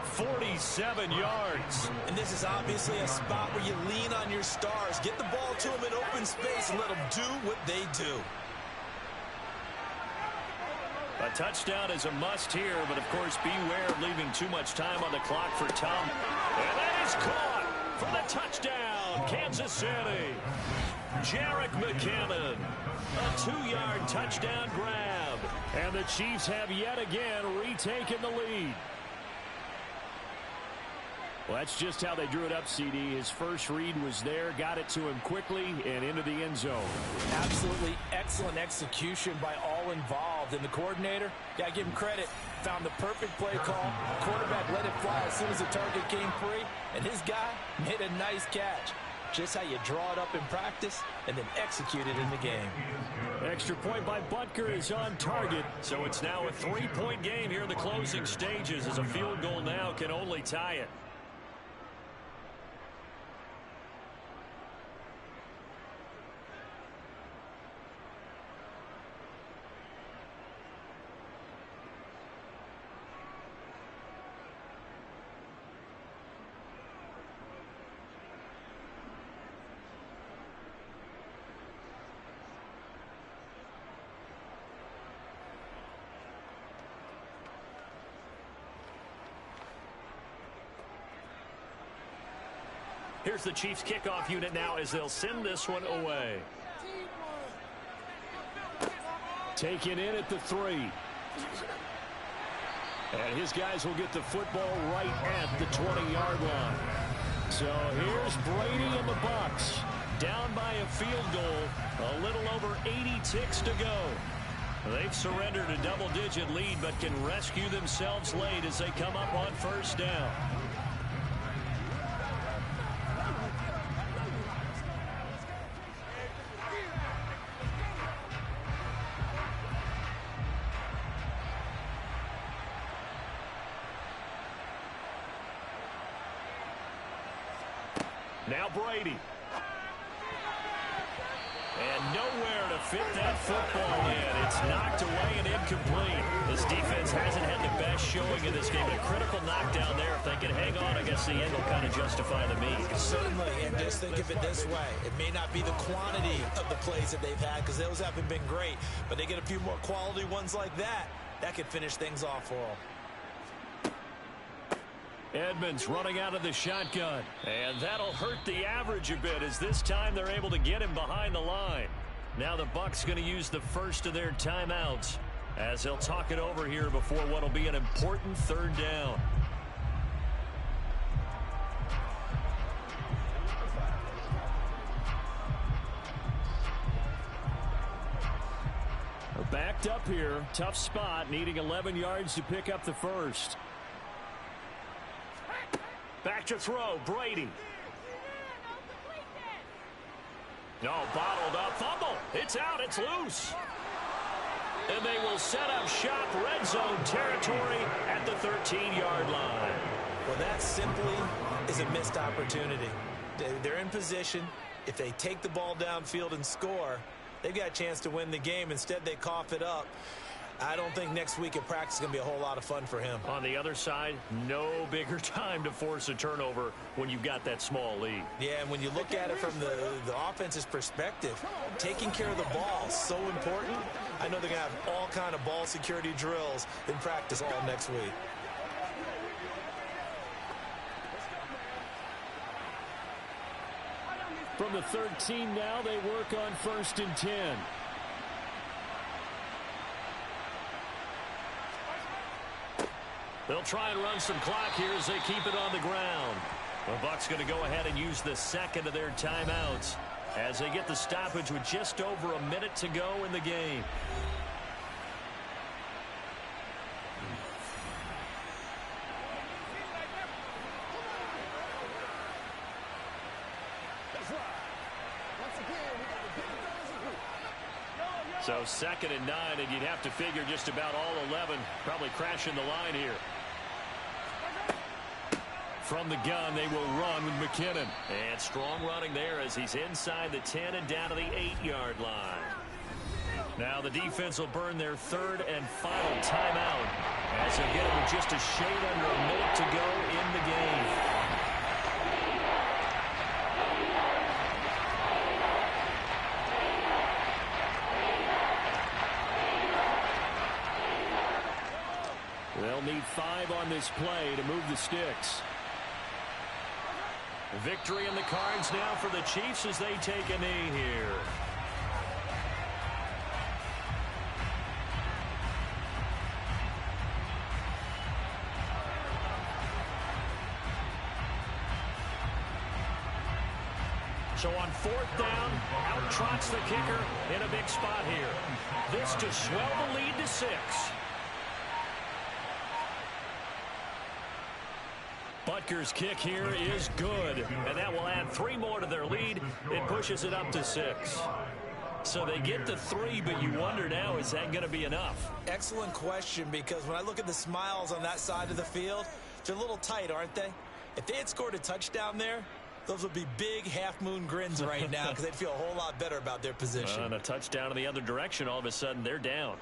47 yards. And this is obviously a spot where you lean on your stars. Get the ball to them in open space and let them do what they do. A touchdown is a must here, but of course beware of leaving too much time on the clock for Tom. And that is caught. for the touchdown, Kansas City. Jerick McKinnon, a 2-yard touchdown grab. And the Chiefs have yet again retaken the lead. Well, that's just how they drew it up, CD. His first read was there, got it to him quickly, and into the end zone. Absolutely excellent execution by all involved. And the coordinator, got to give him credit, found the perfect play call. Quarterback let it fly as soon as the target came free, and his guy made a nice catch. Just how you draw it up in practice and then execute it in the game. Extra point by Butker is on target, so it's now a 3-point game here in the closing stages, as a field goal now can only tie it. Here's the Chiefs kickoff unit now as they'll send this one away. Taken in at the 3. And his guys will get the football right at the 20-yard line. So here's Brady and the Bucs. Down by a field goal. A little over 80 ticks to go. They've surrendered a double-digit lead, but can rescue themselves late as they come up on first down. Now Brady. And nowhere to fit that football in. It's knocked away and incomplete. This defense hasn't had the best showing in this game. A critical knockdown there. If they can hang on, I guess the end will kind of justify the means. Certainly, and just think of it this way. It may not be the quantity of the plays that they've had, because those haven't been great, but they get a few more quality ones like that. That could finish things off for them. Edmonds running out of the shotgun. And that'll hurt the average a bit, as this time they're able to get him behind the line. Now the Bucs going to use the first of their timeouts as they'll talk it over here before what will be an important third down. Backed up here. Tough spot, needing 11 yards to pick up the first. Back to throw, Brady. No, bottled up, fumble. It's out, it's loose. And they will set up shop, red zone territory at the 13-yard line. Well, that simply is a missed opportunity. They're in position. If they take the ball downfield and score, they've got a chance to win the game. Instead, they cough it up. I don't think next week at practice is going to be a whole lot of fun for him. On the other side, no bigger time to force a turnover when you've got that small lead. Yeah, and when you look at it from the offense's perspective, taking care of the ball is so important. I know they're going to have all kind of ball security drills in practice all next week. From the 13 now, they work on 1st and 10. They'll try and run some clock here as they keep it on the ground. The Bucs going to go ahead and use the second of their timeouts as they get the stoppage with just over a minute to go in the game. So 2nd and 9, and you'd have to figure just about all 11 probably crashing the line here. From the gun, they will run with McKinnon. And strong running there as he's inside the 10 and down to the 8-yard line. Now the defense will burn their 3rd and final timeout as they'll get it with just a shade under a minute to go in the game. They'll need 5 on this play to move the sticks. Victory in the cards now for the Chiefs as they take a knee here. So on 4th down, out trots the kicker in a big spot here. This to swell the lead to 6. Butker's kick here is good, and that will add 3 more to their lead. It pushes it up to 6. So they get to 3, but you wonder now, is that going to be enough? Excellent question, because when I look at the smiles on that side of the field, they're a little tight, aren't they? If they had scored a touchdown there, those would be big half-moon grins right now because they'd feel a whole lot better about their position. And a touchdown in the other direction, all of a sudden they're down.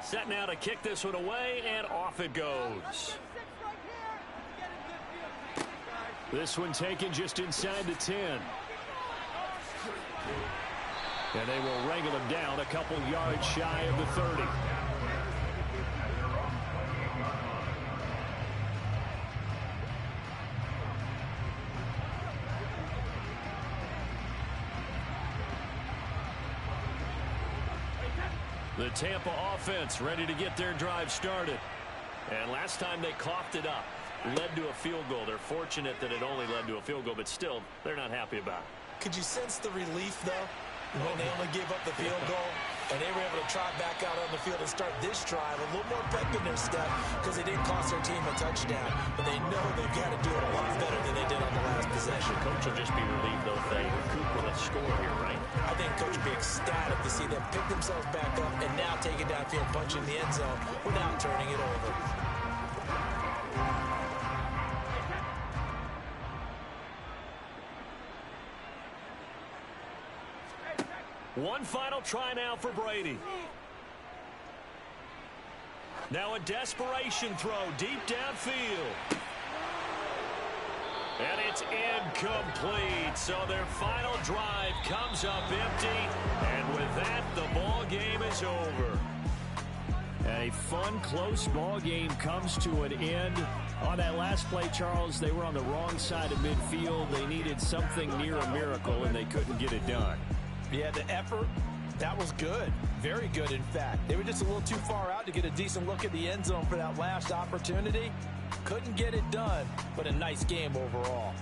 Set now to kick this one away, and off it goes. This one taken just inside the 10. And they will wrangle him down a couple yards shy of the 30. The Tampa offense ready to get their drive started. And last time they coughed it up, led to a field goal. They're fortunate that it only led to a field goal, but still, they're not happy about it. Could you sense the relief, though, when they only gave up the field goal? And they were able to trot back out on the field and start this drive a little more pep in their step because they didn't cost their team a touchdown. But they know they've got to do it a lot better than they did on the last possession. Coach will just be relieved, though, if they recoup with a score here, right? I think Coach will be ecstatic to see them pick themselves back up and now take it downfield, punching the end zone without turning it over. One final try now for Brady. Now a desperation throw deep downfield. And it's incomplete. So their final drive comes up empty. And with that, the ball game is over. And a fun, close ball game comes to an end. On that last play, Charles, they were on the wrong side of midfield. They needed something near a miracle, and they couldn't get it done. Yeah, the effort, that was good. Very good, in fact. They were just a little too far out to get a decent look at the end zone for that last opportunity. Couldn't get it done, but a nice game overall.